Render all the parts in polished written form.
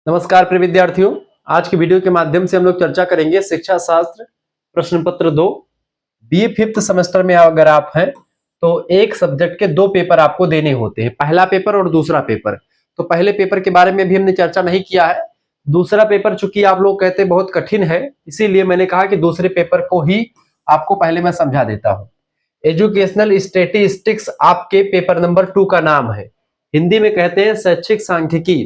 नमस्कार प्रिय विद्यार्थियों। आज की वीडियो के माध्यम से हम लोग चर्चा करेंगे शिक्षा शास्त्र प्रश्न पत्र 2 बीए फिफ्थ सेमेस्टर में। अगर आप हैं तो एक सब्जेक्ट के दो पेपर आपको देने होते हैं, पहला पेपर और दूसरा पेपर। तो पहले पेपर के बारे में भी हमने चर्चा नहीं किया है। दूसरा पेपर चूंकि आप लोग कहते हैं बहुत कठिन है, इसीलिए मैंने कहा कि दूसरे पेपर को ही आपको पहले मैं समझा देता हूं। एजुकेशनल स्टैटिस्टिक्स आपके पेपर नंबर 2 का नाम है। हिंदी में कहते हैं शैक्षिक सांख्यिकी।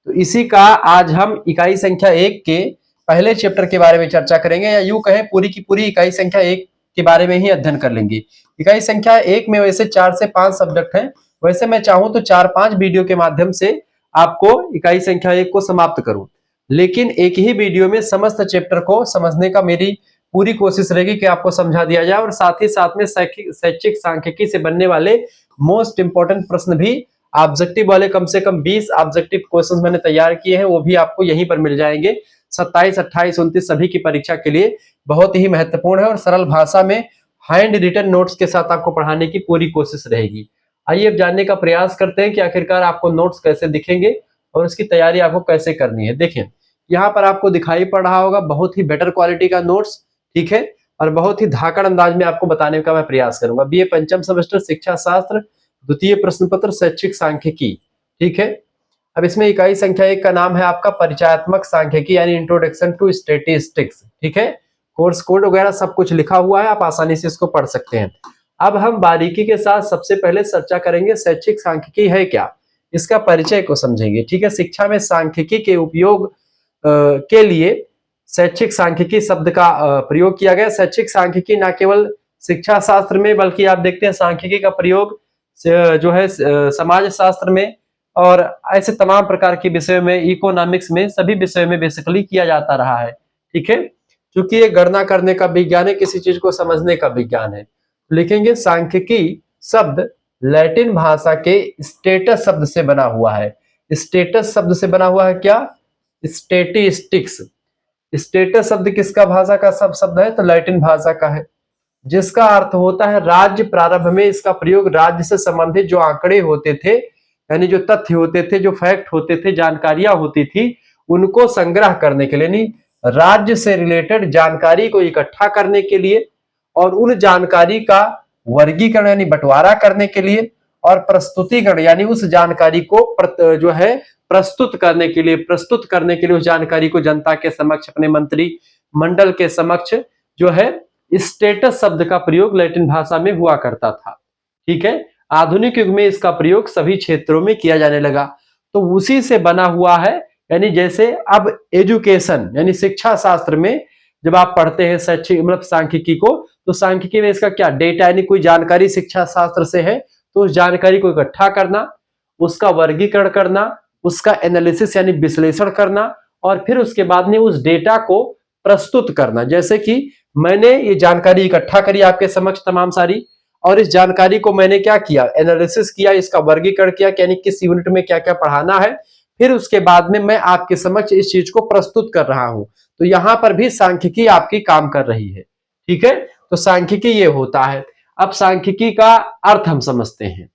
तो इसी का आज हम इकाई संख्या 1 के पहले चैप्टर के बारे में चर्चा करेंगे, या यूं कहें पूरी की पूरी इकाई संख्या 1 के बारे में ही अध्ययन कर लेंगे। इकाई संख्या 1 में वैसे 4 से 5 सब्जेक्ट हैं। वैसे मैं चाहूं तो 4-5 वीडियो के माध्यम से आपको इकाई संख्या 1 को समाप्त करूं, लेकिन एक ही वीडियो में समस्त चैप्टर को समझने का मेरी पूरी कोशिश रहेगी कि आपको समझा दिया जाए, और साथ ही साथ में शैक्षिक सांख्यिकी से बनने वाले मोस्ट इंपोर्टेंट प्रश्न भी ऑब्जेक्टिव वाले कम से कम 20 ऑब्जेक्टिव क्वेश्चंस मैंने तैयार किए हैं, वो भी आपको यहीं पर मिल जाएंगे। 27, 28, 29 सभी की परीक्षा के लिए बहुत ही महत्वपूर्ण है और सरल भाषा में हैंड रिटन नोट्स के साथ आपको पढ़ाने की पूरी कोशिश रहेगी। आइए अब जानने का प्रयास करते हैं कि आखिरकार आपको नोट्स कैसे दिखेंगे और इसकी तैयारी आपको कैसे करनी है। देखें, यहाँ पर आपको दिखाई पड़ रहा होगा बहुत ही बेटर क्वालिटी का नोट्स, ठीक है, और बहुत ही धाकड़ अंदाज में आपको बताने का मैं प्रयास करूंगा। बीए पंचम सेमेस्टर शिक्षा शास्त्र द्वितीय प्रश्न पत्र शैक्षिक सांख्यिकी, ठीक है। अब इसमें इकाई संख्या 1 का नाम है आपका परिचयात्मक सांख्यिकी यानी इंट्रोडक्शन टू स्टैटिस्टिक्स, ठीक है। कोर्स कोड वगैरह सब कुछ लिखा हुआ है, आप आसानी से इसको पढ़ सकते हैं। अब हम बारीकी के साथ सबसे पहले चर्चा करेंगे शैक्षिक सांख्यिकी है क्या, इसका परिचय को समझेंगे, ठीक है। शिक्षा में सांख्यिकी के उपयोग के लिए शैक्षिक सांख्यिकी शब्द का प्रयोग किया गया। शैक्षिक सांख्यिकी न केवल शिक्षा शास्त्र में बल्कि आप देखते हैं सांख्यिकी का प्रयोग जो है समाज शास्त्र में और ऐसे तमाम प्रकार के विषयों में, इकोनॉमिक्स में, सभी विषयों में बेसिकली किया जाता रहा है, ठीक है। क्योंकि ये गणना करने का विज्ञान है, किसी चीज को समझने का विज्ञान है। लिखेंगे सांख्यिकी शब्द लैटिन भाषा के स्टेटस शब्द से बना हुआ है। स्टेटस शब्द से बना हुआ है क्या? स्टैटिस्टिक्स। स्टेटस शब्द किसका भाषा का सब शब्द है? तो लैटिन भाषा का है, जिसका अर्थ होता है राज्य। प्रारंभ में इसका प्रयोग राज्य से संबंधित जो आंकड़े होते थे, यानी जो तथ्य होते थे, जो फैक्ट होते थे, जानकारियां होती थी, उनको संग्रह करने के लिए, यानी राज्य से रिलेटेड जानकारी को इकट्ठा करने के लिए और उन जानकारी का वर्गीकरण यानी बंटवारा करने के लिए और प्रस्तुतिकरण यानी उस जानकारी को जो है प्रस्तुत करने के लिए उस जानकारी को जनता के समक्ष, अपने मंत्री मंडल के समक्ष जो है स्टेटस शब्द का प्रयोग लैटिन भाषा में हुआ करता था, ठीक है। आधुनिक युग में इसका प्रयोग सभी क्षेत्रों में किया जाने लगा। तो उसी से बना हुआ है, यानी जैसे अब एजुकेशन यानी शिक्षा शास्त्र में जब आप पढ़ते हैं शैक्षिक मतलब सांख्यिकी को, तो सांख्यिकी में इसका क्या डेटा यानी कोई जानकारी शिक्षा शास्त्र से है तो उस जानकारी को इकट्ठा करना, उसका वर्गीकरण करना, उसका एनालिसिस यानी विश्लेषण करना और फिर उसके बाद में उस डेटा को प्रस्तुत करना। जैसे कि मैंने ये जानकारी इकट्ठा करी आपके समक्ष तमाम सारी, और इस जानकारी को मैंने क्या किया? एनालिसिस किया, इसका वर्गीकरण किया कि यानी किस यूनिट में क्या क्या पढ़ाना है, फिर उसके बाद में मैं आपके समक्ष इस चीज को प्रस्तुत कर रहा हूं। तो यहां पर भी सांख्यिकी आपकी काम कर रही है, ठीक है। तो सांख्यिकी ये होता है। अब सांख्यिकी का अर्थ हम समझते हैं।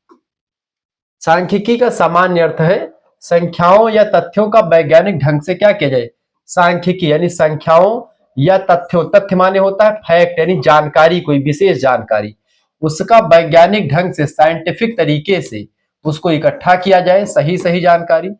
सांख्यिकी का सामान्य अर्थ है संख्याओं या तथ्यों का वैज्ञानिक ढंग से क्या किया जाए? सांख्यिकी यानी संख्याओं या तथ्यों, तथ्य माने होता है फैक्ट यानी जानकारी, कोई विशेष जानकारी, उसका वैज्ञानिक ढंग से साइंटिफिक तरीके से उसको इकट्ठा किया जाए, सही सही जानकारी,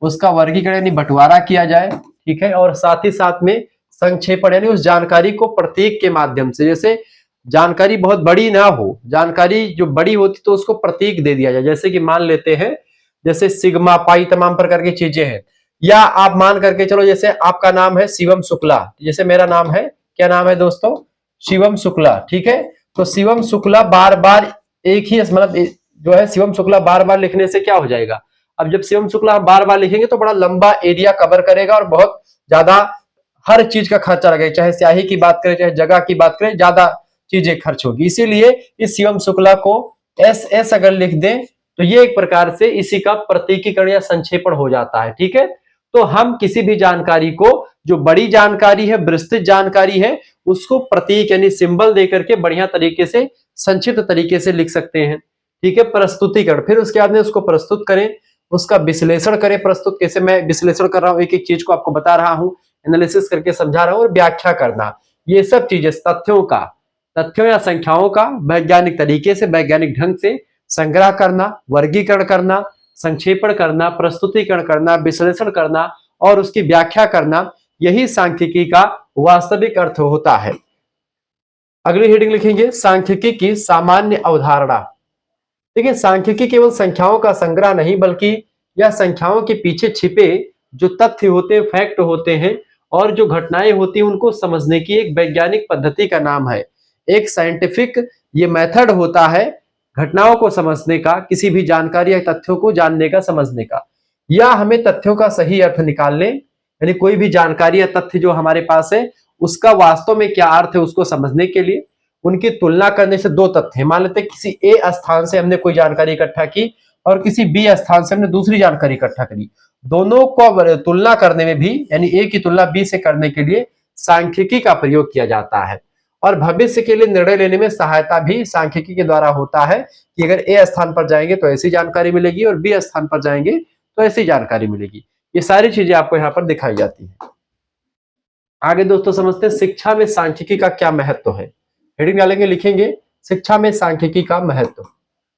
उसका वर्गीकरण यानी बंटवारा किया जाए, ठीक है। और साथ ही साथ में संक्षेपण यानी उस जानकारी को प्रतीक के माध्यम से, जैसे जानकारी बहुत बड़ी ना हो, जानकारी जो बड़ी होती तो उसको प्रतीक दे दिया जाए। जैसे कि मान लेते हैं जैसे सिग्मा पाई तमाम प्रकार की चीजें हैं, या आप मान करके चलो जैसे आपका नाम है शिवम शुक्ला, जैसे मेरा नाम है, क्या नाम है दोस्तों? शिवम शुक्ला, ठीक है। तो शिवम शुक्ला बार बार एक ही मतलब जो है शिवम शुक्ला बार बार लिखने से क्या हो जाएगा? अब जब शिवम शुक्ला हम बार बार लिखेंगे तो बड़ा लंबा एरिया कवर करेगा और बहुत ज्यादा हर चीज का खर्चा लगेगा, चाहे स्याही की बात करें चाहे जगह की बात करें, ज्यादा चीजें खर्च होगी। इसीलिए इस शिवम शुक्ला को एस अगर लिख दें तो ये एक प्रकार से इसी का प्रतीकीकरण या संक्षेपण हो जाता है, ठीक है। तो हम किसी भी जानकारी को, जो बड़ी जानकारी है, विस्तृत जानकारी है, उसको प्रतीक यानी सिंबल देकर के बढ़िया तरीके से संक्षिप्त तरीके से लिख सकते हैं, ठीक है। प्रस्तुतिकरण, फिर उसके बाद में उसको प्रस्तुत करें, उसका विश्लेषण करें प्रस्तुत। कैसे मैं विश्लेषण कर रहा हूं, एक एक चीज को आपको बता रहा हूं, एनालिसिस करके समझा रहा हूं, और व्याख्या करना, ये सब चीजें तथ्यों या संख्याओं का वैज्ञानिक तरीके से, वैज्ञानिक ढंग से संग्रह करना, वर्गीकरण करना, संक्षेपण करना, प्रस्तुतिकरण करना, विश्लेषण करना और उसकी व्याख्या करना, यही सांख्यिकी का वास्तविक अर्थ होता है। अगली हेडिंग लिखेंगे सांख्यिकी की सामान्य अवधारणा। देखिए, सांख्यिकी केवल संख्याओं का संग्रह नहीं, बल्कि यह संख्याओं के पीछे छिपे जो तथ्य होते हैं, फैक्ट होते हैं और जो घटनाएं होती हैं उनको समझने की एक वैज्ञानिक पद्धति का नाम है। एक साइंटिफिक ये मेथड होता है घटनाओं को समझने का, किसी भी जानकारी या तथ्यों को जानने का, समझने का, या हमें तथ्यों का सही अर्थ निकालने, यानी कोई भी जानकारी या तथ्य जो हमारे पास है उसका वास्तव में क्या अर्थ है उसको समझने के लिए उनकी तुलना करने से दो तथ्य, मान लेते हैं किसी ए स्थान से हमने कोई जानकारी इकट्ठा की और किसी बी स्थान से हमने दूसरी जानकारी इकट्ठा करी, दोनों को तुलना करने में भी, यानी ए की तुलना बी से करने के लिए सांख्यिकी का प्रयोग किया जाता है। और भविष्य के लिए निर्णय लेने में सहायता भी सांख्यिकी के द्वारा होता है कि अगर ए स्थान पर जाएंगे तो ऐसी जानकारी मिलेगी और बी स्थान पर जाएंगे तो ऐसी जानकारी मिलेगी। ये सारी चीजें आपको यहाँ पर दिखाई जाती है। आगे दोस्तों समझते हैं शिक्षा में सांख्यिकी का क्या महत्व है। हेडिंग डालेंगे, लिखेंगे शिक्षा में सांख्यिकी का महत्व।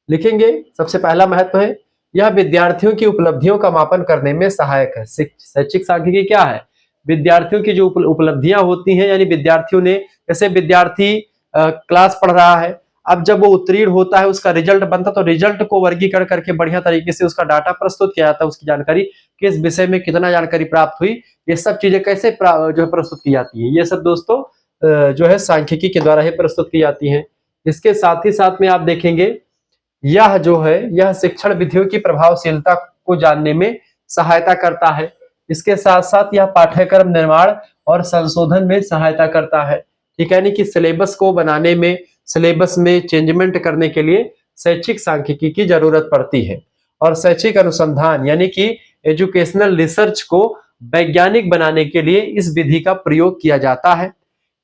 लिखेंगे सबसे पहला महत्व है यह विद्यार्थियों की उपलब्धियों का मापन करने में सहायक है। शैक्षिक सांख्यिकी क्या है? विद्यार्थियों की जो उपलब्धियां होती हैं, यानी विद्यार्थियों ने, जैसे विद्यार्थी क्लास पढ़ रहा है, अब जब वो उत्तीर्ण होता है उसका रिजल्ट बनता है तो रिजल्ट को वर्गीकरण करके बढ़िया तरीके से उसका डाटा प्रस्तुत किया जाता है, उसकी जानकारी किस विषय में कितना जानकारी प्राप्त हुई, ये सब चीजें कैसे जो है प्रस्तुत की जाती है, ये सब दोस्तों जो है सांख्यिकी के द्वारा ही प्रस्तुत की जाती है। इसके साथ ही साथ में आप देखेंगे यह जो है यह शिक्षण विधियों की प्रभावशीलता को जानने में सहायता करता है। इसके साथ साथ यह पाठ्यक्रम निर्माण और संशोधन में सहायता करता है। ठीक है, यानी कि सिलेबस को बनाने में, सिलेबस में चेंजमेंट करने के लिए शैक्षिक सांख्यिकी की जरूरत पड़ती है। और शैक्षिक अनुसंधान यानी कि एजुकेशनल रिसर्च को वैज्ञानिक बनाने के लिए इस विधि का प्रयोग किया जाता है।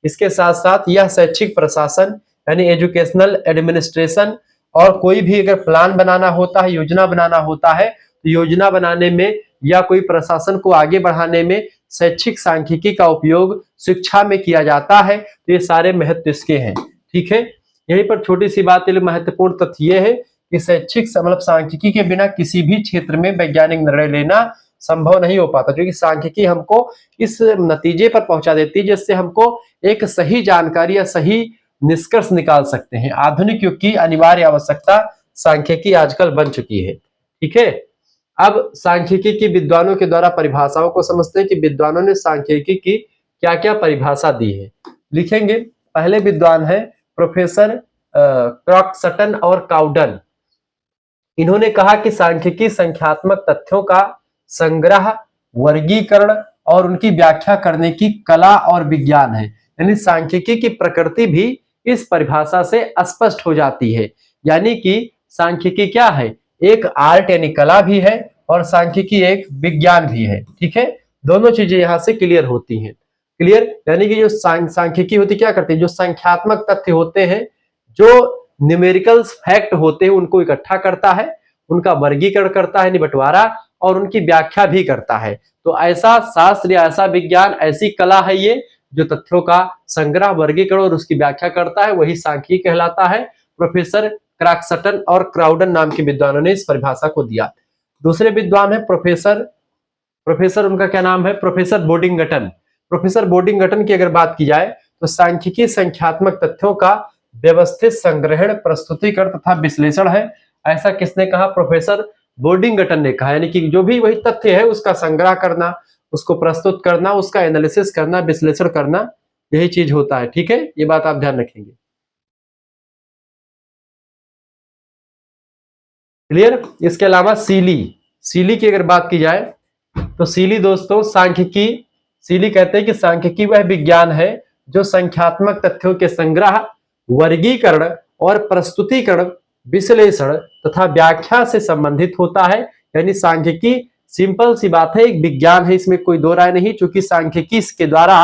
इसके साथ साथ यह शैक्षिक प्रशासन यानी एजुकेशनल एडमिनिस्ट्रेशन, और कोई भी अगर प्लान बनाना होता है, योजना बनाना होता है, तो योजना बनाने में या कोई प्रशासन को आगे बढ़ाने में शैक्षिक सांख्यिकी का उपयोग शिक्षा में किया जाता है। तो ये सारे महत्व इसके हैं। ठीक है, यहीं पर छोटी सी बात, महत्वपूर्ण तथ्य ये है कि शैक्षिक मतलब सांख्यिकी के बिना किसी भी क्षेत्र में वैज्ञानिक निर्णय लेना संभव नहीं हो पाता, क्योंकि सांख्यिकी हमको इस नतीजे पर पहुंचा देती है जिससे हमको एक सही जानकारी या सही निष्कर्ष निकाल सकते हैं। आधुनिक युग की अनिवार्य आवश्यकता सांख्यिकी आजकल बन चुकी है। ठीक है, अब सांख्यिकी की विद्वानों के द्वारा परिभाषाओं को समझते हैं कि विद्वानों ने सांख्यिकी की क्या क्या परिभाषा दी है। लिखेंगे, पहले विद्वान है प्रोफेसर क्रॉक्सटन और काउडन। इन्होंने कहा कि सांख्यिकी संख्यात्मक तथ्यों का संग्रह, वर्गीकरण और उनकी व्याख्या करने की कला और विज्ञान है। यानी सांख्यिकी की प्रकृति भी इस परिभाषा से स्पष्ट हो जाती है। यानी कि सांख्यिकी क्या है? एक आर्ट यानी कला भी है और सांख्यिकी एक विज्ञान भी है। ठीक है, दोनों चीजें यहां से क्लियर होती हैं। क्लियर यानी कि जो सांख्यिकी होती क्या करती है, जो संख्यात्मक तथ्य होते हैं, जो न्यूमेरिकल फैक्ट होते हैं, उनको इकट्ठा करता है, उनका वर्गीकरण करता है, बंटवारा, और उनकी व्याख्या भी करता है। तो ऐसा शास्त्र या ऐसा विज्ञान, ऐसी कला है ये जो तथ्यों का संग्रह, वर्गीकरण और उसकी व्याख्या करता है, वही सांख्यिकी कहलाता है। प्रोफेसर क्रॉक्सटन और क्राउडन नाम के विद्वानों ने इस परिभाषा को दिया। दूसरे विद्वान है प्रोफेसर उनका क्या नाम है? Professor Boddington. प्रोफेसर बोडिंगटन की अगर बात की जाए तो सांख्यिकी संख्यात्मक तथ्यों का व्यवस्थित संग्रहण, प्रस्तुतिकरण तथा विश्लेषण है। ऐसा किसने कहा? प्रोफेसर बोडिंगटन ने कहा। यानी कि जो भी वही तथ्य है उसका संग्रह करना, उसको प्रस्तुत करना, उसका एनालिसिस करना, विश्लेषण करना, यही चीज होता है। ठीक है, ये बात आप ध्यान रखेंगे। क्लियर? इसके अलावा सीली की अगर बात की जाए तो सीली दोस्तों सीली कहते हैं कि सांख्यिकी वह विज्ञान है जो संख्यात्मक तथ्यों के संग्रह, वर्गीकरण और प्रस्तुतिकरण, विश्लेषण तथा व्याख्या से संबंधित होता है। यानी सांख्यिकी सिंपल सी बात है, एक विज्ञान है, इसमें कोई दो राय नहीं। क्योंकि सांख्यिकी के द्वारा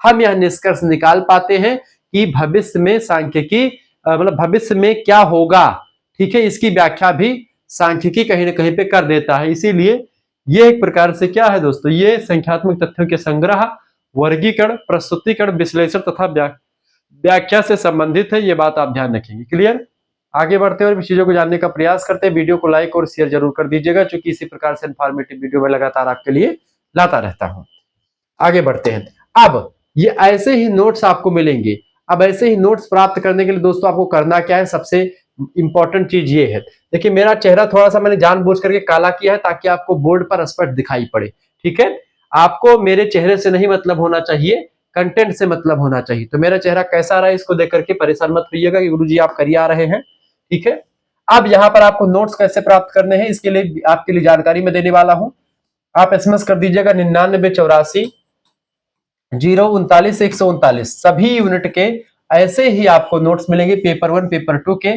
हम यह निष्कर्ष निकाल पाते हैं कि भविष्य में सांख्यिकी मतलब भविष्य में क्या होगा। ठीक है, इसकी व्याख्या भी सांख्यिकी कहीं ना कहीं पे कर देता है। इसीलिए ये एक प्रकार से क्या है दोस्तों, ये संख्यात्मक तथ्यों के संग्रह, वर्गीकरण, प्रस्तुतिकरण, विश्लेषण तथा व्याख्या से संबंधित है। ये बात आप ध्यान रखेंगे। क्लियर? आगे बढ़ते हैं और चीजों को जानने का प्रयास करते हैं। वीडियो को लाइक और शेयर जरूर कर दीजिएगा, क्योंकि इसी प्रकार से इंफॉर्मेटिव वीडियो में लगातार आपके लिए लाता रहता हूं। आगे बढ़ते हैं। अब ये ऐसे ही नोट्स आपको मिलेंगे। अब ऐसे ही नोट्स प्राप्त करने के लिए दोस्तों आपको करना क्या है, सबसे इंपॉर्टेंट चीज ये है। देखिए मेरा चेहरा थोड़ा सा मैंने जानबूझ करके काला किया है ताकि आपको बोर्ड पर स्पष्ट दिखाई पड़े। ठीक है, आपको मेरे चेहरे से नहीं मतलब होना चाहिए, कंटेंट से मतलब होना चाहिए। तो मेरा चेहरा कैसा आ रहा है इसको देख करके परेशान मत होइएगा कि गुरुजी आप कर आ रहे हैं। ठीक है, अब यहाँ पर आपको नोट्स कैसे प्राप्त करने हैं इसके लिए आपके लिए जानकारी मैं देने वाला हूं। आप एसएमएस कर दीजिएगा 9984 039 139। सभी यूनिट के ऐसे ही आपको नोट्स मिलेंगे, पेपर 1 पेपर 2 के।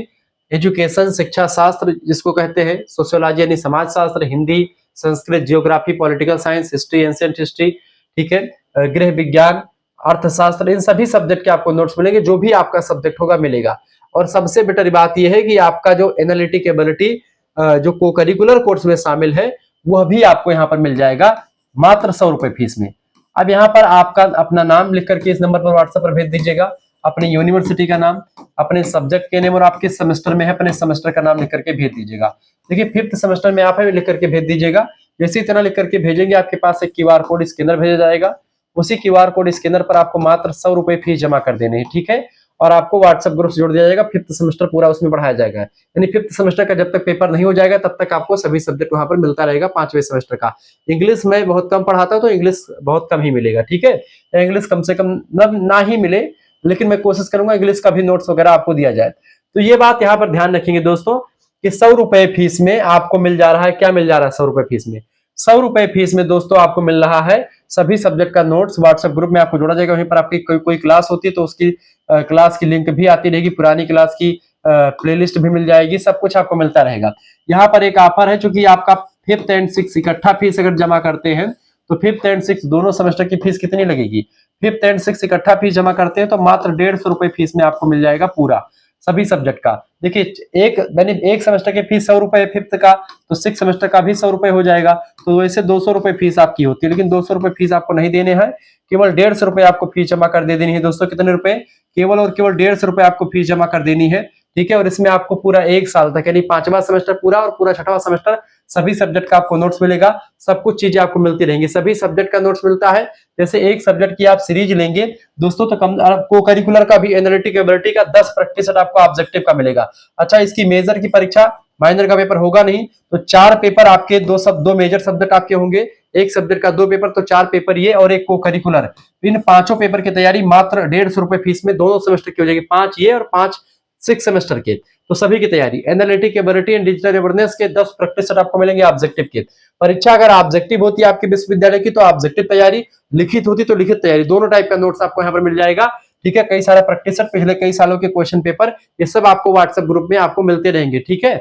एजुकेशन शिक्षा शास्त्र जिसको कहते हैं, सोशियोलॉजी यानी समाज शास्त्र, Hindi, Sanskrit, geography, political science, history, ancient history, ठीक है, गृह विज्ञान, अर्थशास्त्र, इन सभी सब्जेक्ट के आपको नोट्स मिलेंगे। जो भी आपका सब्जेक्ट होगा मिलेगा। और सबसे बेटर बात यह है कि आपका जो एनालिटिक एबिलिटी जो को करिकुलर कोर्स में शामिल है वह भी आपको यहाँ पर मिल जाएगा मात्र 100 रुपए फीस में। अब यहाँ पर आपका अपना नाम लिख करके इस नंबर पर व्हाट्सएप पर भेज दीजिएगा, अपनी यूनिवर्सिटी का नाम, अपने सब्जेक्ट के नेम और आप किस सेमेस्टर में है अपने सेमेस्टर का नाम लिख करके भेज दीजिएगा। देखिए 5th सेमेस्टर में आप है लिख करके भेज दीजिएगा। जैसे तरह लिख करके भेजेंगे आपके पास एक QR कोड स्कैनर भेजा जाएगा। उसी QR कोड स्कैनर पर आपको मात्र 100 रुपए फीस जमा कर देने हैं। ठीक है, और आपको व्हाट्सएप ग्रुप से जोड़ दिया जाएगा। 5th सेमेस्टर पूरा उसमें बढ़ाया जाएगा, यानी 5th सेमेस्टर का जब तक पेपर नहीं हो जाएगा तब तक आपको सभी सब्जेक्ट वहां पर मिलता रहेगा। 5वें सेमेस्टर का इंग्लिश मैं बहुत कम पढ़ाता हूं तो इंग्लिश बहुत कम ही मिलेगा। ठीक है, इंग्लिश कम से कम ना ही मिले, लेकिन मैं कोशिश करूंगा इंग्लिश का भी नोट्स वगैरह आपको दिया जाए। तो ये बात यहाँ पर ध्यान रखेंगे दोस्तों कि 100 रुपए फीस में आपको मिल जा रहा है, क्या मिल जा रहा है 100 रुपए फीस में? 100 रुपए फीस में दोस्तों आपको मिल रहा है सभी सब्जेक्ट का नोट्स। व्हाट्सएप ग्रुप में आपको जोड़ा जाएगा, वहीं पर आपकी कोई क्लास होती है तो उसकी क्लास की लिंक भी आती रहेगी, पुरानी क्लास की प्लेलिस्ट भी मिल जाएगी, सब कुछ आपको मिलता रहेगा। यहाँ पर एक ऑफर है, चूंकि आपका 5th एंड 6th इकट्ठा फीस अगर जमा करते हैं तो 5th एंड 6th दोनों सेमेस्टर की फीस कितनी लगेगी? 5th एंड 6th इकट्ठा फीस जमा करते हैं तो मात्र 150 रुपए फीस में आपको मिल जाएगा पूरा सभी सब्जेक्ट का। देखिए एक सेमेस्टर की फीस 100 रुपए 5th का, तो 6th सेमेस्टर का भी 100 रुपए हो जाएगा। तो वैसे 200 रुपए फीस आपकी होती है, लेकिन 200 रुपए फीस आपको नहीं देने हैं, केवल 150 रुपए आपको फीस जमा कर दे देनी है दोस्तों। कितने रुपए? केवल और केवल 150 रुपए आपको फीस जमा कर देनी है। ठीक है, और इसमें आपको पूरा 1 साल तक यानी 5वां सेमेस्टर पूरा और पूरा 6वां सेमेस्टर सभी सब्जेक्ट का आपको नोट्स मिलेगा। सब कुछ चीजें आपको मिलती रहेंगी, सभी सब्जेक्ट का नोट्स मिलता है। जैसे एक सब्जेक्ट की आप सीरीज लेंगे दोस्तों तो को करिकुलर का भी एनालिटिक एबिलिटी का 10% आपको ऑब्जेक्टिव का मिलेगा। अच्छा, इसकी मेजर की परीक्षा, माइनर का पेपर होगा नहीं, तो 4 पेपर आपके, दो मेजर सब्जेक्ट आपके होंगे, एक सब्जेक्ट का 2 पेपर, तो 4 पेपर ये और एक को करिकुलर। इन 5 पेपर की तैयारी मात्र 150 रुपए फीस में दोनों सेमेस्टर की हो जाएगी, 5 ये और 5 6 सेमेस्टर के। तो सभी की तैयारी analytic ability and digital awareness के 10% आपको मिलेंगे ऑब्जेक्टिव के। परीक्षा अगर ऑब्जेक्टिव होती है आपके विश्वविद्यालय की तो ऑब्जेक्टिव तैयारी, लिखित होती तो लिखित तैयारी, दोनों टाइप का नोट्स आपको यहाँ पर मिल जाएगा। ठीक है, कई सारा प्रैक्टिस पिछले कई सालों के क्वेश्चन पेपर, ये सब आपको व्हाट्सएप ग्रुप में आपको मिलते रहेंगे। ठीक है,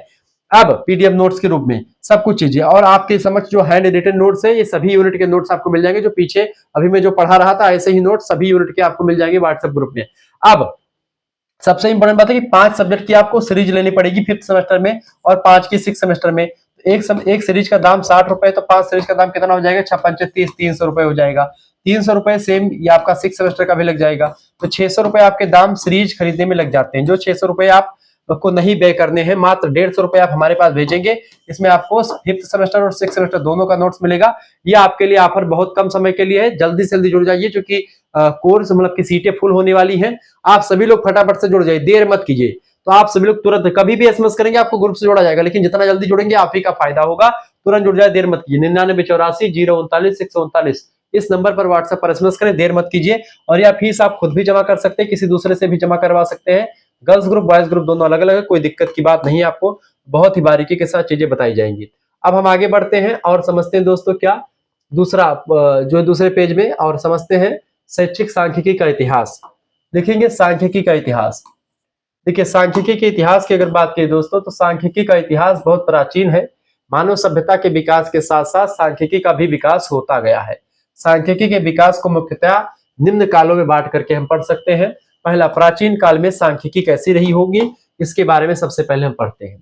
अब पीडीएफ नोट्स के रूप में सब कुछ चीजें, और आपके समक्ष जो हैंड रिटन नोट्स है ये सभी यूनिट के नोट्स आपको मिल जाएंगे। जो पीछे अभी मैं जो पढ़ा रहा था ऐसे ही नोट्स सभी यूनिट के आपको मिल जाएंगे व्हाट्सएप ग्रुप में। अब सबसे इंपॉर्टेंट बात है कि 5 सब्जेक्ट की आपको सीरीज लेनी पड़ेगी 5th सेमेस्टर में और 5 की 6th सेमेस्टर में। एक सीरीज का दाम 60 रुपए, तो 5 सीरीज का दाम कितना हो जाएगा? 56 30 300 रुपए हो जाएगा। 300 रुपए सेम ये आपका 6th सेमेस्टर का भी लग जाएगा। तो 600 रुपए आपके दाम सीरीज खरीदने में लग जाते हैं। जो 600 रुपए आप को नहीं व्यय करने हैं, मात्र 150 रुपए आप हमारे पास भेजेंगे, इसमें आपको 5th सेमेस्टर और 6th सेमेस्टर दोनों का नोट्स मिलेगा। ये आपके लिए ऑफर बहुत कम समय के लिए है, जल्दी से जल्दी जुड़ जाइए, क्योंकि कोर्स मतलब की सीटें फुल होने वाली हैं। आप सभी लोग फटाफट से जुड़ जाइए, देर मत कीजिए। तो आप सभी लोग तुरंत कभी भी एसएमएस करेंगे आपको ग्रुप से जोड़ा जाएगा, लेकिन जितना जल्दी जुड़ेंगे आप ही का फायदा होगा। तुरंत जुड़ जाए, देर मत कीजिए। 9984 039 139 इस नंबर पर व्हाट्सएप पर एसएमएस करें, देर मत कीजिए। और यह फीस आप खुद भी जमा कर सकते हैं, किसी दूसरे से भी जमा करवा सकते हैं। गर्ल्स ग्रुप बॉयज ग्रुप दोनों अलग अलग है, कोई दिक्कत की बात नहीं है, आपको बहुत ही बारीकी के साथ चीजें बताई जाएंगी। अब हम आगे बढ़ते हैं और समझते हैं दोस्तों क्या दूसरा जो दूसरे पेज में, और समझते हैं शैक्षिक सांख्यिकी का इतिहास। देखेंगे सांख्यिकी का इतिहास। देखिए सांख्यिकी के इतिहास की अगर बात करें दोस्तों तो सांख्यिकी का इतिहास बहुत प्राचीन है। मानव सभ्यता के विकास के साथ साथ सांख्यिकी का भी विकास होता गया है। सांख्यिकी के विकास को मुख्यतः निम्न कालों में बांट करके हम पढ़ सकते हैं। पहला, प्राचीन काल में सांख्यिकी कैसी रही होगी, इसके बारे में सबसे पहले हम पढ़ते हैं।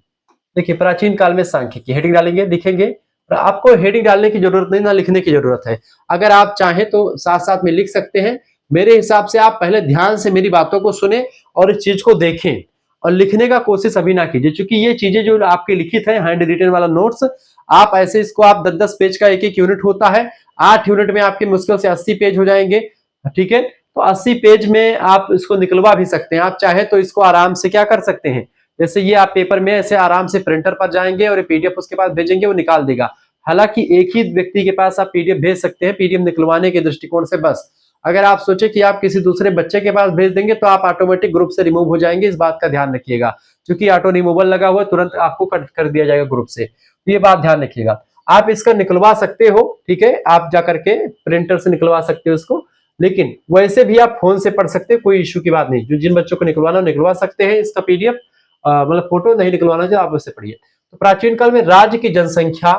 देखिए प्राचीन काल में सांख्यिकी, हेडिंग डालेंगे, लिखेंगे। और आपको हेडिंग डालने की जरूरत नहीं, ना लिखने की जरूरत है। अगर आप चाहें तो साथ साथ में लिख सकते हैं। मेरे हिसाब से आप पहले ध्यान से मेरी बातों को सुने और इस चीज को देखें और लिखने का कोशिश अभी ना कीजिए, क्योंकि ये चीजें जो आपके लिखित है हैंड रिटन वाला नोट्स, आप ऐसे इसको आप 10-10 पेज का एक एक यूनिट होता है, 8 यूनिट में आपके मुश्किल से 80 पेज हो जाएंगे। ठीक है, तो 80 पेज में आप इसको निकलवा भी सकते हैं। आप चाहे तो इसको आराम से क्या कर सकते हैं, जैसे ये आप पेपर में ऐसे आराम से प्रिंटर पर जाएंगे और पीडीएफ उसके पास भेजेंगे, वो निकाल देगा। हालांकि एक ही व्यक्ति के पास आप पीडीएफ भेज सकते हैं, पीडीएफ निकलवाने के दृष्टिकोण से बस। अगर आप सोचे कि आप किसी दूसरे बच्चे के पास भेज देंगे तो आप ऑटोमेटिक ग्रुप से रिमूव हो जाएंगे, इस बात का ध्यान रखिएगा। क्योंकि ऑटो रिमूवल लगा हुआ है, तुरंत आपको कट कर दिया जाएगा ग्रुप से, तो ये बात ध्यान रखिएगा। आप इसका निकलवा सकते हो, ठीक है, आप जाकर के प्रिंटर से निकलवा सकते हो इसको, लेकिन वैसे भी आप फोन से पढ़ सकते हैं, कोई इश्यू की बात नहीं। जो जिन बच्चों को निकलवाना निकलवा सकते हैं इसका पीडीएफ, मतलब फोटो नहीं निकलवाना चाहिए, आप उससे पढ़िए। तो प्राचीन काल में राज्य की जनसंख्या,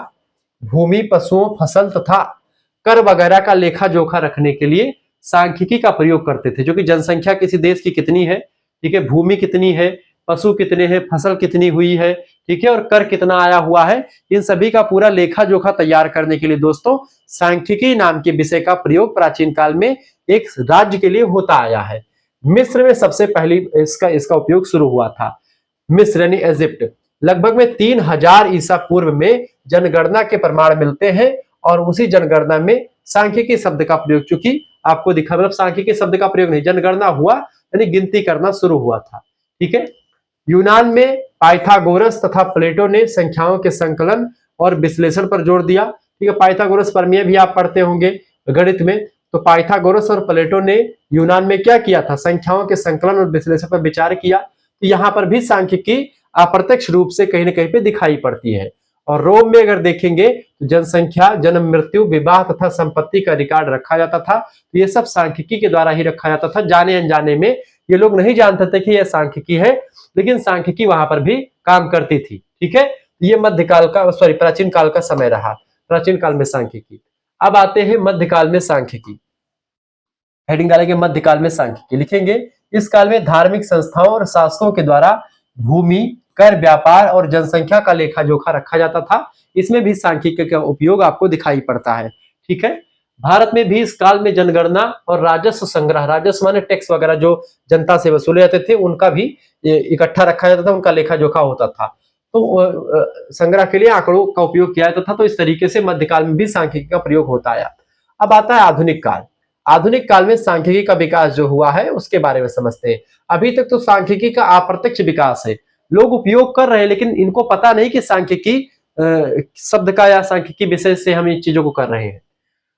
भूमि, पशुओं, फसल तथा कर वगैरह का लेखा जोखा रखने के लिए सांख्यिकी का प्रयोग करते थे। जो कि जनसंख्या किसी देश की कितनी है, ठीक है, भूमि कितनी है, पशु कितने हैं, फसल कितनी हुई है, ठीक है, और कर कितना आया हुआ है, इन सभी का पूरा लेखा जोखा तैयार करने के लिए दोस्तों सांख्यिकी नाम के विषय का प्रयोग प्राचीन काल में एक राज्य के लिए होता आया है। मिस्र में सबसे पहली इसका उपयोग शुरू हुआ था। मिस्र यानी इजिप्ट, लगभग में 3000 ईसा पूर्व में जनगणना के प्रमाण मिलते हैं और उसी जनगणना में सांख्यिकी शब्द का प्रयोग, चूंकि आपको दिखा, मतलब सांख्यिकी शब्द का प्रयोग नहीं, जनगणना हुआ यानी गिनती करना शुरू हुआ था। ठीक है, यूनान में पाइथागोरस तथा प्लेटो ने संख्याओं के संकलन और विश्लेषण पर जोर दिया। ठीक है, पाइथागोरस प्रमेय भी आप पढ़ते होंगे गणित में। तो पाइथागोरस और प्लेटो ने यूनान में क्या किया था, संख्याओं के संकलन और विश्लेषण पर विचार किया। तो यहां पर भी सांख्यिकी अप्रत्यक्ष रूप से कहीं ना कहीं पे दिखाई पड़ती है। और रोम में अगर देखेंगे तो जनसंख्या, जन्म, मृत्यु, विवाह तथा संपत्ति का रिकॉर्ड रखा जाता था। तो ये सब सांख्यिकी के द्वारा ही रखा जाता था। जाने अनजाने में ये लोग नहीं जानते थे कि यह सांख्यिकी है, लेकिन सांख्यिकी वहां पर भी काम करती थी। ठीक है, ये मध्यकाल का, सॉरी, प्राचीन काल का समय रहा, प्राचीन काल में सांख्यिकी। अब आते हैं मध्यकाल में सांख्यिकी, हेडिंग डालेंगे मध्यकाल में सांख्यिकी, लिखेंगे इस काल में धार्मिक संस्थाओं और शासकों के द्वारा भूमि, कर, व्यापार और जनसंख्या का लेखा जोखा रखा जाता था। इसमें भी सांख्यिकी का उपयोग आपको दिखाई पड़ता है। ठीक है, भारत में भी इस काल में जनगणना और राजस्व संग्रह, राजस्व माने टैक्स वगैरह जो जनता से वसूले जाते थे, उनका भी इकट्ठा रखा जाता था, उनका लेखा जोखा होता था। तो संग्रह के लिए आंकड़ों का उपयोग किया जाता था। तो इस तरीके से मध्यकाल में भी सांख्यिकी का प्रयोग होता आया। अब आता है आधुनिक काल। आधुनिक काल में सांख्यिकी का विकास जो हुआ है उसके बारे में समझते हैं। अभी तक तो सांख्यिकी का अप्रत्यक्ष विकास है, लोग उपयोग कर रहे हैं, लेकिन इनको पता नहीं कि सांख्यिकी शब्द का या सांख्यिकी विषय से हम इन चीजों को कर रहे हैं।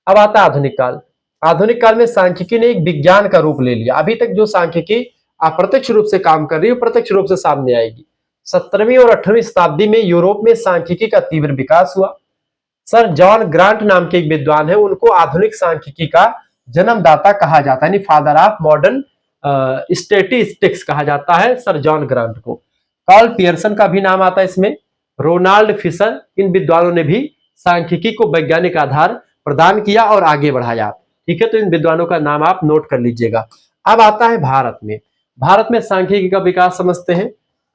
अब आता है आधुनिक काल। आधुनिक काल में सांख्यिकी ने एक विज्ञान का रूप ले लिया। अभी तक जो सांख्यिकी अप्रत्यक्ष रूप से काम कर रही है, प्रत्यक्ष रूप से सामने आएगी। 17वीं और 18वीं शताब्दी में यूरोप में सांख्यिकी का तीव्र विकास हुआ। सर जॉन ग्रांट नाम के एक विद्वान है, उनको आधुनिक सांख्यिकी का जन्मदाता कहा जाता है, यानी फादर ऑफ मॉडर्न स्टैटिस्टिक्स कहा जाता है सर जॉन ग्रांट को। कार्ल पियर्सन का भी नाम आता है इसमें, रोनाल्ड फिशर, इन विद्वानों ने भी सांख्यिकी को वैज्ञानिक आधार प्रदान किया और आगे बढ़ाया। ठीक है, तो इन विद्वानों का नाम आप नोट कर लीजिएगा। अब आता है भारत में। भारत में सांख्यिकी का विकास समझते हैं।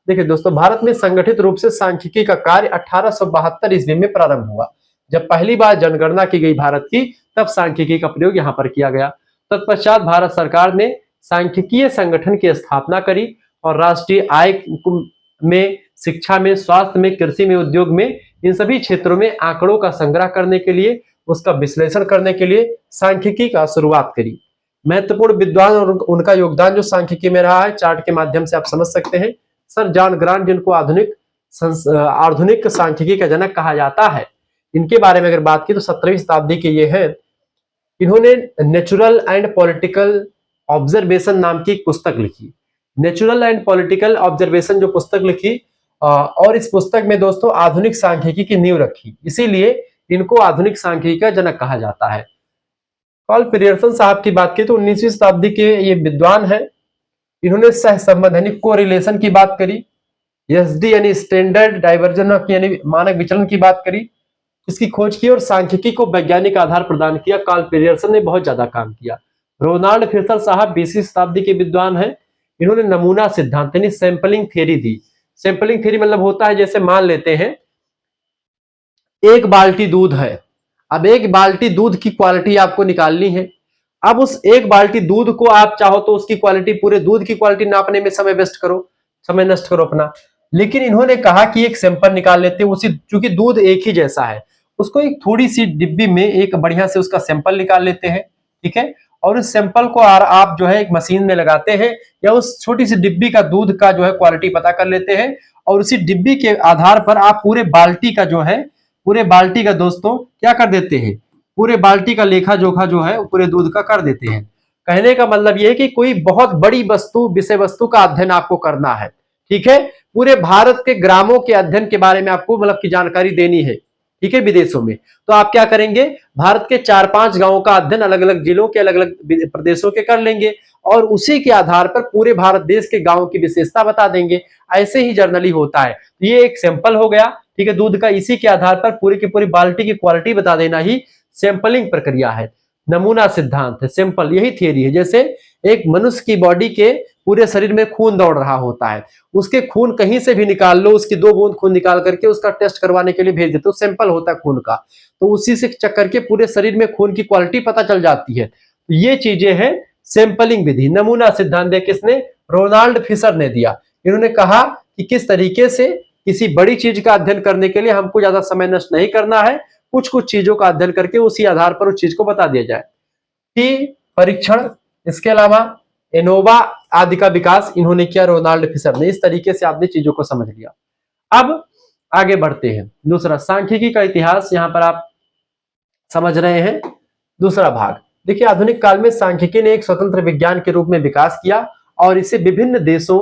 देखिए दोस्तों, भारत में संगठित रूप से सांख्यिकी का कार्य 1872 ईस्वी में प्रारंभ हुआ। जब पहली बार जनगणना की गई भारत की, तब सांख्यिकी का प्रयोग यहाँ पर किया गया। तत्पश्चात भारत सरकार ने सांख्यिकीय संगठन की स्थापना करी और राष्ट्रीय आय में, शिक्षा में, स्वास्थ्य में, कृषि में, उद्योग में, इन सभी क्षेत्रों में आंकड़ों का संग्रह करने के लिए, उसका विश्लेषण करने के लिए सांख्यिकी का शुरुआत करी। महत्वपूर्ण विद्वान और उनका योगदान जो सांख्यिकी में रहा है, चार्ट के माध्यम से आप समझ सकते हैं। सर जॉन ग्रांट, जिनको आधुनिक सांख्यिकी का जनक कहा जाता है, इनके बारे में अगर बात की तो 17वीं शताब्दी के ये हैं। इन्होंने नेचुरल एंड पॉलिटिकल ऑब्जर्वेशन नाम की एक पुस्तक लिखी। नेचुरल एंड पॉलिटिकल ऑब्जर्वेशन जो पुस्तक लिखी, और इस पुस्तक में दोस्तों आधुनिक सांख्यिकी की नींव रखी, इसीलिए इनको आधुनिक सांख्यिकी का जनक कहा जाता है। कार्ल पियर्सन साहब की बात की तो 19वीं शताब्दी के ये विद्वान हैं। इन्होंने सहसंबंध यानी कोरिलेशन की बात करी, एसडी यानी स्टैंडर्ड डाइवर्जन यानी मानक विचलन की बात करी, इसकी खोज की और सांख्यिकी को वैज्ञानिक आधार प्रदान किया। कार्ल पियर्सन ने बहुत ज्यादा काम किया। रोनाल्ड फिशर साहब 20वीं शताब्दी के विद्वान हैं। इन्होंने नमूना सिद्धांत यानी सैंपलिंग थ्योरी दी। सैंपलिंग थ्योरी मतलब होता है, जैसे मान लेते हैं एक बाल्टी दूध है, अब एक बाल्टी दूध की क्वालिटी आपको निकालनी है। अब उस एक बाल्टी दूध को आप चाहो तो उसकी क्वालिटी, पूरे दूध की क्वालिटी नापने में समय वेस्ट करो, समय नष्ट करो अपना। लेकिन इन्होंने कहा कि एक सैंपल निकाल लेते हैं उसी, चूंकि दूध एक ही जैसा है, उसको एक थोड़ी सी डिब्बी में एक बढ़िया से उसका सैंपल निकाल लेते हैं, ठीक है। और उस सैंपल को आप जो है एक मशीन में लगाते हैं, या उस छोटी सी डिब्बी का दूध का जो है क्वालिटी पता कर लेते हैं, और उसी डिब्बी के आधार पर आप पूरे बाल्टी का जो है, पूरे बाल्टी का दोस्तों क्या कर देते हैं, पूरे बाल्टी का लेखा जोखा जो है पूरे दूध का कर देते हैं। कहने का मतलब यह है कि कोई बहुत बड़ी वस्तु, विषय वस्तु का अध्ययन आपको करना है, ठीक है। पूरे भारत के ग्रामों के अध्ययन के बारे में आपको मतलब की जानकारी देनी है, ठीक है, विदेशों में। तो आप क्या करेंगे, भारत के 4-5 गांवों का अध्ययन अलग अलग जिलों के, अलग अलग प्रदेशों के कर लेंगे, और उसी के आधार पर पूरे भारत देश के गांवों की विशेषता बता देंगे। ऐसे ही जर्नली होता है। तो ये एक सैंपल हो गया, ठीक है, दूध का। इसी के आधार पर पूरी की पूरी बाल्टी की क्वालिटी बता देना ही सैंपलिंग प्रक्रिया है, नमूना सिद्धांत है, सैंपल, यही थियरी है। जैसे एक मनुष्य की बॉडी के पूरे शरीर में खून दौड़ रहा होता है, उसके खून कहीं से भी निकाल लो, उसकी 2 बूंद खून निकाल करके उसका टेस्ट करवाने के लिए भेज देते हो, सैंपल होता है खून का। तो उसी से चेक करके पूरे शरीर में खून की क्वालिटी पता चल जाती है। तो ये चीजें हैं सैंपलिंग विधि। नमूना सिद्धांत किसने, रोनाल्ड फिशर ने दिया। इन्होंने कहा कि किस तरीके से किसी बड़ी चीज का अध्ययन करने के लिए हमको ज्यादा समय नष्ट नहीं करना है, कुछ कुछ चीजों का अध्ययन करके उसी आधार पर उस चीज को बता दिया जाए। कि परीक्षण, इसके अलावा एनोवा आदि का विकास इन्होंने किया, रोनाल्ड फिशर ने। इस तरीके से आपने चीजों को समझ लिया। अब आगे बढ़ते हैं। दूसरा, सांख्यिकी का इतिहास, यहां पर आप समझ रहे हैं दूसरा भाग। देखिए, आधुनिक काल में सांख्यिकी ने एक स्वतंत्र विज्ञान के रूप में विकास किया, और इसे विभिन्न देशों,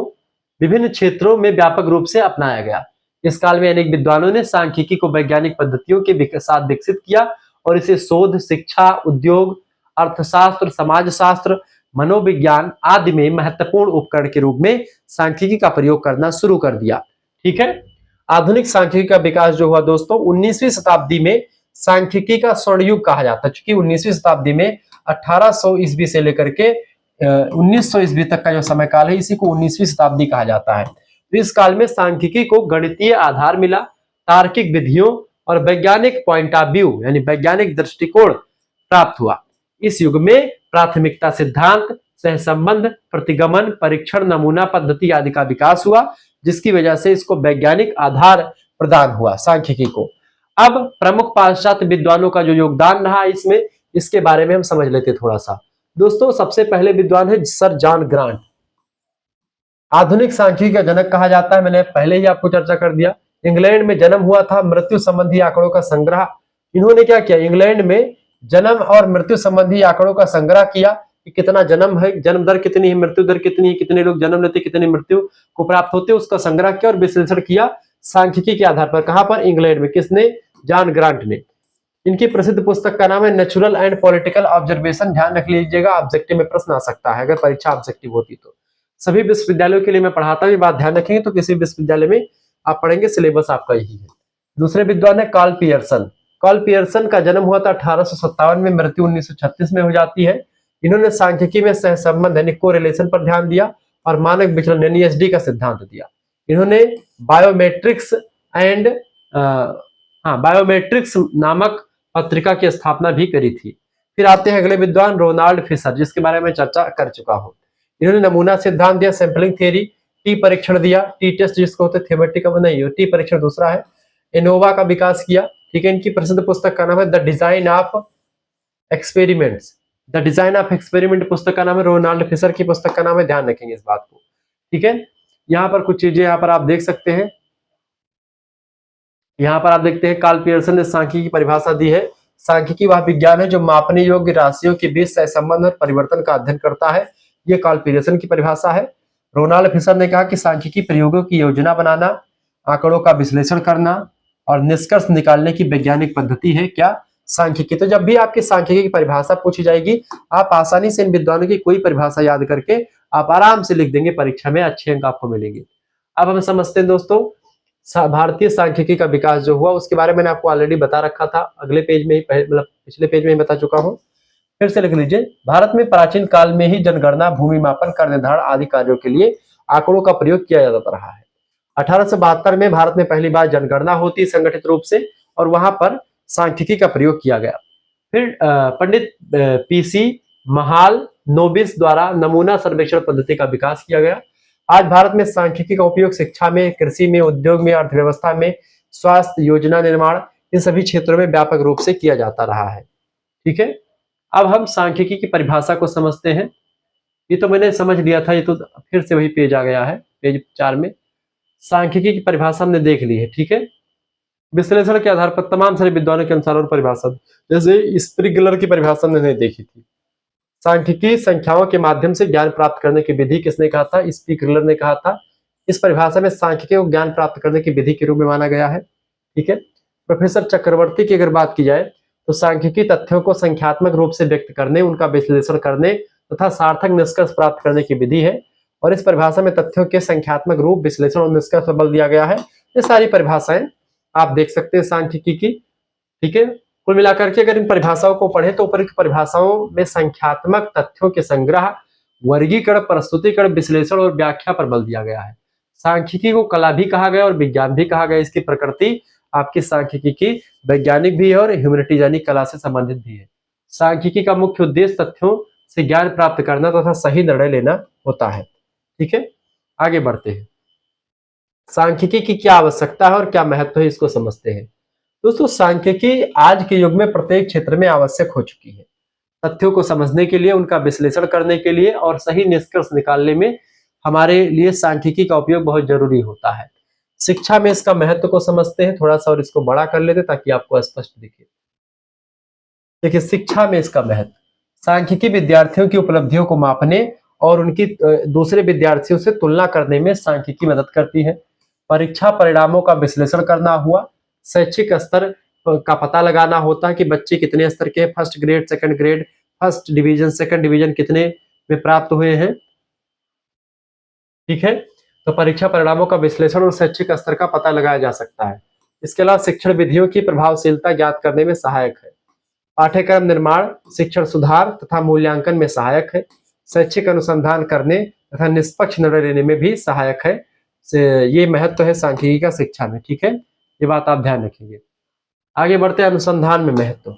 विभिन्न क्षेत्रों में व्यापक रूप से अपनाया गया। इस काल में अनेक विद्वानों ने सांख्यिकी को वैज्ञानिक पद्धतियों के साथ विकसित किया, और इसे शोध, शिक्षा, उद्योग, अर्थशास्त्र, समाजशास्त्र, मनोविज्ञान आदि में महत्वपूर्ण उपकरण के रूप में सांख्यिकी का प्रयोग करना शुरू कर दिया, ठीक है। आधुनिक सांख्यिकी का विकास जो हुआ दोस्तों 19वीं शताब्दी में, सांख्यिकी का स्वर्ण युग कहा जाता है, क्योंकि 19वीं शताब्दी में 1800 ईस्वी से लेकर के 1900 ईस्वी तक का जो समय काल है, इसी को 19वीं शताब्दी कहा जाता है। तो इस काल में सांख्यिकी को गणितीय आधार मिला, तार्किक विधियों और वैज्ञानिक पॉइंट ऑफ व्यू यानी वैज्ञानिक दृष्टिकोण प्राप्त हुआ। इस युग में प्राथमिकता सिद्धांत, सहसंबंध, प्रतिगमन, परीक्षण, नमूना पद्धति आदि का विकास हुआ, जिसकी वजह से इसको वैज्ञानिक आधार प्रदान हुआ सांख्यिकी को। अब प्रमुख पाश्चात्य विद्वानों का जो योगदान रहा इसमें, इसके बारे में हम समझ लेते थोड़ा सा। दोस्तों, सबसे पहले विद्वान है सर जॉन ग्रांट। आधुनिक सांख्यिकी का जनक कहा जाता है, मैंने पहले ही आपको चर्चा कर दिया। इंग्लैंड में जन्म हुआ था, मृत्यु संबंधी आंकड़ों का संग्रह। इन्होंने क्या किया, इंग्लैंड में जन्म और मृत्यु संबंधी आंकड़ों का संग्रह किया कि कितना जन्म है, जन्म दर कितनी है, मृत्यु दर कितनी है, कितने लोग जन्म लेते, कितनी मृत्यु को प्राप्त होते, उसका संग्रह किया और विश्लेषण किया सांख्यिकी के आधार पर। कहां पर, इंग्लैंड में। किसने, जॉन ग्रांट ने। इनकी प्रसिद्ध पुस्तक का नाम है नेचुरल एंड पॉलिटिकल ऑब्जर्वेशन। ध्यान रख लीजिएगा, ऑब्जेक्टिव में प्रश्न आ सकता है अगर परीक्षा ऑब्जेक्टिव होती तो। सभी विश्वविद्यालयों के लिए मैं पढ़ाता हूं, ये बात ध्यान रखेंगे, तो किसी विश्वविद्यालय में आप पढ़ेंगे, सिलेबस आपका यही है। दूसरे विद्वान है कार्ल पियर्सन। कार्ल पियर्सन का जन्म हुआ था 1857 में, मृत्यु 1936 में हो जाती है। इन्होंने सांख्यिकी में सहसंबंध यानी कोरिलेशन पर ध्यान दिया, और मानक विचलन यानी एसडी का सिद्धांत दिया। इन्होंने बायोमेट्रिक्स एंड बायोमेट्रिक्स नामक पत्रिका की स्थापना भी करी थी। फिर आते हैं अगले विद्वान रोनाल्ड फिशर, जिसके बारे में चर्चा कर चुका हूं। इन्होंने नमूना सिद्धांत दिया, सैंपलिंग थ्योरी, टी परीक्षण दिया, टी टेस्ट जिसको होते थ्योरेटिकल नहीं हो, टी परीक्षण दूसरा है, एनोवा का विकास किया, ठीक है। इनकी प्रसिद्ध पुस्तक का नाम है the design of experiments. The design of experiment पुस्तक का नाम है, रोनाल्ड फिशर की पुस्तक का नाम है, ध्यान रखेंगे इस बात को, ठीक है। यहाँ पर कुछ चीजें यहाँ पर आप देख सकते हैं। यहाँ पर आप देखते हैं कार्ल पियर्सन ने सांख्यिकी की परिभाषा दी है। सांख्यिकी वह विज्ञान है जो मापने योग्य राशियों के बीच सहसंबंध और परिवर्तन का अध्ययन करता है। ये कार्ल पियर्सन की परिभाषा है। रोनाल्ड फिशर ने कहा कि सांख्यिकी प्रयोगों की योजना बनाना, आंकड़ों का विश्लेषण करना और निष्कर्ष निकालने की वैज्ञानिक पद्धति है क्या, सांख्यिकी। तो जब भी आपकी सांख्यिकी की परिभाषा पूछी जाएगी, आप आसानी से इन विद्वानों की कोई परिभाषा याद करके आप आराम से लिख देंगे, परीक्षा में अच्छे अंक आपको मिलेंगे। अब हम समझते हैं दोस्तों भारतीय सांख्यिकी का विकास जो हुआ, उसके बारे में मैंने आपको ऑलरेडी बता रखा था, अगले पेज में ही, मतलब पिछले पेज में ही बता चुका हूं। फिर से लिख लीजिए, भारत में प्राचीन काल में ही जनगणना, भूमि मापन, कर निर्धारण आदि कार्यों के लिए आंकड़ों का प्रयोग किया जाता रहा है। 1872 में भारत में पहली बार जनगणना होती है संगठित रूप से, और वहां पर सांख्यिकी का प्रयोग किया गया। फिर पंडित पीसी महाल नोबिस द्वारा नमूना सर्वेक्षण पद्धति का विकास किया गया। आज भारत में सांख्यिकी का उपयोग शिक्षा में, कृषि में, उद्योग में, अर्थव्यवस्था में, स्वास्थ्य योजना निर्माण, इन सभी क्षेत्रों में व्यापक रूप से किया जाता रहा है। ठीक है, अब हम सांख्यिकी की परिभाषा को समझते हैं। ये तो मैंने समझ लिया था, ये तो फिर से वही पेज आ गया है, पेज 4 में सांख्यिकी की परिभाषा हमने देख ली है। ठीक है, विश्लेषण के आधार पर तमाम सारे विद्वानों के अनुसार और परिभाषा, जैसे स्प्रिगलर की परिभाषा हमने देखी थी। सांख्यिकी संख्याओं के माध्यम से ज्ञान प्राप्त करने की विधि किसने कहा था? स्प्रिगलर ने कहा था। इस परिभाषा में सांख्यिकी को ज्ञान प्राप्त करने की विधि के रूप में माना गया है। ठीक है, प्रोफेसर चक्रवर्ती की अगर बात की जाए तो सांख्यिकी तथ्यों को संख्यात्मक रूप से व्यक्त करने, उनका विश्लेषण करने तथा सार्थक निष्कर्ष प्राप्त करने की विधि है। और इस परिभाषा में तथ्यों के संख्यात्मक रूप, विश्लेषण और निष्कर्ष पर बल दिया गया है। ये सारी परिभाषाएं आप देख सकते हैं सांख्यिकी की। ठीक है, कुल मिलाकर के अगर इन परिभाषाओं को पढ़े तो उपरोक्त परिभाषाओं में संख्यात्मक तथ्यों के संग्रह, वर्गीकरण, प्रस्तुतिकरण, विश्लेषण और व्याख्या पर बल दिया गया है। सांख्यिकी को कला भी कहा गया और विज्ञान भी कहा गया। इसकी प्रकृति आपकी सांख्यिकी की वैज्ञानिक भी है और ह्यूमैनिटीज यानी कला से संबंधित भी है। सांख्यिकी का मुख्य उद्देश्य तथ्यों से ज्ञान प्राप्त करना तथा सही निर्णय लेना होता है। ठीक है, आगे बढ़ते हैं। सांख्यिकी की क्या आवश्यकता है और क्या महत्व है, इसको समझते हैं। दोस्तों, सांख्यिकी आज के युग में प्रत्येक क्षेत्र में आवश्यक हो चुकी है। तथ्यों को समझने के लिए, उनका विश्लेषण करने के लिए और सही निष्कर्ष निकालने में हमारे लिए सांख्यिकी का उपयोग बहुत जरूरी होता है। शिक्षा में इसका महत्व को समझते हैं, थोड़ा सा और इसको बड़ा कर लेते ताकि आपको स्पष्ट दिखे। देखिए, शिक्षा में इसका महत्व, सांख्यिकी विद्यार्थियों की उपलब्धियों को मापने और उनकी दूसरे विद्यार्थियों से तुलना करने में सांख्यिकी मदद करती है। परीक्षा परिणामों का विश्लेषण करना हुआ, शैक्षिक स्तर का पता लगाना होता है कि बच्चे कितने स्तर के, first grade, second grade, first division, second division कितने में प्राप्त हुए हैं। ठीक है, तो परीक्षा परिणामों का विश्लेषण और शैक्षिक स्तर का पता लगाया जा सकता है। इसके अलावा शिक्षण विधियों की प्रभावशीलता ज्ञात करने में सहायक है। पाठ्यक्रम निर्माण, शिक्षण सुधार तथा मूल्यांकन में सहायक है। शैक्षिक अनुसंधान करने तथा निष्पक्ष निर्णय लेने में भी सहायक है। ये महत्व है सांख्यिकी का शिक्षा में। ठीक है, ये बात आप ध्यान रखेंगे। आगे बढ़ते हैं, अनुसंधान में महत्व।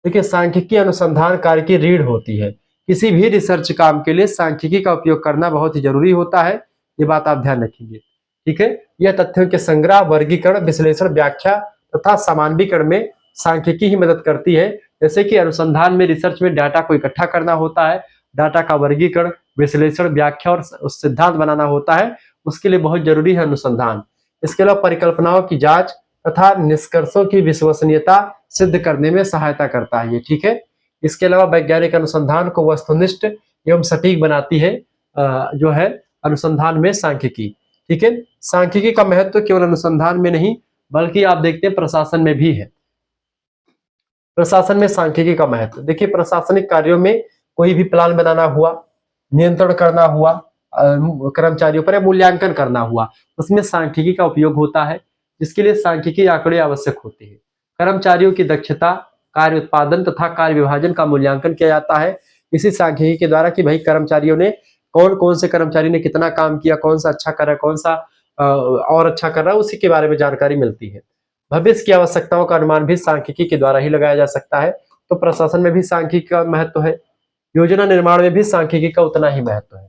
देखिए, सांख्यिकी अनुसंधान कार्य की रीढ़ होती है। किसी भी रिसर्च काम के लिए सांख्यिकी का उपयोग करना बहुत ही जरूरी होता है। ये बात आप ध्यान रखेंगे। ठीक है, यह तथ्यों के संग्रह, वर्गीकरण, विश्लेषण, व्याख्या तथा समानवीकरण में सांख्यिकी ही मदद करती है। जैसे कि अनुसंधान में, रिसर्च में डाटा को इकट्ठा करना होता है, डाटा का वर्गीकरण, विश्लेषण, व्याख्या और सिद्धांत बनाना होता है, उसके लिए बहुत जरूरी है अनुसंधान। इसके अलावा परिकल्पनाओं की जांच तथा निष्कर्षों की विश्वसनीयता सिद्ध करने में सहायता करता है ये। ठीक है, इसके अलावा वैज्ञानिक अनुसंधान को वस्तुनिष्ठ एवं सटीक बनाती है जो है अनुसंधान में सांख्यिकी। ठीक है, सांख्यिकी का महत्व केवल अनुसंधान में नहीं बल्कि आप देखते हैं प्रशासन में भी है। प्रशासन में सांख्यिकी का महत्व, देखिए प्रशासनिक कार्यों में कोई भी प्लान बनाना हुआ, नियंत्रण करना हुआ कर्मचारियों पर, मूल्यांकन करना हुआ, उसमें सांख्यिकी का उपयोग होता है। इसके लिए सांख्यिकी आंकड़े आवश्यक होते हैं। कर्मचारियों की दक्षता, कार्य उत्पादन तथा कार्य विभाजन का मूल्यांकन किया जाता है इसी सांख्यिकी के द्वारा कि भाई कर्मचारियों ने, कौन कौन से कर्मचारी ने कितना काम किया, कौन सा अच्छा कर रहा है, कौन सा और अच्छा कर रहा है, उसी के बारे में जानकारी मिलती है। भविष्य की आवश्यकताओं का अनुमान भी सांख्यिकी के द्वारा ही लगाया जा सकता है। तो प्रशासन में भी सांख्यिकी का महत्व है, योजना निर्माण में भी सांख्यिकी का उतना ही महत्व है।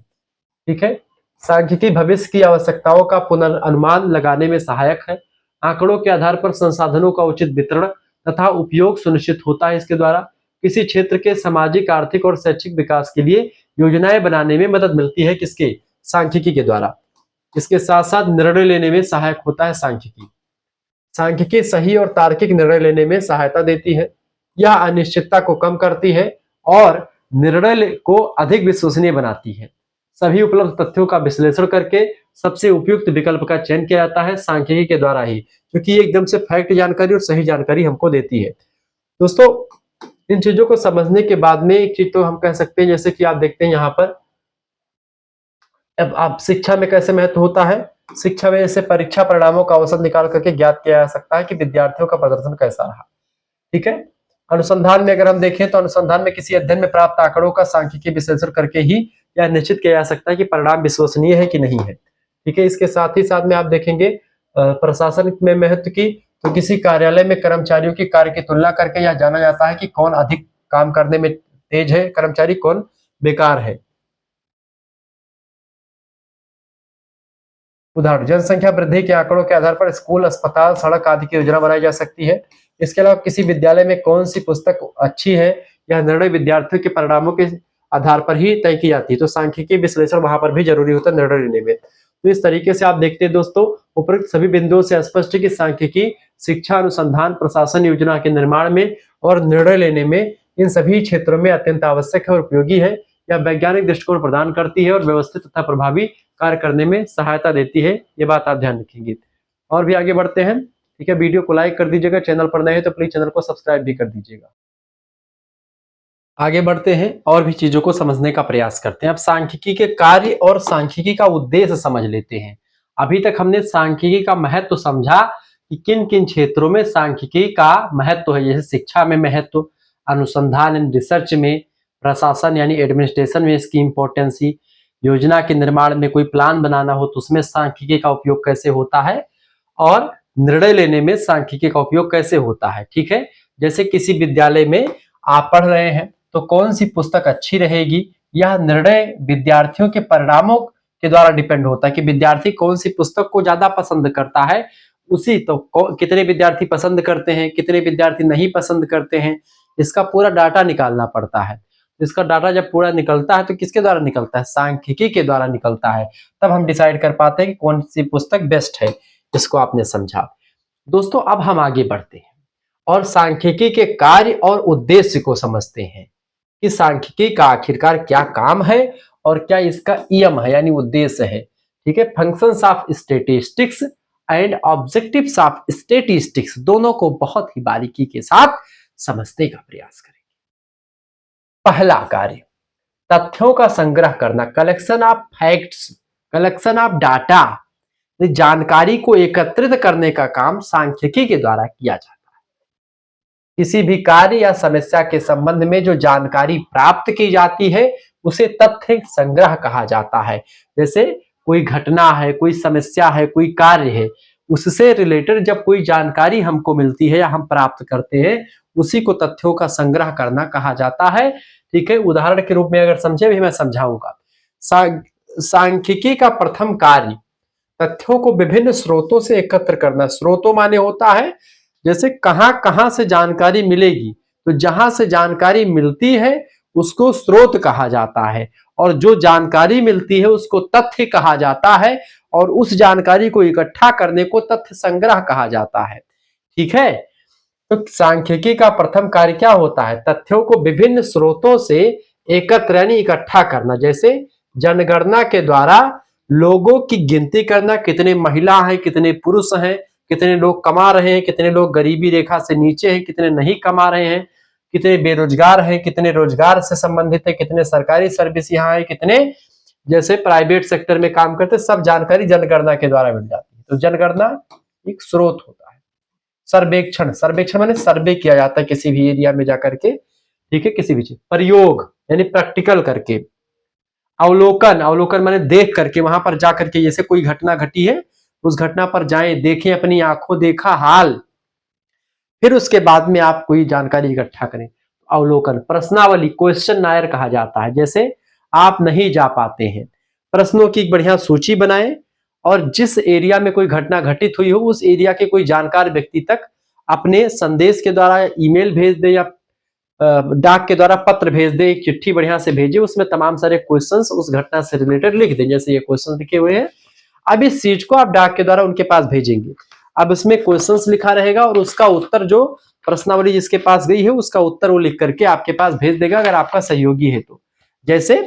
ठीक है, सांख्यिकी भविष्य की आवश्यकताओं का पुनर्नुमान लगाने में सहायक है। आंकड़ों के आधार पर संसाधनों का उचित वितरण तथा उपयोग सुनिश्चित होता है। इसके द्वारा किसी क्षेत्र के सामाजिक, आर्थिक और शैक्षिक विकास के लिए योजनाएं बनाने में मदद मिलती है, किसके? सांख्यिकी के द्वारा। इसके साथ साथ निर्णय लेने में सहायक होता है सांख्यिकी। सांख्यिकी सही और तार्किक निर्णय लेने में सहायता देती है। यह अनिश्चितता को कम करती है और निर्णय को अधिक विश्वसनीय बनाती है। सभी उपलब्ध तथ्यों का विश्लेषण करके सबसे उपयुक्त विकल्प का चयन किया जाता है सांख्यिकी के द्वारा ही, क्योंकि ये एकदम से फैक्ट जानकारी और सही जानकारी हमको देती है। दोस्तों, इन चीजों को समझने के बाद में एक चीज तो हम कह सकते हैं, जैसे कि आप देखते हैं यहाँ पर, अब आप शिक्षा में कैसे महत्व होता है। शिक्षा में जैसे परीक्षा परिणामों का औसत निकाल करके ज्ञात किया जा सकता है कि विद्यार्थियों का प्रदर्शन कैसा रहा। ठीक है, अनुसंधान में अगर हम देखें तो अनुसंधान में किसी अध्ययन में प्राप्त आंकड़ों का सांख्यिकी विश्लेषण करके ही यह निश्चित किया जा सकता है कि परिणाम विश्वसनीय है कि नहीं है। ठीक है। इसके साथ ही साथ में आप देखेंगे प्रशासन में महत्व की, तो किसी कार्यालय में कर्मचारियों की कार्य की तुलना करके यह जाना जाता है कि कौन अधिक काम करने में तेज है कर्मचारी, कौन बेकार है। उदाहरण, जनसंख्या वृद्धि के आंकड़ों के आधार पर स्कूल, अस्पताल, सड़क आदि की योजना बनाई जा सकती है। इसके अलावा किसी विद्यालय में कौन सी पुस्तक अच्छी है, यह निर्णय विद्यार्थियों के परिणामों के आधार पर ही तय की जाती है। तो सांख्यिकीय विश्लेषण वहां पर भी जरूरी होता है निर्णय लेने में। तो इस तरीके से आप देखते हैं दोस्तों, उपरोक्त सभी बिंदुओं से स्पष्ट है कि सांख्यिकी शिक्षा, अनुसंधान, प्रशासन, योजना के निर्माण में और निर्णय लेने में इन सभी क्षेत्रों में अत्यंत आवश्यक है और उपयोगी है। यह वैज्ञानिक दृष्टिकोण प्रदान करती है और व्यवस्थित तथा प्रभावी कार्य करने में सहायता देती है। ये बात आप ध्यान रखेंगे। और भी आगे बढ़ते हैं। ठीक है, वीडियो को लाइक कर दीजिएगा, चैनल पर नए हैं तो प्लीज चैनल को सब्सक्राइब भी कर दीजिएगा। आगे बढ़ते हैं और भी चीजों को समझने का प्रयास करते हैं। अब सांख्यिकी के कार्य और सांख्यिकी का उद्देश्य समझ लेते हैं। अभी तक हमने सांख्यिकी का महत्व समझा कि किन किन क्षेत्रों में सांख्यिकी का महत्व है, जैसे शिक्षा में महत्व, अनुसंधान एंड रिसर्च में, प्रशासन यानी एडमिनिस्ट्रेशन में इसकी इंपॉर्टेंसी, योजना के निर्माण में कोई प्लान बनाना हो तो उसमें सांख्यिकी का उपयोग कैसे होता है, और निर्णय लेने में सांख्यिकी का उपयोग कैसे होता है। ठीक है, जैसे किसी विद्यालय में आप पढ़ रहे हैं तो कौन सी पुस्तक अच्छी रहेगी, यह निर्णय विद्यार्थियों के परिणामों के द्वारा डिपेंड होता है कि विद्यार्थी कौन सी पुस्तक को ज्यादा पसंद करता है। उसी तो कितने विद्यार्थी पसंद करते हैं, कितने विद्यार्थी नहीं पसंद करते हैं, इसका पूरा डाटा निकालना पड़ता है। इसका डाटा जब पूरा निकलता है तो किसके द्वारा निकलता है, सांख्यिकी के द्वारा निकलता है। तब हम डिसाइड कर पाते हैं कि कौन सी पुस्तक बेस्ट है। इसको आपने समझा। दोस्तों अब हम आगे बढ़ते हैं और सांख्यिकी के कार्य और उद्देश्य को समझते हैं कि सांख्यिकी का आखिरकार क्या काम है और क्या इसका एम है यानी उद्देश्य है। ठीक है, functions of statistics and objectives of statistics दोनों को बहुत ही बारीकी के साथ समझने का प्रयास करेंगे। पहला कार्य, तथ्यों का संग्रह करना, collection of facts, collection of data, जानकारी को एकत्रित करने का काम सांख्यिकी के द्वारा किया जाता है। किसी भी कार्य या समस्या के संबंध में जो जानकारी प्राप्त की जाती है उसे तथ्य संग्रह कहा जाता है। जैसे कोई घटना है, कोई समस्या है, कोई कार्य है, उससे रिलेटेड जब कोई जानकारी हमको मिलती है या हम प्राप्त करते हैं उसी को तथ्यों का संग्रह करना कहा जाता है। ठीक है, उदाहरण के रूप में अगर समझे भी मैं समझाऊंगा। सांख्यिकी का प्रथम कार्य तथ्यों को विभिन्न स्रोतों से एकत्र करना। स्रोतों माने होता है जैसे कहां कहां से जानकारी मिलेगी, तो जहां से जानकारी मिलती है उसको स्रोत कहा जाता है, और जो जानकारी मिलती है उसको तथ्य कहा जाता है, और उस जानकारी को इकट्ठा करने को तथ्य संग्रह कहा जाता है। ठीक है, तो सांख्यिकी का प्रथम कार्य क्या होता है, तथ्यों को विभिन्न स्रोतों से एकत्र यानी इकट्ठा करना। जैसे जनगणना के द्वारा लोगों की गिनती करना, कितने महिला हैं, कितने पुरुष हैं, कितने लोग कमा रहे हैं, कितने लोग गरीबी रेखा से नीचे हैं, कितने नहीं कमा रहे हैं, कितने बेरोजगार हैं, कितने रोजगार से संबंधित है, कितने सरकारी सर्विस यहाँ है, कितने जैसे प्राइवेट सेक्टर में काम करते, सब जानकारी जनगणना के द्वारा मिल जाती है। तो जनगणना एक स्रोत होता है। सर्वेक्षण, सर्वेक्षण माने सर्वे किया जाता है किसी भी एरिया में जाकर के। ठीक है, किसी भी चीज। प्रयोग यानी प्रैक्टिकल करके। अवलोकन, अवलोकन माने देख करके, वहां पर जाकर के, जैसे कोई घटना घटी है उस घटना पर जाएं, देखें, अपनी आंखों देखा हाल, फिर उसके बाद में आप कोई जानकारी इकट्ठा करें। अवलोकन। प्रश्नावली, क्वेश्चन कहा जाता है। जैसे आप नहीं जा पाते हैं, प्रश्नों की एक बढ़िया सूची बनाएं और जिस एरिया में कोई घटना घटित हुई हो उस एरिया के कोई जानकार व्यक्ति तक अपने संदेश के द्वारा ईमेल भेज दे या डाक के द्वारा पत्र भेज दे, एक चिट्ठी बढ़िया से भेजे, उसमें तमाम सारे क्वेश्चंस उस घटना से रिलेटेड लिख दें। जैसे ये क्वेश्चन लिखे हुए हैं, अब इस चीज को आप डाक के द्वारा उनके पास भेजेंगे। अब इसमें क्वेश्चंस लिखा रहेगा और उसका उत्तर, जो प्रश्नावली जिसके पास गई है उसका उत्तर वो लिख करके आपके पास भेज देगा अगर आपका सहयोगी है तो। जैसे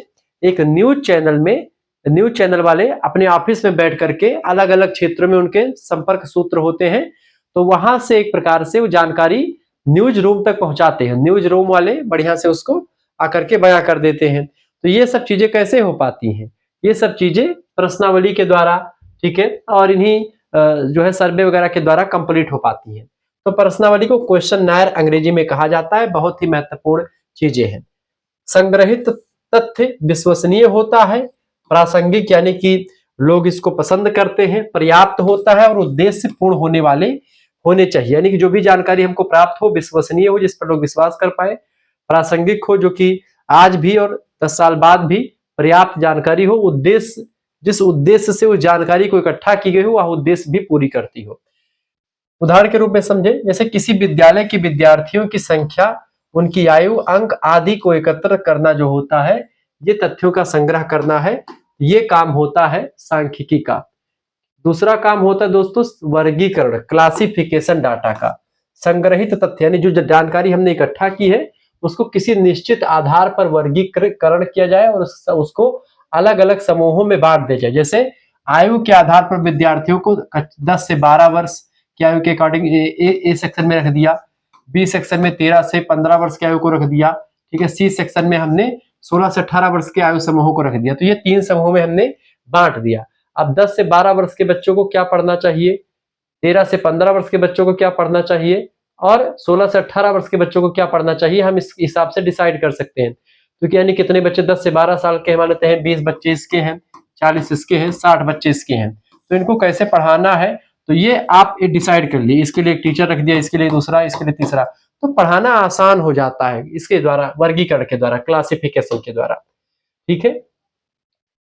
एक न्यूज चैनल में, न्यूज चैनल वाले अपने ऑफिस में बैठ करके अलग अलग क्षेत्रों में उनके संपर्क सूत्र होते हैं, तो वहां से एक प्रकार से वो जानकारी न्यूज रूम तक पहुंचाते हैं। न्यूज रूम वाले बढ़िया से उसको आकर के बयां कर देते हैं। तो ये सब चीजें कैसे हो पाती हैं, ये सब चीजें प्रश्नावली के द्वारा, ठीक है, और इन्हीं जो है सर्वे वगैरह के द्वारा कंप्लीट हो पाती हैं। तो प्रश्नावली को क्वेश्चननायर अंग्रेजी में कहा जाता है। बहुत ही महत्वपूर्ण चीजें हैं। संग्रहित तथ्य विश्वसनीय होता है। प्रासंगिक यानी कि लोग इसको पसंद करते हैं, पर्याप्त होता है और उद्देश्य पूर्ण होने वाले होने चाहिए। यानी कि जो भी जानकारी हमको प्राप्त हो विश्वसनीय हो, जिस पर लोग विश्वास कर पाए, प्रासंगिक हो, जो कि आज भी और 10 साल बाद भी पर्याप्त जानकारी हो, उद्देश्य जिस उद्देश्य से उस जानकारी को इकट्ठा की गई हो वह उद्देश्य भी पूरी करती हो। उदाहरण के रूप में समझे, जैसे किसी विद्यालय के विद्यार्थियों की संख्या, उनकी आयु, अंक आदि को एकत्र करना जो होता है, ये तथ्यों का संग्रह करना है, ये काम होता है सांख्यिकी का। दूसरा काम होता है दोस्तों वर्गीकरण, क्लासिफिकेशन डाटा का। संग्रहित तथ्य यानी जो जानकारी हमने इकट्ठा की है उसको किसी निश्चित आधार पर वर्गीकरण किया जाए और उसको अलग अलग समूहों में बांट दिया जाए। जैसे आयु के आधार पर विद्यार्थियों को 10 से 12 वर्ष की आयु के अकॉर्डिंग ए सेक्शन में रख दिया, बी सेक्शन में 13 से 15 वर्ष की आयु को रख दिया, ठीक है, सी सेक्शन में हमने 16 से 18 वर्ष के आयु समूहों को रख दिया। तो ये 3 समूहों में हमने बांट दिया। अब 10 से 12 वर्ष के बच्चों को क्या पढ़ना चाहिए, 13 से 15 वर्ष के बच्चों को क्या पढ़ना चाहिए और 16 से 18 वर्ष के बच्चों को क्या पढ़ना चाहिए, हम इस हिसाब से डिसाइड कर सकते हैं। क्योंकि यानी कितने बच्चे 10 से 12 साल के मान लेते हैं, 20 बच्चे इसके हैं, 40 इसके हैं, 60 बच्चे इसके हैं, तो इनको कैसे पढ़ाना है तो ये आप डिसाइड कर लिए। इसके लिए एक टीचर रख दिया, इसके लिए दूसरा, इसके लिए तीसरा, तो पढ़ाना आसान हो जाता है इसके द्वारा, वर्गीकरण के द्वारा, क्लासिफिकेशन के द्वारा। ठीक है,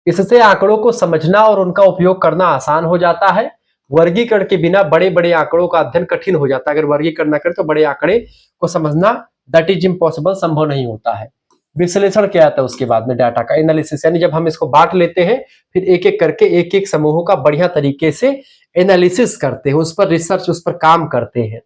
इससे आंकड़ों को समझना और उनका उपयोग करना आसान हो जाता है। वर्गीकरण के बिना बड़े बड़े आंकड़ों का अध्ययन कठिन हो जाता है। अगर वर्गीकरण ना करें तो बड़े आंकड़े को समझना दैट इज इम्पॉसिबल, संभव नहीं होता है। विश्लेषण क्या आता है उसके बाद में, डाटा का एनालिसिस, यानी जब हम इसको बांट लेते हैं फिर एक एक करके एक एक समूहों का बढ़िया तरीके से एनालिसिस करते हैं, उस पर रिसर्च, उस पर काम करते हैं।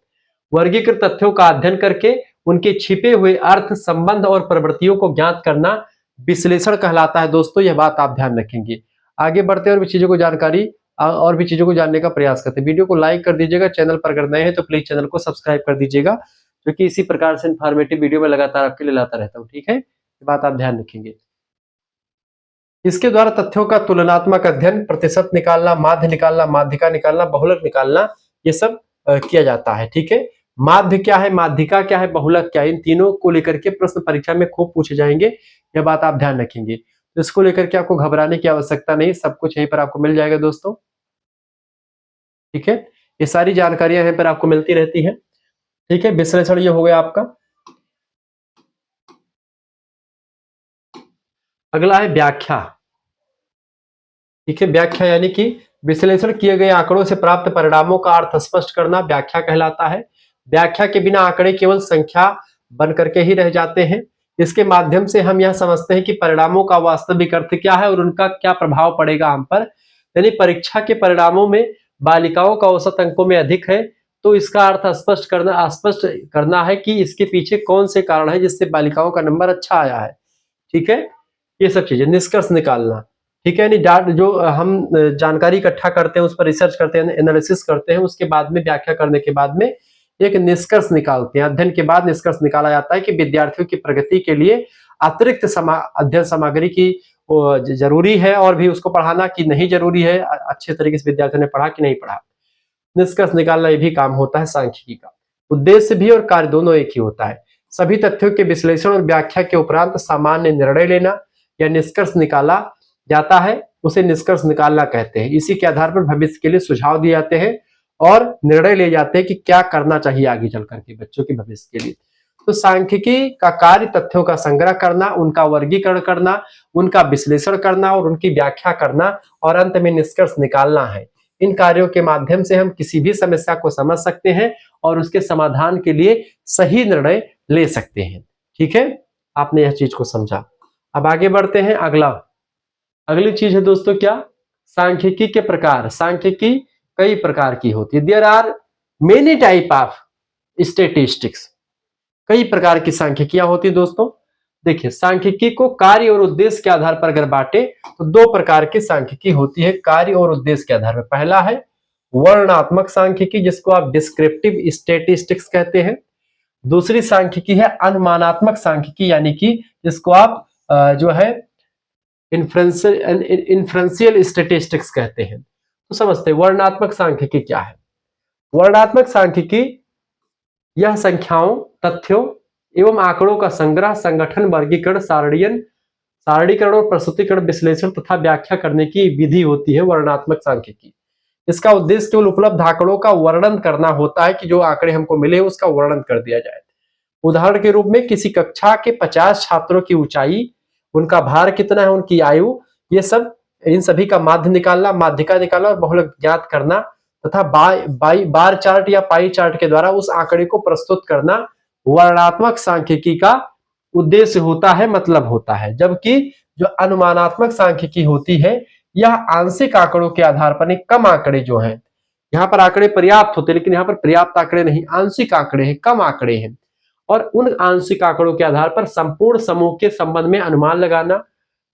वर्गीकृत तथ्यों का अध्ययन करके उनके छिपे हुए अर्थ, संबंध और प्रवृत्तियों को ज्ञात करना विश्लेषण कहलाता है। दोस्तों यह बात आप ध्यान रखेंगे। आगे बढ़ते और भी चीजों को जानकारी और भी चीजों को जानने का प्रयास करते हैं। वीडियो को लाइक कर दीजिएगा, चैनल पर अगर नए हैं तो प्लीज चैनल को सब्सक्राइब कर दीजिएगा, क्योंकि इसी प्रकार से इन्फॉर्मेटिव वीडियो में लगातार आपके लिए लाता रहता हूँ। ठीक है, ये बात आप ध्यान रखेंगे। इसके द्वारा तथ्यों का तुलनात्मक अध्ययन, प्रतिशत निकालना, माध्य निकालना, माध्यिका निकालना, बहुलक निकालना, ये सब किया जाता है। ठीक है, माध्य क्या है, माध्यिका क्या है, बहुलक क्या है, इन तीनों को लेकर के प्रश्न परीक्षा में खूब पूछे जाएंगे, यह बात आप ध्यान रखेंगे। तो इसको लेकर के आपको घबराने की आवश्यकता नहीं, सब कुछ यहीं पर आपको मिल जाएगा दोस्तों। ठीक है, ये सारी जानकारियां यहीं पर आपको मिलती रहती है। ठीक है, विश्लेषण ये हो गया आपका। अगला है व्याख्या। ठीक है, व्याख्या यानी कि विश्लेषण किए गए आंकड़ों से प्राप्त परिणामों का अर्थ स्पष्ट करना व्याख्या कहलाता है। व्याख्या के बिना आंकड़े केवल संख्या बन करके ही रह जाते हैं। इसके माध्यम से हम यह समझते हैं कि परिणामों का वास्तविक अर्थ क्या है और उनका क्या प्रभाव पड़ेगा हम पर। यानी परीक्षा के परिणामों में बालिकाओं का औसत अंकों में अधिक है, तो इसका अर्थ स्पष्ट करना है कि इसके पीछे कौन से कारण है जिससे बालिकाओं का नंबर अच्छा आया है। ठीक है, ये सब चीजें निष्कर्ष निकालना। ठीक है, यानी जो हम जानकारी इकट्ठा करते हैं, उस पर रिसर्च करते हैं, एनालिसिस करते हैं, उसके बाद में व्याख्या करने के बाद में एक निष्कर्ष निकालते हैं। अध्ययन के बाद निष्कर्ष निकाला जाता है कि विद्यार्थियों की प्रगति के लिए अतिरिक्त अध्ययन सामग्री की जरूरी है और भी उसको पढ़ाना कि नहीं जरूरी है, अच्छे तरीके से विद्यार्थियों ने पढ़ा कि नहीं पढ़ा। निष्कर्ष निकालना ये भी काम होता है सांख्यिकी का। उद्देश्य भी और कार्य दोनों एक ही होता है। सभी तथ्यों के विश्लेषण और व्याख्या के उपरांत सामान्य निर्णय लेना या निष्कर्ष निकाला जाता है, उसे निष्कर्ष निकालना कहते हैं। इसी के आधार पर भविष्य के लिए सुझाव दिए जाते हैं और निर्णय ले जाते हैं कि क्या करना चाहिए आगे चल करके बच्चों के भविष्य के लिए। तो सांख्यिकी का कार्य तथ्यों का संग्रह करना, उनका वर्गीकरण करना, उनका विश्लेषण करना और उनकी व्याख्या करना और अंत में निष्कर्ष निकालना है। इन कार्यों के माध्यम से हम किसी भी समस्या को समझ सकते हैं और उसके समाधान के लिए सही निर्णय ले सकते हैं। ठीक है, आपने यह चीज को समझा। अब आगे बढ़ते हैं। अगली चीज है दोस्तों क्या, सांख्यिकी के प्रकार। सांख्यिकी कई प्रकार की होती है। There are many type of statistics. कई प्रकार की सांख्यिकियां होती है दोस्तों। देखिए, सांख्यिकी को कार्य और उद्देश्य के आधार पर अगर बांटे तो दो प्रकार की सांख्यिकी होती है कार्य और उद्देश्य के आधार पर। पहला है वर्णनात्मक सांख्यिकी, जिसको आप डिस्क्रिप्टिव स्टैटिस्टिक्स कहते हैं। दूसरी सांख्यिकी है अनुमानात्मक सांख्यिकी, यानी कि जिसको आप जो है इन्फ्रेंशियल स्टैटिस्टिक्स कहते हैं। तो समझते हैं वर्णनात्मक सांख्यिकी क्या है। वर्णनात्मक सांख्यिकी यह संख्याओं, तथ्यों एवं आंकड़ों का संग्रह, संगठन, वर्गीकरण, सारणीकरण और प्रस्तुतीकरण, विश्लेषण तथा व्याख्या करने की विधि होती है वर्णनात्मक सांख्यिकी। इसका उद्देश्य केवल उपलब्ध आंकड़ों का वर्णन करना होता है कि जो आंकड़े हमको मिले उसका वर्णन कर दिया जाए। उदाहरण के रूप में किसी कक्षा के 50 छात्रों की ऊंचाई, उनका भार कितना है, उनकी आयु, ये सब, इन सभी का माध्य निकालना, माध्यिका निकालना और बहुलक ज्ञात करना तथा बार चार्ट या पाई चार्ट के द्वारा उस आंकड़े को प्रस्तुत करना वर्णनात्मक सांख्यिकी का उद्देश्य होता है, मतलब होता है। जबकि जो अनुमानात्मक सांख्यिकी होती है यह आंशिक आंकड़ों के आधार पर, कम आंकड़े जो हैं, यहाँ पर आंकड़े पर्याप्त होते हैं लेकिन यहाँ पर पर्याप्त आंकड़े नहीं, आंशिक आंकड़े हैं, कम आंकड़े हैं, और उन आंशिक आंकड़ों के आधार पर संपूर्ण समूह के संबंध में अनुमान लगाना,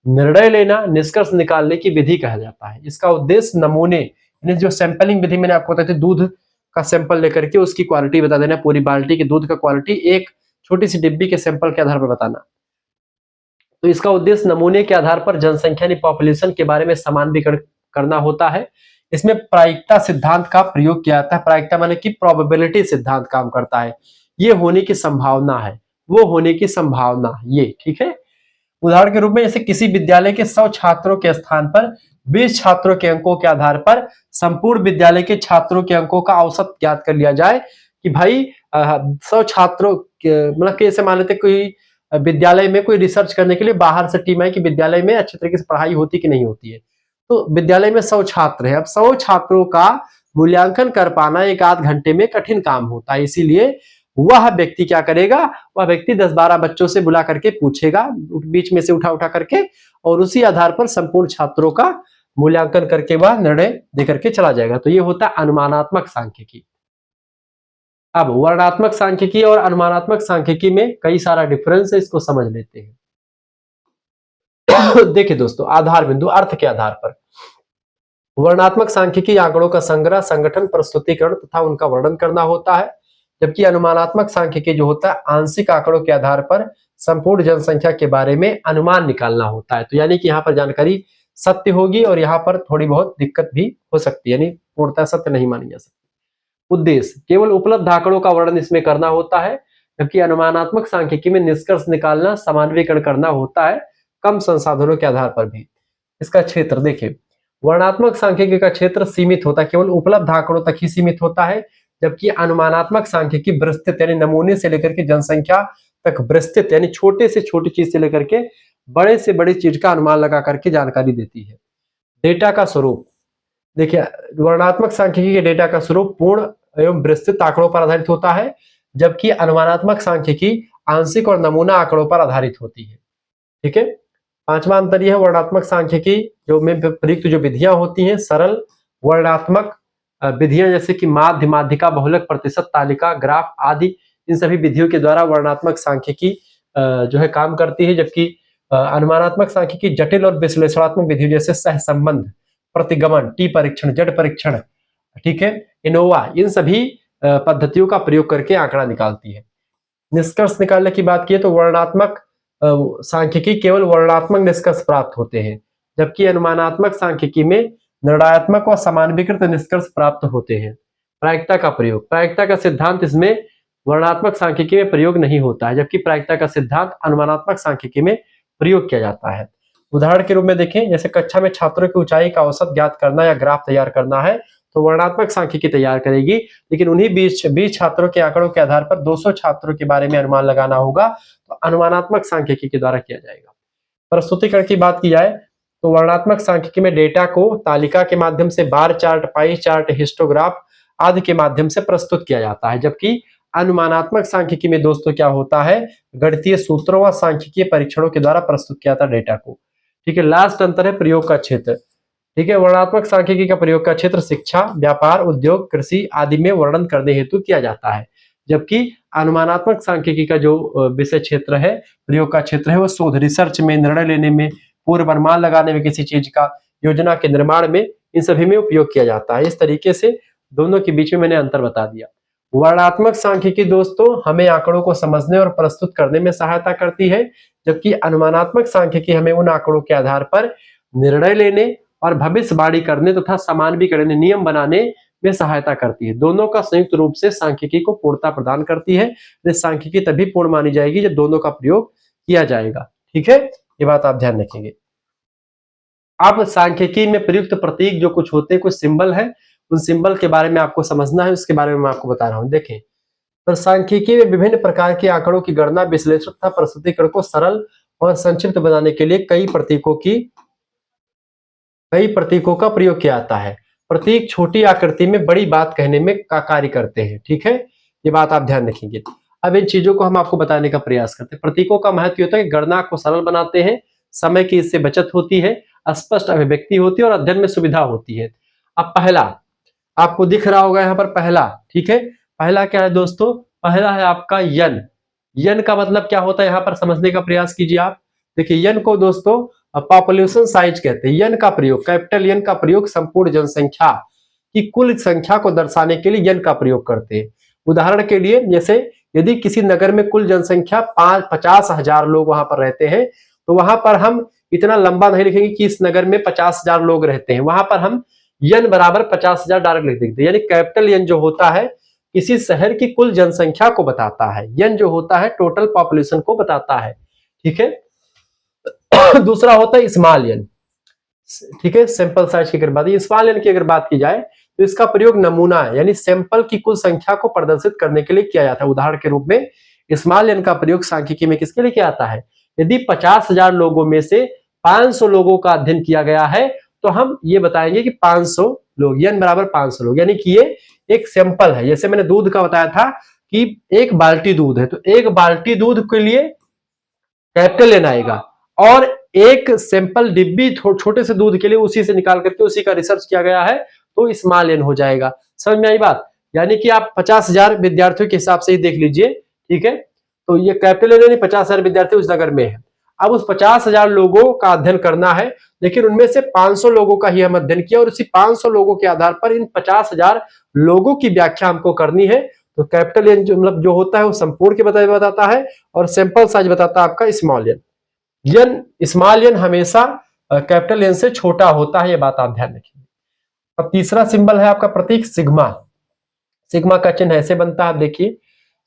निर्णय लेना, निष्कर्ष निकालने की विधि कहा जाता है। इसका उद्देश्य नमूने, जो सैंपलिंग विधि मैंने आपको बताई थी, दूध का सैंपल लेकर के उसकी क्वालिटी बता देना, पूरी बाल्टी के दूध का क्वालिटी एक छोटी सी डिब्बी के सैंपल के आधार पर बताना। तो इसका उद्देश्य नमूने के आधार पर जनसंख्या यानी पॉपुलेशन के बारे में समानवीकरण करना होता है। इसमें प्रायिकता सिद्धांत का प्रयोग किया जाता है। प्रायिकता माने कि प्रोबेबिलिटी सिद्धांत काम करता है, ये होने की संभावना है, वो होने की संभावना, ये ठीक है। उदाहरण के रूप में जैसे किसी विद्यालय के 100 छात्रों के स्थान पर 20 छात्रों के अंकों के आधार पर संपूर्ण विद्यालय के छात्रों के अंकों का औसत ज्ञात कर लिया जाए कि भाई 100 छात्रों मतलब कैसे मान लेते कोई विद्यालय में कोई रिसर्च करने के लिए बाहर से टीम आई कि विद्यालय में अच्छे तरीके से पढ़ाई होती कि नहीं होती है। तो विद्यालय में 100 छात्र है, अब 100 छात्रों का मूल्यांकन कर पाना एक आध घंटे में कठिन काम होता है। इसीलिए वह व्यक्ति क्या करेगा, वह व्यक्ति 10-12 बच्चों से बुला करके पूछेगा, बीच में से उठा करके, और उसी आधार पर संपूर्ण छात्रों का मूल्यांकन करके वह निर्णय दे करके चला जाएगा। तो ये होता है अनुमानात्मक सांख्यिकी। अब वर्णनात्मक सांख्यिकी और अनुमानात्मक सांख्यिकी में कई सारा डिफरेंस है, इसको समझ लेते हैं। देखिए दोस्तों, आधार बिंदु, अर्थ के आधार पर वर्णनात्मक सांख्यिकी आंकड़ों का संग्रह, संगठन, प्रस्तुतिकरण तथा उनका वर्णन करना होता है, जबकि अनुमानात्मक सांख्यिकी जो होता है आंशिक आंकड़ों के आधार पर संपूर्ण जनसंख्या के बारे में अनुमान निकालना होता है। तो यानी कि यहाँ पर जानकारी सत्य होगी और यहाँ पर थोड़ी बहुत दिक्कत भी हो सकती है, यानी पूर्णतः सत्य नहीं मानी जा सकती। उद्देश्य केवल उपलब्ध आंकड़ों का वर्णन इसमें करना होता है, जबकि अनुमानात्मक सांख्यिकी में निष्कर्ष निकालना, समानवीकरण करना होता है, कम संसाधनों के आधार पर भी। इसका क्षेत्र देखिए, वर्णनात्मक सांख्यिकी का क्षेत्र सीमित होता है, केवल उपलब्ध आंकड़ों तक ही सीमित होता है, जबकि अनुमानात्मक सांख्यिकी विस्तृत यानी नमूने से लेकर के जनसंख्या तक विस्तृत यानी छोटे से छोटी चीज से लेकर के बड़े से बड़ी चीज का अनुमान लगा करके जानकारी देती है। डेटा का स्वरूप देखिए, वर्णनात्मक सांख्यिकी के डेटा का स्वरूप पूर्ण एवं विस्तृत आंकड़ों पर आधारित होता है, जबकि अनुमानात्मक सांख्यिकी आंशिक और नमूना आंकड़ों पर आधारित होती है। ठीक है। पांचवा अंतर यह है, वर्णनात्मक सांख्यिकी जो में प्रयुक्त जो विधियां होती हैं, सरल वर्णनात्मक विधियां जैसे कि माध्य, माध्यिका, बहुलक, प्रतिशत, तालिका, ग्राफ आदि, इन सभी विधियों के द्वारा वर्णनात्मक सांख्यिकी जो है काम करती है, जबकि अनुमानात्मक सांख्यिकी जटिल और विश्लेषणात्मक विधियों जैसे सहसंबंध, प्रतिगमन, टी परीक्षण, जड़ परीक्षण, ठीक है, इनोवा, इन सभी पद्धतियों का प्रयोग करके आंकड़ा निकालती है। निष्कर्ष निकालने की बात की तो वर्णनात्मक सांख्यिकी केवल वर्णनात्मक निष्कर्ष प्राप्त होते हैं, जबकि अनुमानात्मक सांख्यिकी में निर्णयात्मक और समानवीकृत निष्कर्ष प्राप्त होते हैं। प्रायिकता का प्रयोग, प्रायिकता का सिद्धांत इसमें वर्णनात्मक सांख्यिकी में प्रयोग नहीं होता है, जबकि प्रायिकता का सिद्धांत अनुमानात्मक सांख्यिकी में प्रयोग किया जाता है। उदाहरण के रूप में देखें, जैसे कक्षा में छात्रों की ऊंचाई का औसत ज्ञात करना या ग्राफ तैयार करना है तो वर्णनात्मक सांख्यिकी तैयार करेगी, लेकिन उन्हीं 20 छात्रों के आंकड़ों के आधार पर 200 छात्रों के बारे में अनुमान लगाना होगा तो अनुमानात्मक सांख्यिकी के द्वारा किया जाएगा। प्रस्तुतिकरण की बात की जाए तो वर्णनात्मक सांख्यिकी में डेटा को तालिका के माध्यम से, bar chart, pie chart, histograph आदि के माध्यम से प्रस्तुत किया जाता है, जबकि अनुमानात्मक सांख्यिकी में दोस्तों क्या होता है, गणितीय सूत्रों व सांख्यिकीय परीक्षणों के द्वारा प्रस्तुत किया जाता है डेटा को। ठीक है। लास्ट अंतर है प्रयोग का क्षेत्र। ठीक है। वर्णनात्मक सांख्यिकी का प्रयोग का क्षेत्र शिक्षा, व्यापार, उद्योग, कृषि आदि में वर्णन करने हेतु किया जाता है, जबकि अनुमानात्मक सांख्यिकी का जो विषय क्षेत्र है, प्रयोग का क्षेत्र है, वो शोध, रिसर्च में, निर्णय लेने में, पूर्व अनुमान लगाने में, किसी चीज का योजना के निर्माण में, इन सभी में उपयोग किया जाता है। इस तरीके से दोनों के बीच में मैंने अंतर बता दिया। वर्णनात्मक सांख्यिकी दोस्तों हमें आंकड़ों को समझने और प्रस्तुत करने में सहायता करती है, जबकि अनुमानात्मक सांख्यिकी हमें उन आंकड़ों के आधार पर निर्णय लेने और भविष्यवाणी करने तथा समानवीकरण नियम बनाने में सहायता करती है। दोनों का संयुक्त रूप से सांख्यिकी को पूर्णता प्रदान करती है। सांख्यिकी तभी पूर्ण मानी जाएगी जब दोनों का प्रयोग किया जाएगा। ठीक है। ये बात आप ध्यान रखेंगे। अब सांख्यिकी में प्रयुक्त प्रतीक जो कुछ होते हैं, कुछ सिंबल है, उन सिंबल के बारे में आपको समझना है, उसके बारे में मैं आपको बता रहा हूं। देखें, तो सांख्यिकी में विभिन्न प्रकार के आंकड़ों की गणना, विश्लेषण तथा प्रस्तुतिकरण को सरल और संक्षिप्त बनाने के लिए कई प्रतीकों का प्रयोग किया जाता है। प्रतीक छोटी आकृति में बड़ी बात कहने में का कार्य करते हैं। ठीक है, ये बात आप ध्यान रखेंगे। अब इन चीजों को हम आपको बताने का प्रयास करते हैं। प्रतीकों का महत्व होता है कि गणना को सरल बनाते हैं, समय की इससे बचत होती है, स्पष्ट अभिव्यक्ति होती है और अध्ययन में सुविधा होती है। अब पहला आपको दिख रहा होगा यहाँ पर पहला, ठीक है, पहला क्या है दोस्तों? पहला है आपका यन। यन का मतलब क्या होता है यहाँ पर समझने का प्रयास कीजिए आप। देखिए, यन को दोस्तों पॉपुलेशन साइज कहते हैं। यन का प्रयोग, कैपिटल यन का प्रयोग संपूर्ण जनसंख्या की कुल संख्या को दर्शाने के लिए यन का प्रयोग करते हैं। उदाहरण के लिए, जैसे यदि किसी नगर में कुल जनसंख्या 50,000 लोग वहां पर रहते हैं, तो वहां पर हम इतना लंबा नहीं लिखेंगे कि इस नगर में 50,000 लोग रहते हैं, वहां पर हम यन बराबर 50,000 डायरेक्ट लिख देते हैं। यानी कैपिटल यन जो होता है किसी शहर की कुल जनसंख्या को बताता है, यन जो होता है टोटल पॉपुलेशन को बताता है। ठीक है, दूसरा होता है स्मॉल यन। ठीक है, सैंपल साइज की अगर बात, स्मॉल यन की अगर बात की जाए तो इसका प्रयोग नमूना यानी सैंपल की कुल संख्या को प्रदर्शित करने के लिए किया जाता है। उदाहरण के रूप में स्मॉल यन का प्रयोग सांख्यिकी में किसके लिए किया जाता है? यदि 50,000 लोगों में से 500 लोगों का अध्ययन किया गया है, तो हम ये बताएंगे कि 500 लोग, यन बराबर 500 लोग, यानी कि ये एक सैंपल है। जैसे मैंने दूध का बताया था कि एक बाल्टी दूध है, तो एक बाल्टी दूध के लिए कैपिटल यन आएगा, और एक सैंपल डिब्बी छोटे से दूध के लिए उसी से निकाल करके उसी का रिसर्च किया गया है, तो स्मॉल यन हो जाएगा। समझ में आई बात? यानी कि आप 50,000 विद्यार्थियों के हिसाब से ही देख लीजिए। ठीक है, तो ये कैपिटल यन 50,000 विद्यार्थी उस नगर में है। अब उस 50,000 लोगों का अध्ययन करना है, लेकिन उनमें से 500 लोगों का ही हम अध्ययन किया, और इसी 500 लोगों के आधार पर इन 50,000 लोगों की व्याख्या हमको करनी है। तो कैपिटल यन जो होता है वो संपूर्ण के बताता है, और सैंपल साइज बताता है आपका स्मॉल यन। स्मॉल यन हमेशा कैपिटल यन से छोटा होता है, ये बात आप ध्यान रखिए। अब तीसरा सिंबल है आपका प्रतीक सिग्मा। सिग्मा का चिन्ह ऐसे बनता है, देखिए,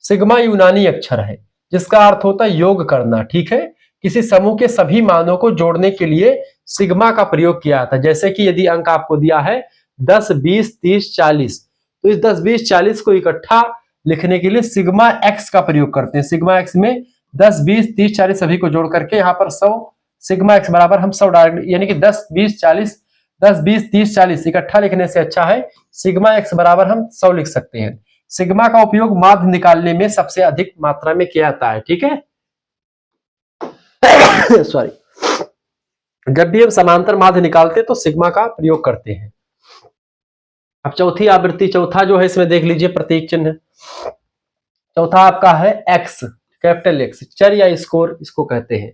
सिग्मा यूनानी अक्षर है जिसका अर्थ होता है योग करना। ठीक है, किसी समूह के सभी मानों को जोड़ने के लिए सिग्मा का प्रयोग किया जाता है। जैसे कि यदि अंक आपको दिया है 10, 20, 30, 40, तो इस 10, 20, 40 को इकट्ठा लिखने के लिए सिग्मा एक्स का प्रयोग करते हैं। सिग्मा एक्स में 10, 20, 30, 40 सभी को जोड़ करके यहाँ पर 100, सिग्मा एक्स बराबर हम 100 डायरेक्ट, यानी कि 10, 20, 40, 10, 20, 30, 40 इकट्ठा लिखने से अच्छा है सिग्मा एक्स बराबर हम 100 लिख सकते हैं। सिग्मा का उपयोग माध्य निकालने में सबसे अधिक मात्रा में किया जाता है। ठीक है, सॉरी, जब भी हम समांतर माध्य निकालते हैं तो सिग्मा का प्रयोग करते हैं। अब चौथी आवृत्ति, चौथा जो है इसमें देख लीजिए प्रतीक चिन्ह, चौथा आपका है एक्स, कैपिटल एक्स, चर या स्कोर इसको कहते हैं।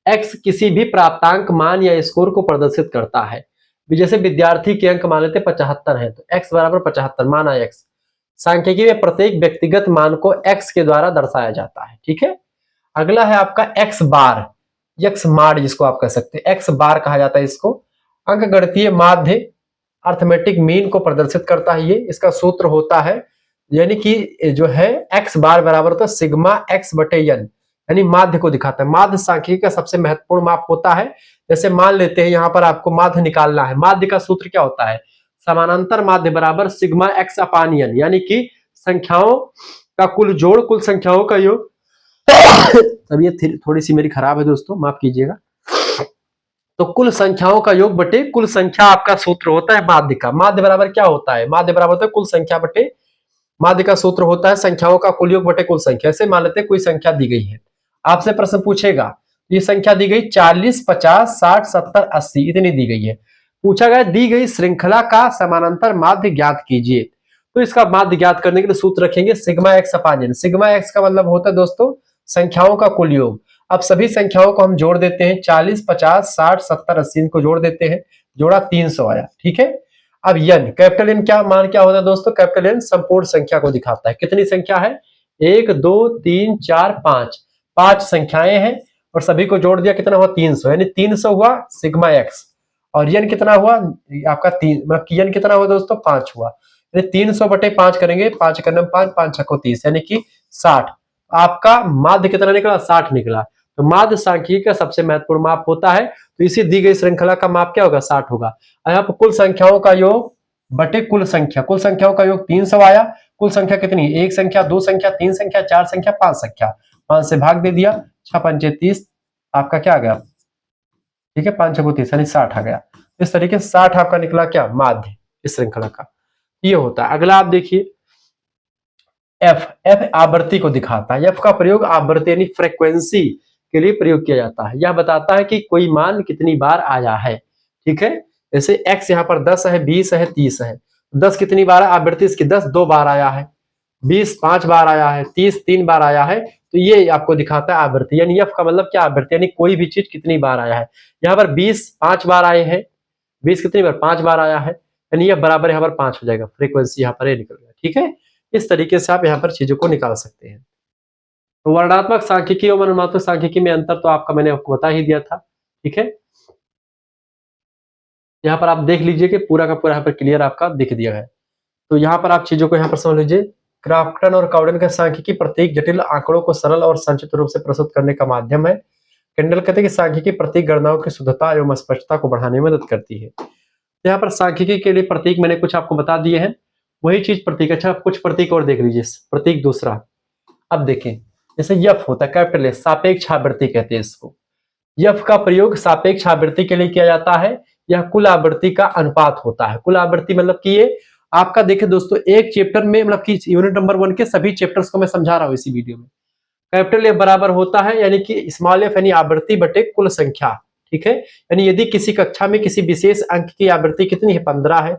एक्स किसी भी प्राप्तांक मान या स्कोर को प्रदर्शित करता है। जैसे विद्यार्थी के अंक मान लेते 75 है, तो एक्स बराबर 75 माना एक्स। सांख्यिकी में प्रत्येक व्यक्तिगत मान को एक्स के द्वारा दर्शाया जाता है। ठीक है, अगला है आपका एक्स बार, एक्स मार्ड जिसको आप कह सकते हैं, एक्स बार कहा जाता है इसको। अंक गणितीय माध्य अर्थमेटिक मीन को प्रदर्शित करता है। ये इसका सूत्र होता है, यानी कि जो है एक्स बार बराबर होता है सिग्मा एक्स बटे यन, यानी माध्य को दिखाता है। माध्य सांख्यिकी का सबसे महत्वपूर्ण माप होता है। जैसे मान लेते हैं यहाँ पर आपको माध्य निकालना है, माध्य का सूत्र क्या होता है? समानांतर माध्य बराबर सिग्मा एक्स अपान यन, यानी कि संख्याओं का कुल जोड़ कुल संख्याओं का योग। तबीयत थोड़ी सी मेरी खराब है दोस्तों, माफ कीजिएगा। तो कुल संख्याओं का योग बटे कुल संख्या आपका सूत्र होता है माध्य का। माध्य बराबर क्या होता है? माध्य बराबर होता है कुल संख्या बटे, माध्य का सूत्र होता है संख्याओं का कुल योग बटे कुल संख्या। ऐसे मान लेते हैं कोई संख्या दी गई है, आपसे प्रश्न पूछेगा ये संख्या दी गई 40, 50, 60, 70, 80 इतनी दी गई है। पूछा गया दी गई श्रृंखला का समानांतर माध्य ज्ञात कीजिए। तो इसका माध्य ज्ञात करने के लिए सूत्र रखेंगे सिग्मा एक्स अपान यन। सिग्मा एक्स का मतलब होता है दोस्तों संख्याओं का कुल योग। अब सभी संख्याओं को हम जोड़ देते हैं, 40, 50, 60, 70, 80 को जोड़ देते हैं, जोड़ा 300 आया। ठीक है, अब यन, कैपिटल यन क्या मान क्या होता है दोस्तों? कैपिटल यन संपूर्ण संख्या को दिखाता है। कितनी संख्या है? 1, 2, 3, 4, 5, 5 संख्याएं हैं, और सभी को जोड़ दिया कितना हुआ? 300, यानी 300 हुआ सिग्मा एक्स। और यन कितना हुआ आपका? 3, मतलब यन कितना हुआ दोस्तों? 5 हुआ। यानी 300 बटे 5 करेंगे, 5 करने 5, 5 छको 30, यानी कि 60। आपका माध्य कितना निकला? 60 निकला। तो माध्य सांख्यिकी का सबसे महत्वपूर्ण माप होता है। तो इसी दी गई श्रृंखला का माप क्या होगा, 60 होगा। यहाँ पर कुल संख्याओं का योग बटे कुल संख्याओं का योग 300 आया। कुल संख्या कितनी, एक संख्या, दो संख्या, तीन संख्या, चार संख्या, पांच संख्या, 5 से भाग दे दिया, 6 पंचे 30, आपका क्या आ गया, ठीक है, 5 6 30 यानी 60 आ गया। इस तरीके से 60 आपका निकला क्या, माध्य इस श्रृंखला का, ये होता है। अगला आप देखिए एफ आवृत्ति को दिखाता है। एफ का प्रयोग आवृत्ति यानी फ्रीक्वेंसी के लिए प्रयोग किया जाता है। यह बताता है कि कोई मान कितनी बार आया है, ठीक है। जैसे एक्स यहाँ पर 10 है, 20 है, 30 है, 10 कितनी बार है, आवृत्ति इसकी 10 2 बार आया है, 20 5 बार आया है, 30 3 बार आया है। तो ये आपको दिखाता है आवृत्ति, यानी एफ का मतलब क्या, आवृत्ति यानी कोई भी चीज कितनी बार आया है। यहाँ पर 20 5 बार आए हैं, 20 कितनी बार, 5 बार आया है, यानी यह बराबर यहाँ पर 5 हो जाएगा, फ्रीक्वेंसी यहाँ पर ये निकल गया, ठीक है। इस तरीके से आप यहाँ पर चीजों को निकाल सकते हैं। तो वर्णनात्मक सांख्यिकी और अनुमानात्मक सांख्यिकी में अंतर तो आपका मैंने आपको बता ही दिया था, ठीक है। यहाँ पर आप देख लीजिए कि पूरा का पूरा यहाँ पर क्लियर आपका दिख दिया है। तो यहाँ पर आप चीजों को यहाँ पर समझ लीजिए। क्राफ्टन और काउडन का सांख्यिकी प्रत्येक जटिल आंकड़ों को सरल और संक्षिप्त रूप से प्रस्तुत करने का माध्यम है। केंडल कहते हैं कि सांख्यिकी प्रतीक गणनाओं की शुद्धता एवं स्पष्टता को बढ़ाने में मदद करती है। यहाँ पर सांख्यिकी के लिए प्रतीक मैंने कुछ आपको बता दिए हैं, वही चीज प्रतीक। अच्छा, कुछ प्रतीक और देख लीजिए। प्रतीक दूसरा, अब देखें, जैसे यफ होता है कैपिटल एस, सापेक्ष आवृत्ति कहते हैं इसको। यफ का प्रयोग सापेक्ष आवृत्ति के लिए किया जाता है। यह कुल आवृत्ति का अनुपात होता है। कुल आवृत्ति मतलब कि ये आपका देखिए दोस्तों, एक चैप्टर में मतलब कि यूनिट नंबर 1 के सभी चैप्टर्स को मैं समझा रहा हूं इसी वीडियो में। कैपिटल एफ बराबर होता है यानी कि स्मॉल एफ यानी आवृत्ति बटे कुल संख्या, ठीक है। यानी यदि किसी कक्षा में किसी विशेष अंक की आवृत्ति कितनी है, 15 है,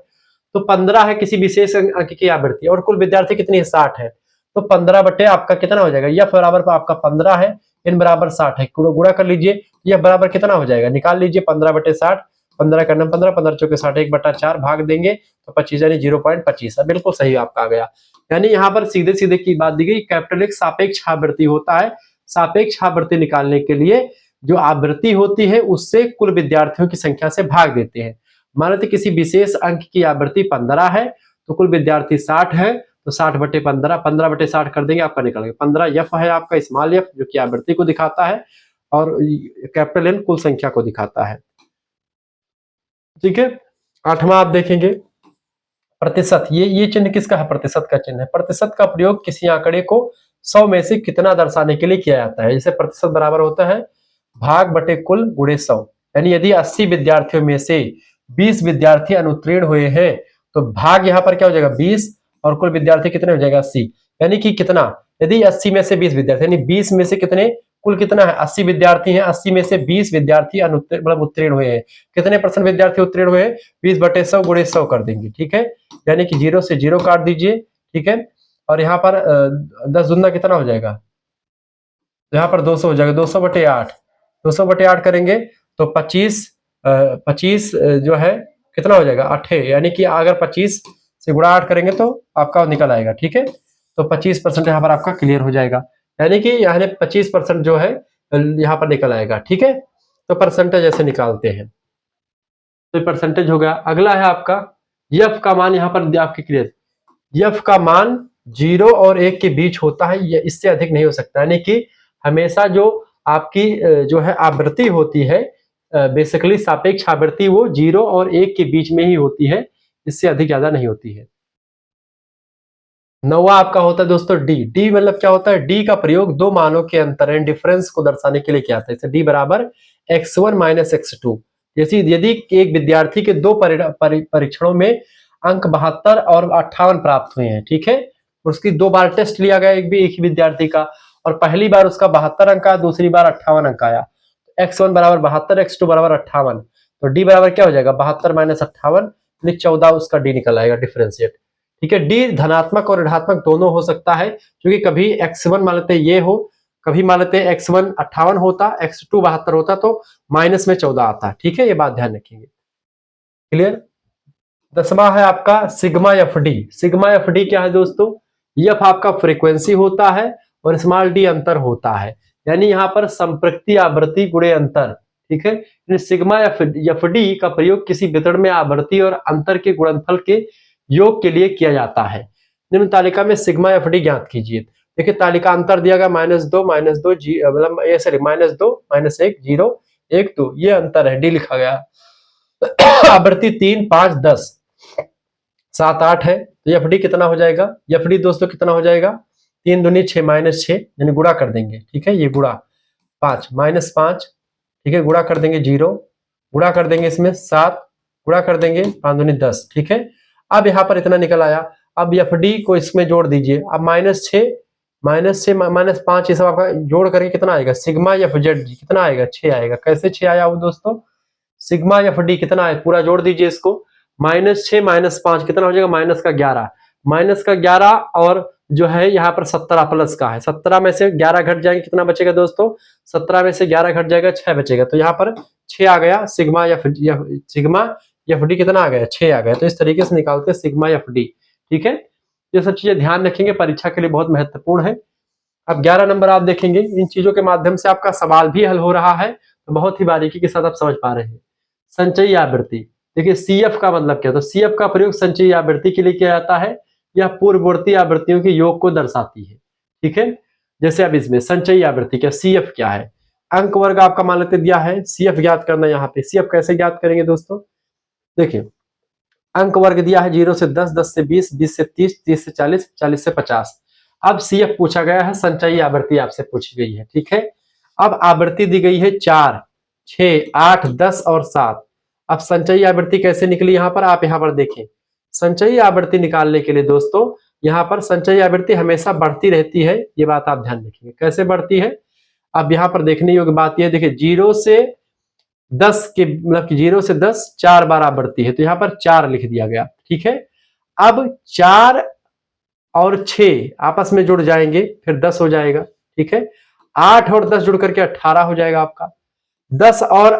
तो 15 है किसी विशेष अंक की आवृत्ति, और कुल विद्यार्थी कितनी है, 60 है, तो 15 बटे आपका कितना हो जाएगा, यह बराबर आपका 15 है, इन बराबर 60 है, गुणा कर लीजिए, यह बराबर कितना हो जाएगा, निकाल लीजिए, 15 बटे 60, 15 का 15, 15 चौके 60, 1/4 भाग देंगे तो 25 यानी 0.25, बिल्कुल सही आपका आ गया। यानी यहाँ पर सीधे सीधे की बात दी गई, कैपिटल एक सापेक्ष आवृत्ति होता है। सापेक्ष आवृत्ति निकालने के लिए जो आवृत्ति होती है उससे कुल विद्यार्थियों की संख्या से भाग देते हैं। मान लेते किसी विशेष अंक की आवृत्ति 15 है तो कुल विद्यार्थी 60 है, तो 60 बटे 15, 15 बटे 60 कर देंगे, आपका निकल गया। 15 एफ है आपका, स्मॉल एफ जो कि आवृत्ति को दिखाता है, और कैपिटल एन कुल संख्या को दिखाता है, ठीक है। 8वां आप देखेंगे प्रतिशत। ये चिन्ह किसका है, प्रतिशत का चिन्ह है। प्रतिशत का प्रयोग किसी आंकड़े को 100 में से कितना दर्शाने के लिए किया जाता है। जैसे प्रतिशत बराबर होता है भाग बटे कुल गुणे 100, यानी यदि 80 विद्यार्थियों में से 20 विद्यार्थी अनुत्तीर्ण हुए हैं तो भाग यहाँ पर क्या हो जाएगा 20, और कुल विद्यार्थी कितने हो जाएगा 80, यानी कि कितना, यदि 80 में से 20 विद्यार्थी, यानी 20 में से कितने, कुल कितना है 80 विद्यार्थी हैं, 80 में से 20 विद्यार्थी मतलब उत्तीर्ण हुए हैं। कितने % विद्यार्थी उत्तीर्ण हुए हैं, 20 बटे 100 गुणे 100 कर देंगे, ठीक है। यानी कि 0 से 0 काट दीजिए, ठीक है। और यहाँ पर 10 दूना कितना हो जाएगा, यहाँ पर 200 हो जाएगा, 200 बटे 8, 200 बटे 8 करेंगे तो 25 जो है कितना हो जाएगा 8, यानी कि अगर 25 से गुणा 8 करेंगे तो आपका निकल आएगा, ठीक है। तो 25% यहाँ पर आपका क्लियर हो जाएगा, यानी कि यहाँ 25% जो है यहाँ पर निकल आएगा, ठीक है। तो परसेंटेज ऐसे निकालते हैं, तो परसेंटेज हो गया। अगला है आपका यफ का मान, यहाँ पर आपके क्लियर, यफ का मान 0 और 1 के बीच होता है, ये इससे अधिक नहीं हो सकता, यानी कि हमेशा जो आपकी जो है आवृत्ति होती है, बेसिकली सापेक्ष आवृत्ति वो 0 और 1 के बीच में ही होती है, इससे अधिक ज्यादा नहीं होती है। 9वां आपका होता है दोस्तों डी। डी मतलब क्या होता है, डी का प्रयोग दो मानों के अंतर डिफरेंस को दर्शाने के लिए किया जाता है। जैसे डी बराबर x1 माइनस x2, जैसे यदि एक विद्यार्थी के दो परीक्षणों में अंक 72 और 58 प्राप्त हुए हैं, ठीक है, उसकी 2 बार टेस्ट लिया गया एक ही विद्यार्थी का, और पहली बार उसका 72 अंक आया, दूसरी बार 58 अंक आया। x1 बराबर 72, x2 बराबर 58, तो डी बराबर क्या हो जाएगा 72 माइनस 58, 14 उसका डी निकल आएगा डिफरेंशिएट, ठीक है। डी धनात्मक और ऋणात्मक दोनों हो सकता है, क्योंकि कभी x1 मान लेते ये हो, कभी मान लेते x1 58 होता, x2 72 होता, तो माइनस में 14 आता, ठीक है। ये बात ध्यान रखेंगे, क्लियर। 10वां है आपका sigma F D. Sigma F D क्या है दोस्तों, एफ आपका फ्रीक्वेंसी होता है और स्मॉल डी अंतर होता है, यानी यहाँ पर संपृक्ति आवृत्ति गुणे अंतर, ठीक है। सिग्मा एफ डी का प्रयोग किसी वितरण में आवृत्ति और अंतर के गुणनफल के योग के लिए किया जाता है। निम्न तालिका में सिग्मा एफ डी ज्ञात कीजिए। देखिए तालिकांतर दिया गया -2 -2 मतलब ये सॉरी -2 -1 0 1 2 ये अंतर है, डी लिखा गया। आवृत्ति 3 5 10 7 8 है, तो एफ डी कितना हो जाएगा, एफ डी दोस्तों कितना हो जाएगा, 3 दूनी 6 -6 यानी गुणा कर देंगे, ठीक है, ये गुणा 5 -5, ठीक है, गुणा कर देंगे 0, गुणा कर देंगे इसमें 7, गुणा कर देंगे 5 दूनी 10, ठीक है। अब यहाँ पर इतना निकल आया, अब एफ डी को इसमें जोड़ दीजिए, अब -6 -5 ये सब आपका जोड़ करके कितना आएगा, सिग्मा एफ जेड जी कितना आएगा, 6 आएगा। कैसे 6 आया वो दोस्तों, सिग्मा एफ डी कितना है, पूरा जोड़ दीजिए इसको, -6 -5 कितना हो जाएगा, -11, -11 और जो है यहाँ पर 17 प्लस का है, 17 में से 11 घट जाएंगे, कितना बचेगा दोस्तों, 17 में से 11 घट जाएगा, 6 बचेगा, तो यहाँ पर 6 आ गया, सिग्मा एफ डी कितना आ गया, 6 आ गया। तो इस तरीके से निकालते हैं सिग्मा एफ डी, ठीक है। ये सब चीजें ध्यान रखेंगे, परीक्षा के लिए बहुत महत्वपूर्ण है। अब 11 नंबर आप देखेंगे, इन चीजों के माध्यम से आपका सवाल भी हल हो रहा है, तो बहुत ही बारीकी के साथ आप समझ पा रहे हैं। संचयी आवृत्ति, देखिए सीएफ का मतलब क्या, तो सीएफ का प्रयोग संचयी आवृत्ति के लिए किया जाता है, यह पूर्ववर्ती आवृत्तियों के योग को दर्शाती है, ठीक है। जैसे अब इसमें संचयी आवृत्ति क्या, सीएफ क्या है, अंक वर्ग आपका मान लेते दिया है, सीएफ ज्ञात करना, यहाँ पे सीएफ कैसे ज्ञात करेंगे दोस्तों, देखिए अंक वर्ग दिया है 0 से 10, 10 से 20, 20 से 30, 30 से 40, 40 से 50। अब सीएफ पूछा गया है, संचयी आवृत्ति आपसे पूछी गई है, ठीक है। अब आवृत्ति दी गई है 4, 6, 8, 10 और 7। अब संचयी आवृत्ति कैसे निकली, यहाँ पर आप यहाँ पर देखें, संचयी आवृत्ति निकालने के लिए दोस्तों यहाँ पर संचयी आवृत्ति हमेशा बढ़ती रहती है, ये बात आप ध्यान रखिए, कैसे बढ़ती है। अब यहाँ पर देखने योग्य बात यह देखिए, 0 से 10 के मतलब 0 से 10 4 बार आवृत्ति है, तो यहाँ पर 4 लिख दिया गया, ठीक है। अब 4 और 6 आपस में जुड़ जाएंगे, फिर 10 हो जाएगा, ठीक है। 8 और 10 जुड़ करके 18 हो जाएगा आपका, 10 और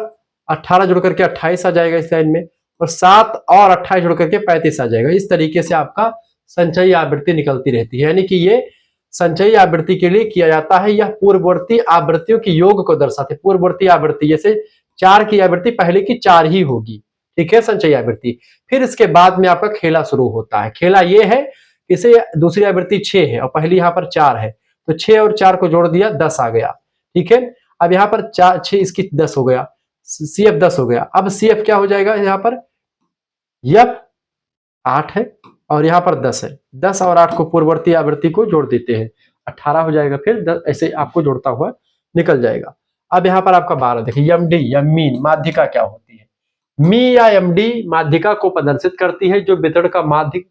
18 जुड़ करके 28 आ जाएगा इस लाइन में, और 7 और 28 जुड़ करके 35 आ जाएगा। इस तरीके से आपका संचयी आवृत्ति निकलती रहती है, यानी कि ये संचयी आवृत्ति के लिए किया जाता है, यह पूर्ववर्ती आवृत्तियों के योग को दर्शाते, पूर्ववर्ती आवृत्ति जैसे 4 की आवृत्ति पहले की 4 ही होगी, ठीक है, संचयी आवृत्ति। फिर इसके बाद में आपका खेला शुरू होता है, खेला ये है, इसे दूसरी आवृत्ति 6 है और पहली यहाँ पर 4 है, तो 6 और 4 को जोड़ दिया 10 आ गया, ठीक है। अब यहाँ पर 4 6 इसकी 10 हो गया, सीएफ 10 हो गया। अब सीएफ क्या हो जाएगा, यहाँ पर एफ 8 है और यहाँ पर 10 है, 10 और 8 को पूर्ववर्ती आवृत्ति को जोड़ देते हैं, 18 हो जाएगा, फिर 10 ऐसे आपको जोड़ता हुआ निकल जाएगा। अब यहाँ पर आपका 12 देखिए, एमडी या मीन माध्यिका क्या होती है, मी या एमडी माध्यिका को प्रदर्शित करती है, जो वितरण का माध्यिक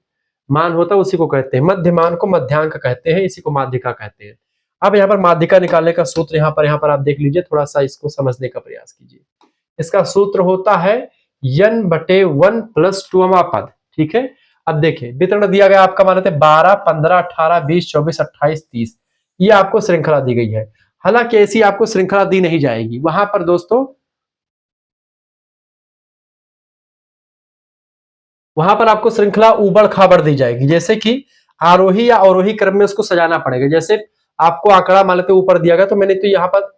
मान होता है उसी को कहते हैं, मध्यमान को मध्यांक कहते हैं, इसी को माध्यिका कहते हैं। अब यहाँ पर माध्यिका निकालने का सूत्र यहाँ पर आप देख लीजिए, थोड़ा सा इसको समझने का प्रयास कीजिए। इसका सूत्र होता है n/1 + 2वां पद, ठीक है। अब देखिए वितरण दिया गया आपका मान लेते हैं 12, 15, 18, 20, 24, 28, 30, ये आपको श्रृंखला दी गई है। हालांकि ऐसी आपको श्रृंखला दी नहीं जाएगी, वहां पर दोस्तों वहां पर आपको श्रृंखला उबड़ खाबड़ दी जाएगी, जैसे कि आरोही या अवरोही क्रम में उसको सजाना पड़ेगा। जैसे आपको आंकड़ा मान लेते ऊपर दिया गया, तो मैंने तो यहाँ पर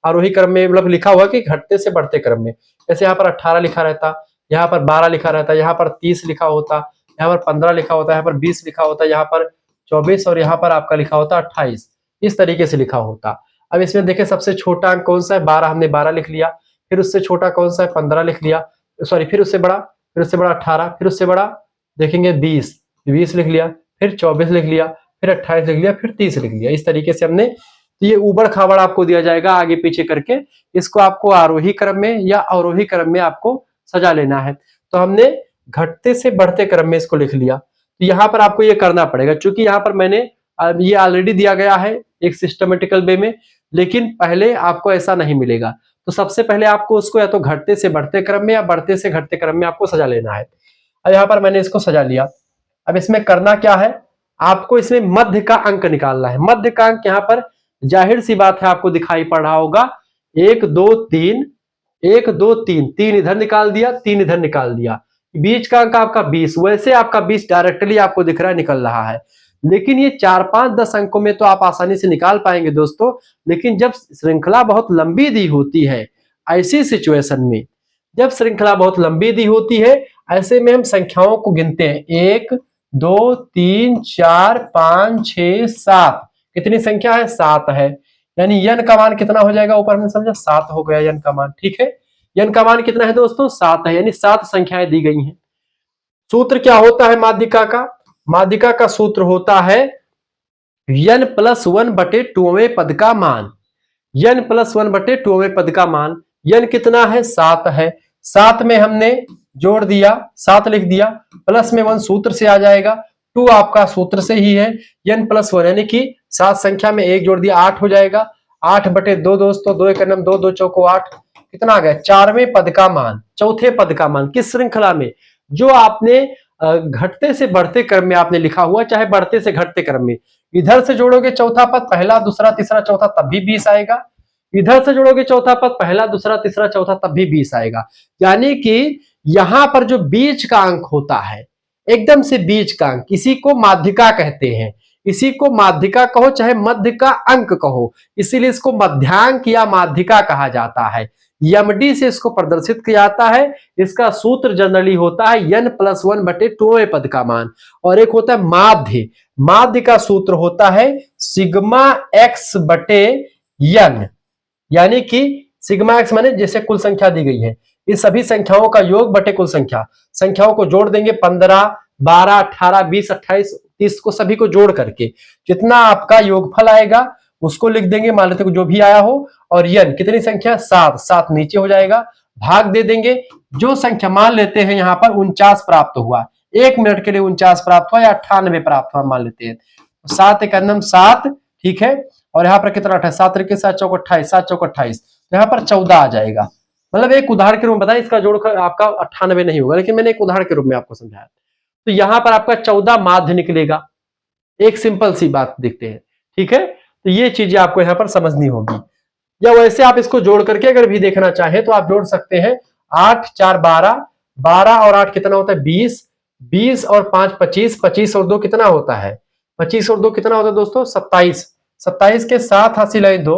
आरोही क्रम में मतलब लिखा हुआ कि घटते से बढ़ते क्रम में, जैसे यहाँ पर 18 लिखा रहता, यहाँ पर 12 लिखा रहता, यहाँ पर 30 लिखा होता, यहाँ पर 15 लिखा होता, यहाँ पर 20 लिखा होता, यहाँ पर 24 और यहाँ पर आपका लिखा होता 28, इस तरीके से लिखा होता। अब इसमें देखें सबसे छोटा अंक कौन सा है, 12, हमने 12 लिख लिया, फिर उससे छोटा कौन सा है, 15 लिख लिया, सॉरी फिर उससे बड़ा 18, फिर उससे बड़ा देखेंगे 20 लिख लिया, फिर 24 लिख लिया, फिर 28 लिख लिया, फिर 30 लिख लिया। इस तरीके से हमने, तो ये उबड़ खाबड़ आपको दिया जाएगा आगे पीछे करके, इसको आपको आरोही क्रम में या अवरोही क्रम में आपको सजा लेना है। तो हमने घटते से बढ़ते क्रम में इसको लिख लिया, तो यहाँ पर आपको ये करना पड़ेगा, क्योंकि यहाँ पर मैंने ये ऑलरेडी दिया गया है एक सिस्टमेटिकल वे में, लेकिन पहले आपको ऐसा नहीं मिलेगा। तो सबसे पहले आपको उसको या तो घटते से बढ़ते क्रम में या बढ़ते से घटते क्रम में आपको सजा लेना है। अब यहाँ पर मैंने इसको सजा लिया। अब इसमें करना क्या है, आपको इसमें मध्य का अंक निकालना है। मध्य का अंक यहाँ पर जाहिर सी बात है आपको दिखाई पड़ रहा होगा, 1 2 3, 1 2 3, 3 इधर निकाल दिया, 3 इधर निकाल दिया, बीच का अंक आपका 20, वैसे आपका 20 डायरेक्टली आपको दिख रहा है निकल रहा है। लेकिन ये 4 5 10 अंकों में तो आप आसानी से निकाल पाएंगे दोस्तों, लेकिन जब श्रृंखला बहुत लंबी दी होती है, ऐसी सिचुएशन में जब श्रृंखला बहुत लंबी दी होती है, ऐसे में हम संख्याओं को गिनते हैं 1 2 3 4 5 6 7, कितनी संख्या है? 7 है। यानी n का मान कितना हो जाएगा? ऊपर हमने समझा 7 हो गया n का मान। ठीक है, n का मान कितना है दोस्तों? 7 है, यानी 7 संख्याएं दी गई हैं। सूत्र क्या होता है माध्यिका का? माध्यिका का सूत्र होता है n+1/2वें पद का मान। n+1/2वें पद का मान। n कितना है? 7 है। 7 में हमने जोड़ दिया, 7 लिख दिया, प्लस में 1 सूत्र से आ जाएगा, 2 आपका सूत्र से ही है। n+1 यानी कि 7 संख्या में 1 जोड़ दिया, 8 हो जाएगा। 8/2 दोस्तों, 2 1 2, 2 चौको 8, कितना आ गया? 4वें पद का मान, चौथे पद का मान। किस श्रृंखला में? जो आपने घटते से बढ़ते क्रम में आपने लिखा हुआ, चाहे बढ़ते से घटते क्रम में। इधर से जोड़ोगे चौथा पद, पहला दूसरा तीसरा चौथा, तब भी 20 आएगा। इधर से जोड़ोगे चौथा पद, पहला दूसरा तीसरा चौथा, तब भी 20 आएगा। यानी कि यहां पर जो बीच का अंक होता है, एकदम से बीच का अंक, इसी को माध्यिका कहते हैं। इसी को माध्यिका कहो चाहे मध्य का अंक कहो, इसीलिए इसको मध्यांक या माध्यिका कहा जाता है। यमडी से इसको प्रदर्शित किया जाता है। इसका सूत्र जनरली होता है n+1/2वें पद का मान। और एक होता है माध्य। माध्य का सूत्र होता है सिग्मा x/n, यानी कि सिग्मा x माने जैसे कुल संख्या दी गई है, इस सभी संख्याओं का योग बटे कुल संख्या। संख्याओं को जोड़ देंगे, 15 12 18 20 28 30 को सभी को जोड़ करके जितना आपका योगफल आएगा उसको लिख देंगे, मान लेते जो भी आया हो। और n कितनी संख्या? 7, 7 नीचे हो जाएगा, भाग दे देंगे। जो संख्या मान लेते हैं यहां पर 49 प्राप्त हुआ, 1 मिनट के लिए 49 प्राप्त हुआ या 98 प्राप्त हुआ मान लेते हैं, 7 1 7, ठीक है। और यहाँ पर कितना 28, 7 के 7 चौक 28, 7 चौक 28, तो यहाँ पर 14 आ जाएगा। मतलब एक उदाहरण के रूप में बताया, इसका जोड़कर आपका 98 नहीं होगा, लेकिन मैंने एक उदाहरण के रूप में आपको समझाया। तो यहाँ पर आपका 14 माध्य निकलेगा। एक सिंपल सी बात देखते हैं, ठीक है। तो ये चीजें आपको यहाँ पर समझनी होगी। या वैसे आप इसको जोड़ करके अगर भी देखना चाहे तो आप जोड़ सकते हैं। 8 4 12, 12 और 8 कितना होता है? 20, 20 और 5 25, 25 और 2 कितना होता है? 25 और 2 कितना होता है दोस्तों? 27, 27 के 7 हासिल है 2,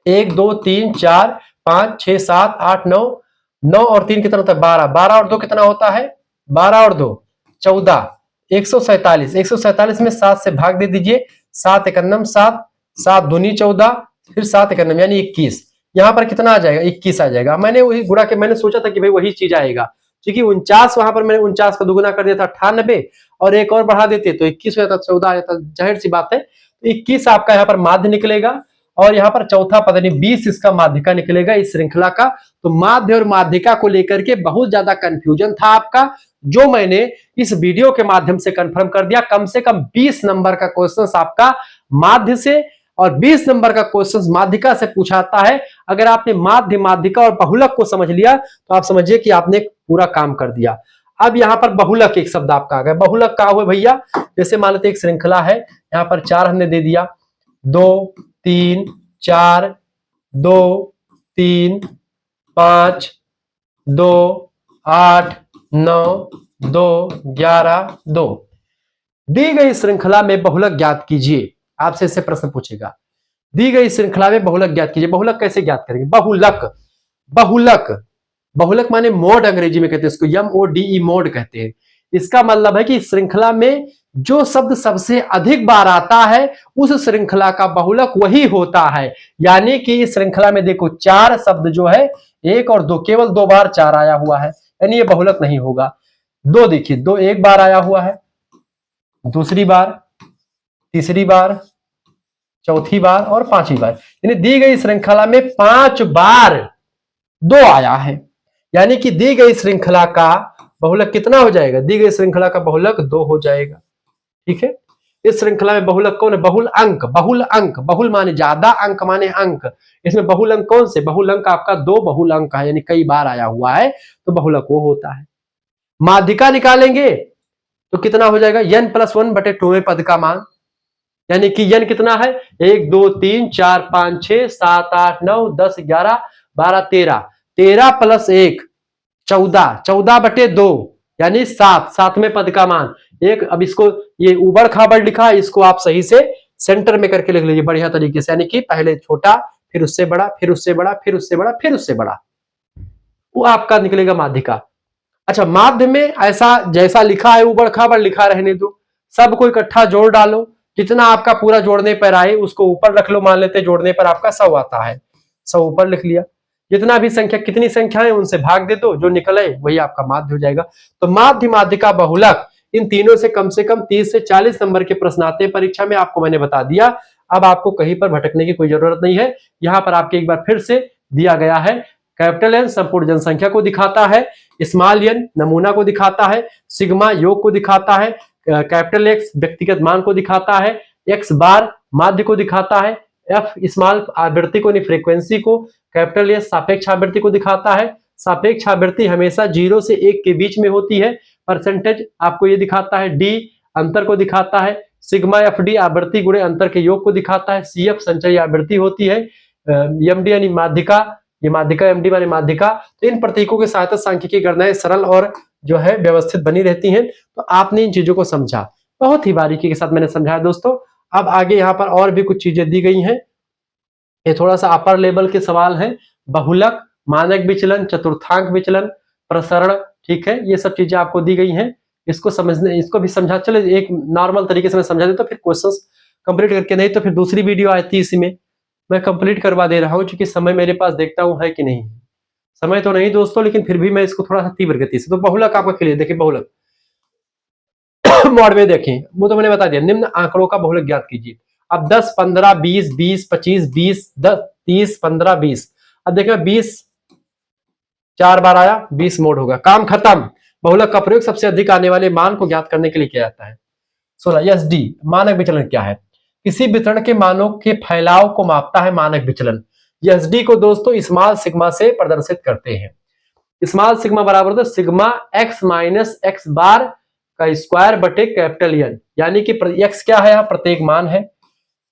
1 2 3 4 5 6 7 8 9, 9 और 3 कितना होता है? 12, 12 और 2 कितना होता है? 12 और 2 14, 147, 147 में 7 से भाग दे दीजिए, 7 1 7, 7 दूनी 14, फिर 7 1 यानी 21। यहाँ पर कितना आ जाएगा? 21 आ जाएगा। मैंने वही गुणा के, मैंने सोचा था कि भाई वही चीज आएगा, क्योंकि 49 वहां पर मैंने 49 का दुगुना कर दिया था 98, और एक और बढ़ा देते तो 21 हो जाता, 14 आ जाता, जाहिर सी बात है। तो 21 आपका यहाँ पर माध्य निकलेगा, और यहाँ पर चौथा पद यानी 20 इसका माध्यिका निकलेगा इस श्रृंखला का। तो माध्य और माध्यिका को लेकर के बहुत ज्यादा कंफ्यूजन था आपका, जो मैंने इस वीडियो के माध्यम से कंफर्म कर दिया। कम से कम 20 नंबर का क्वेश्चन आपका माध्य से और 20 नंबर का क्वेश्चन माध्यिका से पूछाता है। अगर आपने माध्य, माध्यिका और बहुलक को समझ लिया तो आप समझिए कि आपने पूरा काम कर दिया। अब यहाँ पर बहुलक एक शब्द आपका आ गया। बहुलक का हुआ भैया, जैसे मान लेते एक श्रृंखला है, यहाँ पर 4 हमने दे दिया, 2 3 4 2 3 5 2 8 9 2 11 2। दी गई श्रृंखला में बहुलक ज्ञात कीजिए। आपसे इससे प्रश्न पूछेगा, दी गई श्रृंखला में बहुलक ज्ञात कीजिए। बहुलक कैसे ज्ञात करेंगे? बहुलक, बहुलक, बहुलक माने मोड, अंग्रेजी में कहते हैं इसको, MODE मोड कहते हैं। इसका मतलब है कि श्रृंखला में जो शब्द सबसे अधिक बार आता है उस श्रृंखला का बहुलक वही होता है। यानी कि इस श्रृंखला में देखो 4 शब्द जो है, 1 और 2, केवल 2 बार 4 आया हुआ है, यानी ये बहुलक नहीं होगा। 2 देखिए, 2 1 बार आया हुआ है, दूसरी बार, तीसरी बार, चौथी बार और 5वीं बार, यानी दी गई श्रृंखला में 5 बार 2 आया है। यानी कि दी गई श्रृंखला का बहुलक कितना हो जाएगा? दी गई श्रृंखला का बहुलक 2 हो जाएगा। ठीक है। इस श्रृंखला में बहुलक कौन है? बहुल अंक, बहुल अंक, बहुल माने ज्यादा, अंक माने अंक। इसमें बहुल अंक कौन से? बहुल अंक आपका 2 बहुल अंक है, यानी कई बार आया हुआ है, तो बहुलक वो होता है। माध्यिका निकालेंगे तो कितना हो जाएगा? n+1/2वें पद का मान, यानी कि n कितना है? 1 2 3 4 5 6 7 8 9 10 11 12 13, 13 + 1 14, 14/2 यानी 7, 7वें पद का मान। एक, अब इसको ये उबड़ खाबड़ लिखा है, इसको आप सही से सेंटर में करके लिख लीजिए बढ़िया तरीके से, यानी कि पहले छोटा, फिर उससे बड़ा, फिर उससे बड़ा, फिर उससे बड़ा, फिर उससे बड़ा, वो आपका निकलेगा माध्यिका। अच्छा, माध्य में ऐसा जैसा लिखा है उबड़ खाबड़ लिखा रहने दो, सबको इकट्ठा जोड़ डालो, जितना आपका पूरा जोड़ने पर आए उसको ऊपर रख लो, मान लेते जोड़ने पर आपका 100 आता है, 100 ऊपर लिख लिया। जितना भी संख्या, कितनी संख्या है उनसे भाग दे दो, जो निकले वही आपका माध्य हो जाएगा। तो माध्य, माध्यिका, बहुलक, इन तीनों से कम 30 से 40 नंबर के प्रश्न आते हैं परीक्षा में, आपको मैंने बता दिया। अब आपको कहीं पर भटकने की कोई जरूरत नहीं है। यहाँ पर आपके एक बार फिर से दिया गया है, कैपिटल एन संपूर्ण जनसंख्या को दिखाता है, स्मॉल एन नमूना को दिखाता है, सिग्मा योग को दिखाता है, कैपिटल एक्स व्यक्तिगत मान को दिखाता है, एक्स बार माध्य को दिखाता है, एफ स्मॉल आवृत्ति को, फ्रीक्वेंसी को, कैपिटल एस सापेक्ष आवृत्ति को दिखाता है। सापेक्ष आवृत्ति हमेशा 0 से 1 के बीच में होती है। परसेंटेज आपको ये दिखाता है। डी अंतर को दिखाता है। सिग्मा एफ डी आवृत्ति गुणे अंतर के योग को दिखाता है। सी एफ संचयी आवृत्ति होती है। एम डी यानी माध्यिका, ये माध्यिका, एम डी मानी माध्यिका। तो इन प्रतीकों की सहायता सांख्यिकी गणनाएं सरल और जो है व्यवस्थित बनी रहती हैं। तो आपने इन चीजों को समझा, बहुत ही बारीकी के साथ मैंने समझाया दोस्तों। अब आगे यहाँ पर और भी कुछ चीजें दी गई हैं, ये थोड़ा सा अपर लेवल के सवाल हैं। बहुलक, मानक विचलन, चतुर्थांक विचलन, प्रसरण, ठीक है, ये सब चीजें आपको दी गई हैं। इसको समझने, इसको भी समझा, चलो एक नॉर्मल तरीके से मैं समझा देता हूं, फिर क्वेश्चंस कंप्लीट करके, नहीं तो फिर दूसरी वीडियो आई थी, इसी में मैं कंप्लीट करवा दे रहा हूं, क्योंकि समय मेरे पास देखता हूं है कि नहीं है। समय तो नहीं दोस्तों, लेकिन फिर भी मैं इसको थोड़ा सा तीव्र गति से। तो बहुलक आपका क्लियर, देखिए बहुलक मॉड में देखें, वो तो मैंने बता दिया, निम्न आंकड़ों का बहुलक ज्ञात कीजिए। अब 10, 15, 20, 20, 25, 20, 10, 30, 15, 20। अब देखिए 20 4 बार आया, 20 मोड होगा, काम खत्म। बहुलक का प्रयोग सबसे अधिक आने वाले मान को ज्ञात करने के लिए किया जाता है। 16 एस डी मानक विचलन क्या है? किसी वितरण के मानों के फैलाव को मापता है मानक विचलन। एस डी को दोस्तों स्मॉल सिग्मा से प्रदर्शित करते हैं। स्मॉल सिग्मा बराबर होता है सिग्मा एक्स माइनस एक्स बार का स्क्वायर बटे कैपिटल एन, यानी कि एक्स क्या है, यहाँ प्रत्येक मान है,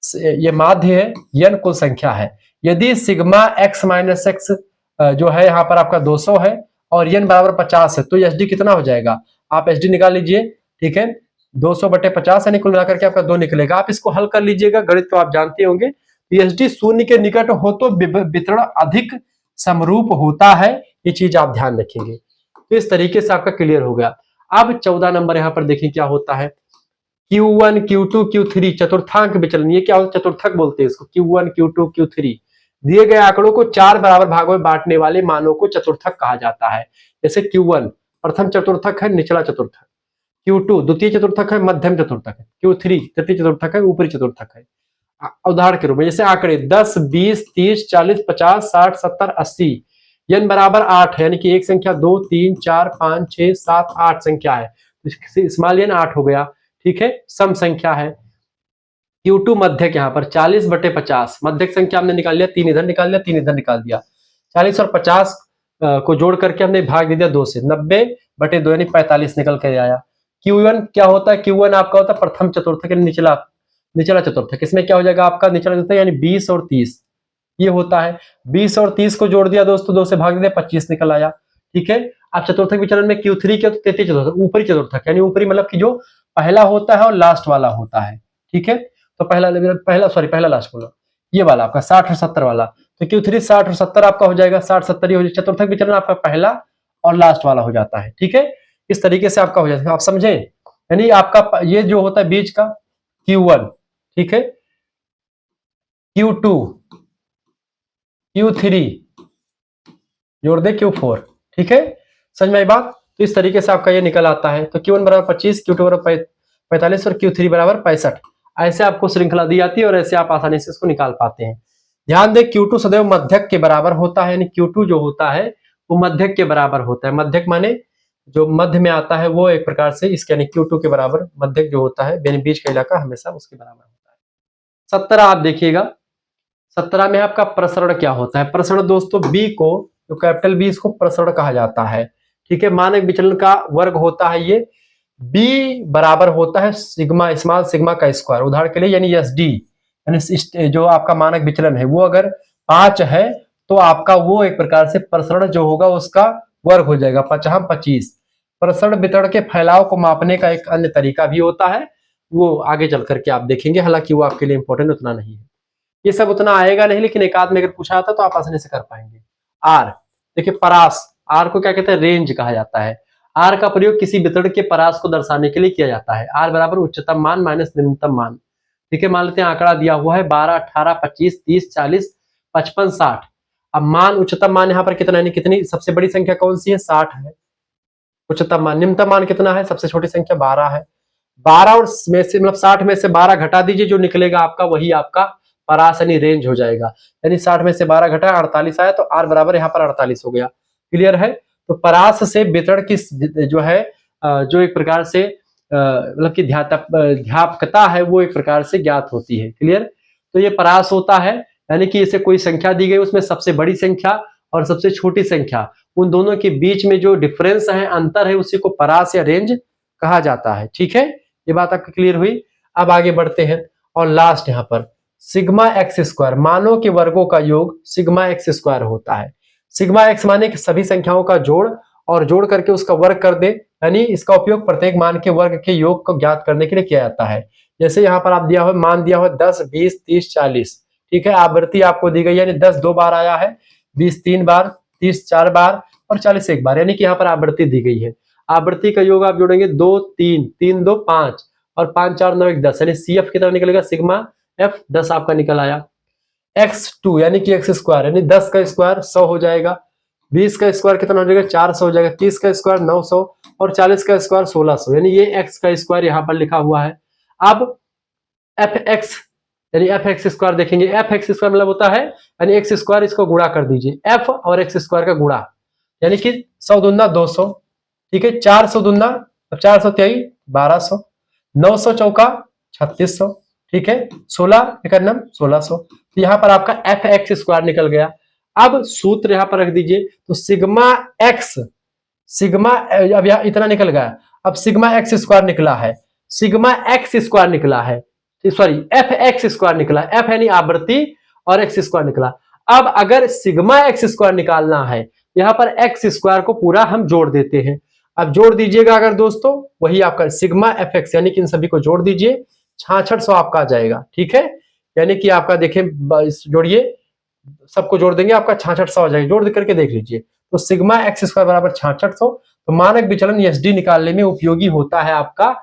ये माध्य है, एन कुल संख्या है। यदि सिग्मा एक्स माइनस एक्स जो है यहाँ पर आपका 200 है और एन बराबर 50 है, तो एस डी कितना हो जाएगा? आप एस डी निकाल लीजिए, ठीक है, 200 बटे 50 यानी कुल मिलाकर के आपका 2 निकलेगा। आप इसको हल कर लीजिएगा, गणित तो आप जानते होंगे। एस डी शून्य के निकट हो तो वितरण अधिक समरूप होता है, ये चीज आप ध्यान रखेंगे। तो इस तरीके से आपका क्लियर हो गया। अब 14 नंबर यहाँ पर देखिए क्या होता है, Q1, Q2, Q3 चतुर्थांक विचलन। ये क्या होता है? चतुर्थक बोलते हैं इसको, Q1, Q2, Q3। दिए गए आंकड़ों को 4 बराबर भागों में बांटने वाले मानों को चतुर्थक कहा जाता है। जैसे Q1 प्रथम चतुर्थक है, निचला चतुर्थक, Q2 द्वितीय चतुर्थक है, मध्यम चतुर्थक है, Q3 तृतीय चतुर्थक है, ऊपरी चतुर्थक है। उदाहरण के रूप में जैसे आंकड़े 10, 20, 30, 40, 50, 60, 70, 80। n बराबर 8 है, यानी कि एक संख्या 2, 3, 4, 5, 6, 7, 8 संख्या है, स्मॉल n 8 हो गया, ठीक है, सम संख्या है। Q2 मध्यक, यहाँ पर 40 बटे 50 मध्यक संख्या हमने निकाल लिया, 3 इधर निकाल लिया, 3 इधर निकाल दिया, 40 और 50 को जोड़ करके हमने भाग दे दिया 2 से, 90 बटे 2 यानी 45 निकल के आया। Q1 क्या होता है? Q1 आपका होता है प्रथम चतुर्थक यानी निचला चतुर्थक। इसमें क्या हो जाएगा आपका निचला चतुर्थक यानी 20 और 30, ये होता है। 20 और 30 को जोड़ दिया दोस्तों, 2 से भाग दिया, 25 निकल आया, ठीक है। अब चतुर्थक विचलन में Q3 क्या, तृतीय चतुर्थक, ऊपरी चतुर्थक, यानी ऊपरी मतलब कि जो पहला होता है और लास्ट वाला होता है, ठीक है। तो पहला लास्ट बोला, ये वाला आपका 60 और 70 वाला, तो Q3 60 और 70 आपका हो जाएगा, 60 70 ही हो जाएगा। चतुर्थक विचलन आपका पहला और लास्ट वाला हो जाता है, ठीक है। इस तरीके से आपका हो जाता है, आप समझे? यानी आपका ये जो होता है बीच का Q1, ठीक है, Q2, Q3 जोड़ दे Q4, ठीक है, समझ में आई बात? तो इस तरीके से आपका ये निकल आता है। तो Q1 बराबर 25, Q2 बराबर 45 और Q3 बराबर 65। ऐसे आपको श्रृंखला दी जाती है और ऐसे आप आसानी से इसको निकाल पाते हैं। ध्यान दें Q2 सदैव मध्यक के बराबर होता है, यानी Q2 जो होता है वो मध्यक के बराबर होता है। मध्यक माने जो मध्य में आता है वो एक प्रकार से इसके यानी Q2 के बराबर, मध्यक जो होता है यानी बीच का इलाका हमेशा उसके बराबर होता है। 17 आप देखिएगा, 17 में आपका प्रसरण क्या होता है? प्रसरण दोस्तों बी को, जो कैपिटल बी, इसको प्रसरण कहा जाता है, ठीक है। मानक विचलन का वर्ग होता है ये, बी बराबर होता है सिग्मा स्मॉल सिग्मा का स्क्वायर। उदाहरण के लिए यानी एस डी, यानी जो आपका मानक विचलन है वो अगर 5 है तो आपका वो एक प्रकार से प्रसरण जो होगा उसका वर्ग हो जाएगा, 5 25। प्रसरण वितरण के फैलाव को मापने का एक अन्य तरीका भी होता है, वो आगे चल करके आप देखेंगे, हालांकि वो आपके लिए इंपॉर्टेंट उतना नहीं है, ये सब उतना आएगा नहीं, लेकिन एक आध में अगर पूछा आता तो आप आसानी से कर पाएंगे। आर देखिए, परास, आर को क्या कहते हैं? रेंज कहा जाता है। आर का प्रयोग किसी वितरण के परास को दर्शाने के लिए किया जाता है। आर बराबर उच्चतम मान माइनस निम्नतम मान, ठीक है, मान लेते हैं आंकड़ा दिया हुआ है 12, 18, 25, 30, 40, 55, 60। अब मान उच्चतम मान यहाँ पर कितना है, कितनी सबसे बड़ी संख्या कौन सी है, 60 है उच्चतम मान। निम्नतम मान कितना है, सबसे छोटी संख्या 12 है। 12 और में से मतलब 60 में से 12 घटा दीजिए, जो निकलेगा आपका वही आपका परास यानी रेंज हो जाएगा। यानी 60 में से 12 घटा 48 आया, तो आर बराबर यहाँ पर 48 हो गया। क्लियर है। तो परास से वितरण की जो है जो एक प्रकार से मतलब की ध्यापकता है वो एक प्रकार से ज्ञात होती है। क्लियर। तो ये परास होता है, यानी कि इसे कोई संख्या दी गई, उसमें सबसे बड़ी संख्या और सबसे छोटी संख्या, उन दोनों के बीच में जो डिफरेंस है, अंतर है, उसी को परास या रेंज कहा जाता है। ठीक है, ये बात आपकी क्लियर हुई। अब आगे बढ़ते हैं और लास्ट यहाँ पर सिग्मा एक्स स्क्वायर, मानों के वर्गों का योग सिग्मा एक्स स्क्वायर होता है। सिग्मा एक्स माने कि सभी संख्याओं का जोड़ और जोड़ करके उसका वर्ग कर दे, यानी इसका उपयोग प्रत्येक मान के वर्ग के योग को ज्ञात करने के लिए किया जाता है। जैसे यहाँ पर आप दिया हुआ मान दिया हुआ 10, 20, 30, 40। ठीक है, आवृत्ति आपको दी गई, यानी 10 2 बार आया है, 20 3 बार, 30 4 बार और 40 1 बार, यानी कि यहाँ पर आवृत्ति दी गई है। आवृत्ति का योग आप जोड़ेंगे 2 3, 3 2 5 और 5 4 9 1 10, यानी CF कितना निकलेगा, सिग्मा F 10 आपका निकल आया। x2 यानी कि एक्स स्क्वायर, यानी 10 का स्क्वायर 100 हो जाएगा, 20 का स्क्वायर कितना हो जाएगा, 400 हो जाएगा, 30 का स्क्वायर 900 और 40 का स्क्वायर 1600, यानी ये x का स्क्वायर यहाँ पर लिखा हुआ है। अब fx यानी fx स्क्वायर देखेंगे, fx स्क्वायर मतलब होता है यानी एक्स स्क्वायर, इसको गुणा कर दीजिए, f और एक्स स्क्वायर का गुणा, यानी कि 100 दूना 200। ठीक है, 400 दूना 423 1200, 900 चौका 3600। ठीक है, 16 एकन्नम 1600। तो यहाँ पर आपका एफ एक्स स्क्वायर निकल गया। अब सूत्र यहाँ पर रख दीजिए, तो सिग्मा एक्स, सिग्मा अब यहाँ इतना निकल गया, अब सिग्मा एक्स स्क्वायर निकला है, सिग्मा एक्स स्क्वायर निकला है, सॉरी एफ एक्स स्क्वायर निकला, एफ यानी आवृत्ति और एक्स स्क्वायर निकला। अब अगर सिग्मा एक्स स्क्वायर निकालना है, यहाँ पर एक्स स्क्वायर को पूरा हम जोड़ देते हैं। अब जोड़ दीजिएगा अगर दोस्तों, वही आपका सिग्मा एफ एक्स, यानी कि इन सभी को जोड़ दीजिए, 6600 आपका आ जाएगा। ठीक है, यानी कि आपका देखें, जोड़िए, सबको जोड़ देंगे, आपका 6600 आ जाएगा, जोड़ करके देख लीजिए। तो सिग्मा एक्स स्क्वायर बराबर 6600। तो मानक विचलन एसडी निकालने में उपयोगी होता है आपका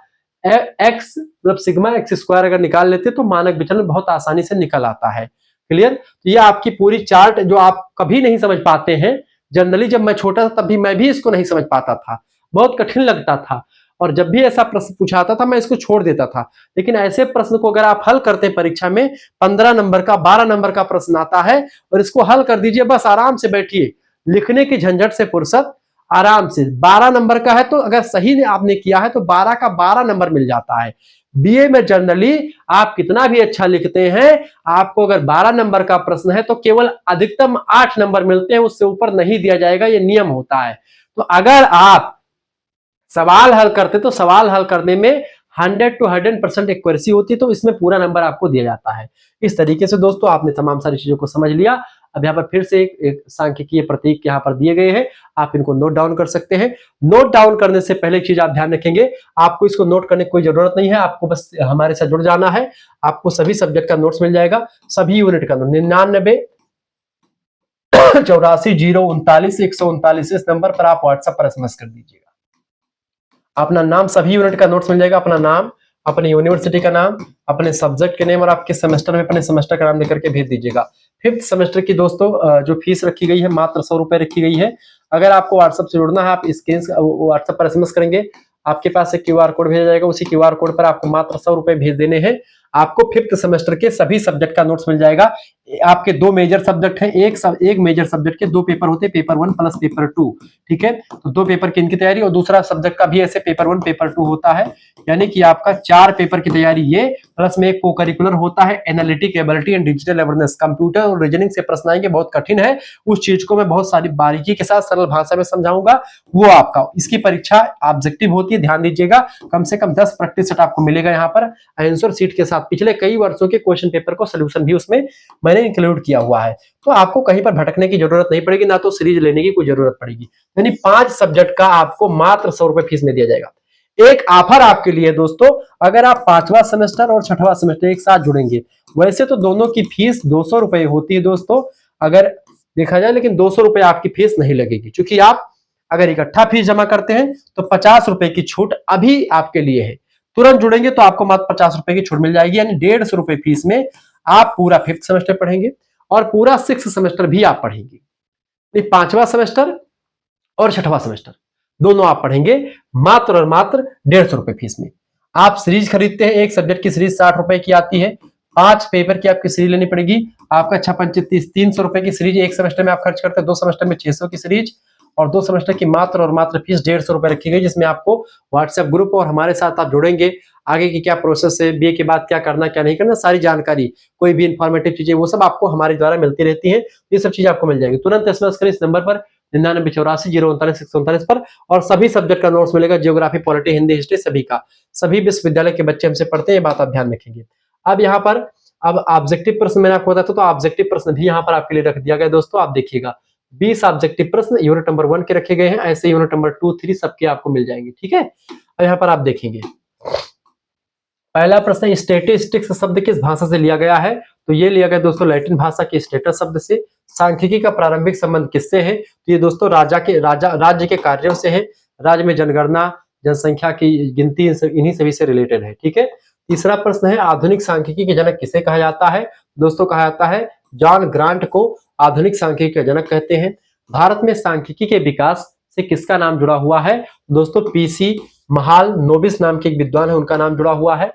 एक्स, मतलब सिग्मा एक्स स्क्वायर अगर निकाल लेते तो मानक विचलन बहुत आसानी से निकल आता है। क्लियर। तो ये आपकी पूरी चार्ट जो आप कभी नहीं समझ पाते हैं, जनरली जब मैं छोटा था तब भी मैं भी इसको नहीं समझ पाता था, बहुत कठिन लगता था, और जब भी ऐसा प्रश्न पूछाता था मैं इसको छोड़ देता था। लेकिन ऐसे प्रश्न को अगर आप हल करते परीक्षा में, 15 नंबर का 12 नंबर का प्रश्न आता है और इसको हल कर दीजिए, बस आराम से बैठिए, लिखने की झंझट से फुर्सत, आराम से। 12 नंबर का है तो अगर सही आपने किया है तो 12 का 12 नंबर मिल जाता है। बीए में जनरली आप कितना भी अच्छा लिखते हैं, आपको अगर 12 नंबर का प्रश्न है तो केवल अधिकतम 8 नंबर मिलते हैं, उससे ऊपर नहीं दिया जाएगा, ये नियम होता है। तो अगर आप सवाल हल करते तो सवाल हल करने में 100 to 100% एक्यूरेसी होती है, तो इसमें पूरा नंबर आपको दिया जाता है। इस तरीके से दोस्तों आपने तमाम सारी चीजों को समझ लिया। अब यहाँ पर फिर से एक सांख्यिकीय प्रतीक यहाँ पर दिए गए हैं, आप इनको नोट डाउन कर सकते हैं। नोट डाउन करने से पहले एक चीज आप ध्यान रखेंगे, आपको इसको नोट करने की कोई जरूरत नहीं है, आपको बस हमारे साथ जुड़ जाना है। आपको सभी सब्जेक्ट का नोट्स मिल जाएगा, सभी यूनिट का नोट 99 84 039 139 इस नंबर पर आप व्हाट्सएप पर एसएमएस कर दीजिएगा। अपना नाम, सभी यूनिट का नोट्स मिल जाएगा, अपना नाम, अपनी यूनिवर्सिटी का नाम, अपने सब्जेक्ट के नेम और आपके सेमेस्टर में अपने सेमेस्टर का नाम लेकर के भेज दीजिएगा। 5th सेमेस्टर की दोस्तों जो फीस रखी गई है मात्र 100 रुपए रखी गई है। अगर आपको व्हाट्सएप से जुड़ना है, आप स्क्रीन व्हाट्सएप पर एसएमएस करेंगे, आपके पास एक क्यूआर कोड भेजा जाएगा, उसी क्यूआर कोड पर आपको मात्र 100 रुपए भेज देने हैं। आपको 5th सेमेस्टर के सभी सब्जेक्ट का नोट्स मिल जाएगा। आपके 2 मेजर सब्जेक्ट हैं, एक मेजर सब्जेक्ट के 2 पेपर होते हैं, पेपर 1 प्लस पेपर 2। ठीक है, तो 2 पेपर की इनकी तैयारी, और दूसरा सब्जेक्ट का भी ऐसे पेपर 1 पेपर 2 होता है, यानी कि आपका 4 पेपर की तैयारी ये, प्लस में एक को करिकुलर होता है, analytic ability and digital awareness. Computer और रीजनिंग से प्रश्न आएंगे, बहुत कठिन है, उस चीज को मैं बहुत सारी बारीकी के साथ सरल भाषा में समझाऊंगा, वो आपका इसकी परीक्षा ऑब्जेक्टिव होती है, ध्यान दीजिएगा। कम से कम 10 प्रैक्टिस सेट आपको मिलेगा यहाँ पर आंसर शीट के साथ। पिछले कई वर्षों के क्वेश्चन पेपर को सोल्यूशन भी उसमें मैंने इंक्लूड किया हुआ है, तो आपको कहीं पर भटकने की जरूरत नहीं पड़ेगी, ना तो सीरीज लेने की कोई जरूरत पड़ेगी। यानी 5 सब्जेक्ट का आपको मात्र 100 रुपए फीस में दिया जाएगा। एक ऑफर आपके लिए दोस्तों, अगर आप 5वां सेमेस्टर और 6वां सेमेस्टर एक साथ जुड़ेंगे, वैसे तो दोनों की फीस 200 रुपए होती है दोस्तों, अगर देखा जाए, लेकिन 200 रुपए आपकी फीस नहीं लगेगी, क्योंकि आप अगर इकट्ठा फीस जमा करते हैं तो 50 रुपए की छूट अभी आपके लिए है। तुरंत जुड़ेंगे तो आपको मात्र 50 रुपए की छूट मिल जाएगी, यानी 150 रुपए फीस में आप पूरा 5th सेमेस्टर पढ़ेंगे और पूरा 6th सेमेस्टर भी आप पढ़ेंगे। 5वां सेमेस्टर और 6वां सेमेस्टर दोनों आप पढ़ेंगे मात्र और मात्र 150 रुपए फीस में। आप सीरीज खरीदते हैं, एक सब्जेक्ट की सीरीज 60 रुपए की आती है, 5 पेपर की आपकी सीरीज लेनी पड़ेगी, आपका 6×5 = 300 रुपए की सीरीज एक सेमेस्टर में आप खर्च करते हैं, 2 सेमेस्टर में 600 की सीरीज और 2 सेमेस्टर की मात्र और मात्र फीस 150 रुपए रखी गई, जिसमें आपको व्हाट्सएप ग्रुप और हमारे साथ आप जुड़ेंगे, आगे की क्या प्रोसेस है, बीए के बाद क्या करना क्या नहीं करना, सारी जानकारी, कोई भी इंफॉर्मेटिव चीजें वो सब आपको हमारे द्वारा मिलती रहती है। ये सब चीजें आपको मिल जाएगी। तुरंत एसएमएस करें इस नंबर पर 9984 039 139 पर, और सभी सब्जेक्ट का नोट्स मिलेगा, जियोग्राफी, पॉलिटी, हिंदी, हिस्ट्री, सभी का। सभी विश्वविद्यालय के बच्चे हमसे पढ़ते हैं, ये बात आप ध्यान रखेंगे। अब यहाँ पर अब ऑब्जेक्टिव प्रश्न मैंने आपको बताया था, तो ऑब्जेक्टिव प्रश्न भी यहाँ पर आपके लिए रख दिया गया दोस्तों। आप देखिएगा 20 ऑब्जेक्टिव प्रश्न यूनिट नंबर 1 के रखे गए हैं, ऐसे यूनिट नंबर 2, 3 सबके आपको मिल जाएंगे, ठीक है। अब यहाँ पर आप देखेंगे पहला प्रश्न, स्टैटिस्टिक्स शब्द किस भाषा से लिया गया है? तो ये लिया गया दोस्तों लैटिन भाषा के स्टेटस शब्द से। सांख्यिकी का प्रारंभिक संबंध किससे है? तो ये दोस्तों राज्य के कार्यों से है। राज्य में जनगणना, जनसंख्या की गिनती, इन्हीं सभी से रिलेटेड है, ठीक है। तीसरा प्रश्न है, आधुनिक सांख्यिकी के जनक किसे कहा जाता है? दोस्तों कहा जाता है जॉन ग्रांट को आधुनिक सांख्यिकी का जनक कहते हैं। भारत में सांख्यिकी के विकास से किसका नाम जुड़ा हुआ है? दोस्तों पीसी महाल नोबिस नाम के एक विद्वान है, उनका नाम जुड़ा हुआ है।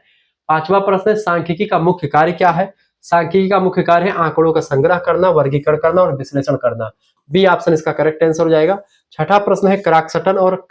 पांचवा प्रश्न है, सांख्यिकी का मुख्य कार्य क्या है? सांख्यिकी का मुख्य कार्य है आंकड़ों का संग्रह करना, वर्गीकरण करना और विश्लेषण करना। बी ऑप्शन इसका करेक्ट आंसर हो जाएगा। छठा प्रश्न है, क्रॉक्सटन और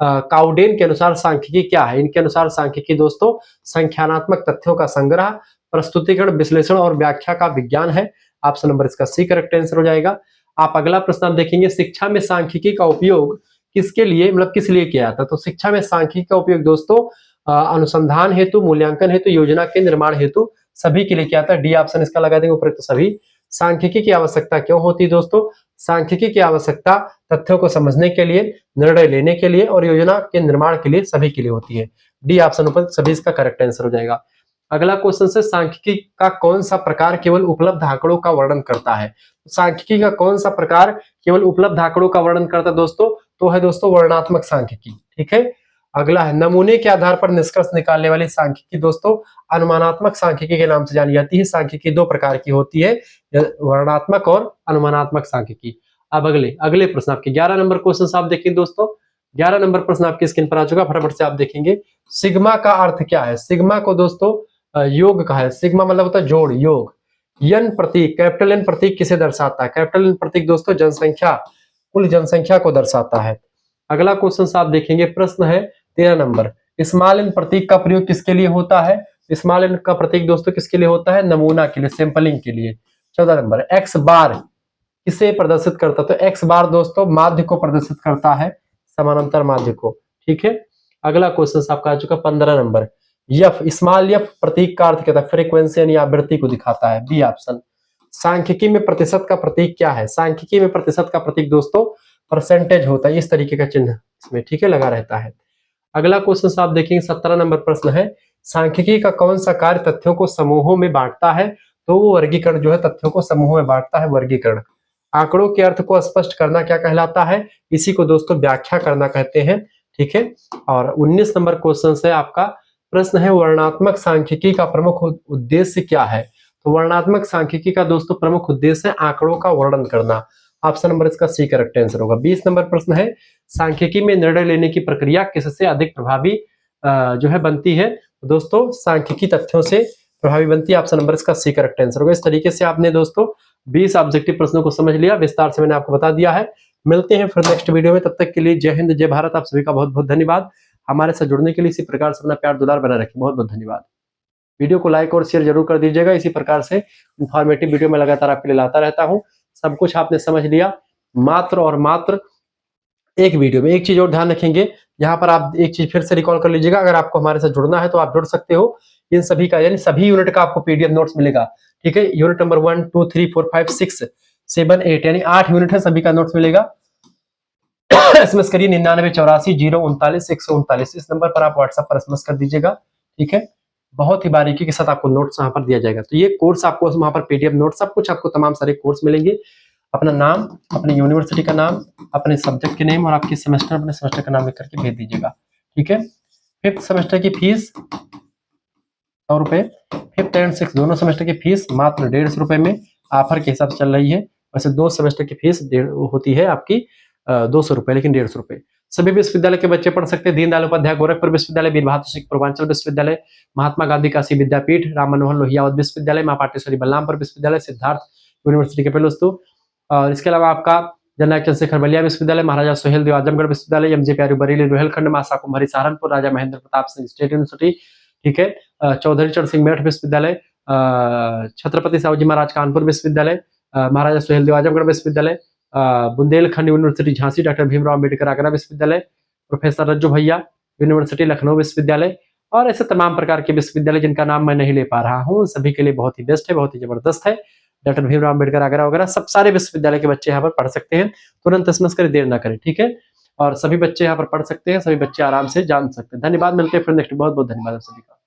काउडेन के अनुसार सांख्यिकी क्या है? इनके अनुसार सांख्यिकी दोस्तों संख्यात्मक तथ्यों का संग्रह, प्रस्तुतिकरण, विश्लेषण और व्याख्या का विज्ञान है। ऑप्शन नंबर इसका सी करेक्ट आंसर हो जाएगा। आप अगला प्रश्न आप देखेंगे, शिक्षा में सांख्यिकी का उपयोग किसके लिए, मतलब किस लिए किया जाता है? तो शिक्षा में सांख्यिकी का उपयोग दोस्तों अनुसंधान हेतु, मूल्यांकन हेतु, योजना के निर्माण हेतु, सभी के लिए किया जाता है। डी ऑप्शन इसका लगा देंगे ऊपर। तो सभी। सांख्यिकी की आवश्यकता क्यों होती है दोस्तों? सांख्यिकी की आवश्यकता तथ्यों को समझने के लिए, निर्णय लेने के लिए और योजना के निर्माण के लिए, सभी के लिए होती है। डी ऑप्शन ऊपर सभी इसका करेक्ट आंसर हो जाएगा। अगला क्वेश्चन से, सांख्यिकी का कौन सा प्रकार केवल उपलब्ध आंकड़ों का वर्णन करता है? सांख्यिकी का कौन सा प्रकार केवल उपलब्ध आंकड़ों का वर्णन करता है दोस्तों? तो है दोस्तों वर्णनात्मक सांख्यिकी, ठीक है। अगला है, नमूने के आधार पर निष्कर्ष निकालने वाली सांख्यिकी दोस्तों अनुमानात्मक सांख्यिकी के नाम से जानी जाती है। सांख्यिकी 2 प्रकार की होती है, वर्णनात्मक और अनुमानात्मक सांख्यिकी। अब अगले प्रश्न आपके 11 नंबर क्वेश्चन आप देखिए दोस्तों। 11 नंबर प्रश्न आपकी स्क्रीन पर आ चुका, फटाफट से आप देखेंगे। सिग्मा का अर्थ क्या है? सिग्मा को दोस्तों योग कहा है। सिग्मा मतलब होता है जोड़, योग। एन प्रतीक, कैपिटल एन प्रतीक किसे दर्शाता है? कैपिटल एन प्रतीक दोस्तों जनसंख्या, कुल जनसंख्या को दर्शाता है। अगला क्वेश्चन आप देखेंगे, प्रश्न है 13 नंबर, स्मॉल एन प्रतीक का प्रयोग किसके लिए होता है? स्मॉल एन का प्रतीक दोस्तों किसके लिए होता है? नमूना के लिए, सैंपलिंग के लिए। 14 नंबर, एक्स बार किसे प्रदर्शित करता है? तो एक्स बार दोस्तों माध्य को प्रदर्शित करता है, समानांतर माध्य को, ठीक है। अगला क्वेश्चन आपका आ चुका 15 नंबर, यफ, स्मॉल यफ प्रतीक का अर्थ कहता है फ्रीक्वेंसी यानी आवृत्ति को दिखाता है। B option. सांख्यिकी में प्रतिशत का प्रतीक क्या है? सांख्यिकी में प्रतिशत का प्रतीक दोस्तों परसेंटेज होता है, इस तरीके का चिन्ह इसमें, ठीक है, लगा रहता है। अगला क्वेश्चन आप देखेंगे 17 नंबर प्रश्न है, सांख्यिकी का कौन सा कार्य तथ्यों को समूहों में बांटता है? तो वो वर्गीकरण जो है तथ्यों को समूहों में बांटता है, वर्गीकरण। आंकड़ों के अर्थ को स्पष्ट करना क्या कहलाता है? इसी को दोस्तों व्याख्या करना कहते हैं, ठीक है। और 19 नंबर क्वेश्चन है आपका, प्रश्न है वर्णनात्मक सांख्यिकी का प्रमुख उद्देश्य क्या है? तो वर्णनात्मक सांख्यिकी का दोस्तों प्रमुख उद्देश्य है आंकड़ों का वर्णन करना। ऑप्शन नंबर इसका सी करेक्ट आंसर होगा। 20 नंबर प्रश्न है, सांख्यिकी में निर्णय लेने की प्रक्रिया किससे अधिक प्रभावी जो है बनती है? दोस्तों सांख्यिकी तथ्यों से प्रभावी बनती है। ऑप्शन नंबर इसका सी करेक्ट आंसर होगा। इस तरीके से आपने दोस्तों 20 ऑब्जेक्टिव प्रश्नों को समझ लिया, विस्तार से मैंने आपको बता दिया है। मिलते हैं फिर नेक्स्ट वीडियो में, तब तक के लिए जय हिंद, जय भारत। आप सभी का बहुत बहुत धन्यवाद। हमारे साथ जुड़ने के लिए इसी प्रकार से अपना प्यार दुलार बना रखें। बहुत बहुत धन्यवाद। वीडियो को लाइक और शेयर जरूर कर दीजिएगा। इसी प्रकार से इंफॉर्मेटिव वीडियो में लगातार आपके लिए लाता रहता हूं। सब कुछ आपने समझ लिया, मात्र और मात्र एक वीडियो में। एक चीज और ध्यान रखेंगे, यहाँ पर आप एक चीज फिर से रिकॉल कर लीजिएगा। अगर आपको हमारे साथ जुड़ना है तो आप जुड़ सकते हो। इन सभी का यानी सभी यूनिट का आपको पीडीएफ नोट्स मिलेगा, ठीक है। यूनिट नंबर 1, 2, 3, 4, 5, 6, 7, 8 यानी 8 यूनिट है, सभी का नोट्स मिलेगा। एसएमएस करिए 9984 039 139 इस नंबर पर आप व्हाट्सएप पर एसएमएस कर दीजिएगा, ठीक है। बहुत ही बारीकी के साथ आपको नोट्स यहाँ पर दिया जाएगा। तो ये कोर्स आपको वहां पर पीडीएफ नोट्स सब कुछ आपको तमाम सारे कोर्स मिलेंगे। अपना नाम, अपने यूनिवर्सिटी का नाम, अपने सब्जेक्ट के नेम और आपके सेमेस्टर, अपने सेमेस्टर का नाम लिख करके भेज दीजिएगा, ठीक है। फिफ्थ सेमेस्टर की फीस 100 रुपए, फिफ्थ एंड सिक्स दोनों सेमेस्टर की फीस मात्र 150 रुपए में ऑफर के हिसाब से चल रही है। वैसे 2 सेमेस्टर की फीस होती है आपकी 200 रुपए, लेकिन 150 रुपए। सभी विश्वविद्यालय के बच्चे पढ़ सकते हैं। दीनदयाल उपाध्याय गोरखपुर विश्वविद्यालय, वीर बहादुर सिंह पूर्वांचल विश्वविद्यालय, महात्मा गांधी काशी विद्यापीठ, राम मनोहर लोहिया विश्वविद्यालय, मां पाटेश्वरी बलरामपुर विश्वविद्यालय, सिद्धार्थ यूनिवर्सिटी के पेलोस्तु। और इसके अलावा आपका जननायक चंद्रशेखर बलिया विश्वविद्यालय, महाराजा सुहेलदेव आजमगढ़ विश्वविद्यालय, एमजे प्यारू बरेली रोहिलखंड, मां कुमारी सहारनपुर, राजा महेंद्र प्रताप सिंह स्टेट यूनिवर्सिटी, ठीक है, चौधरी चरण सिंह मेरठ विश्वविद्यालय, छत्रपति साहू जी महाराज कानपुर विश्वविद्यालय, महाराजा सुहेलदेव आजमगढ़ विश्वविद्यालय, बुंदेलखंड यूनिवर्सिटी झांसी, डॉक्टर भीमराव अम्बेडकर आगरा विश्वविद्यालय, प्रोफेसर रज्जू भैया यूनिवर्सिटी लखनऊ विश्वविद्यालय, और ऐसे तमाम प्रकार के विश्वविद्यालय जिनका नाम मैं नहीं ले पा रहा हूँ, सभी के लिए बहुत ही बेस्ट है, बहुत ही जबरदस्त है। डॉक्टर भीमराव अम्बेडकर आगरा वगैरह सब सारे विश्वविद्यालय के बच्चे यहाँ पर पढ़ सकते हैं। तुरंत एसएमएस करें, देर ना करें, ठीक है। और सभी बच्चे यहाँ पर पढ़ सकते हैं, सभी बच्चे आराम से जान सकते हैं। धन्यवाद, मिलते हैं फिर नेक्स्ट। बहुत बहुत धन्यवाद आप सभी का।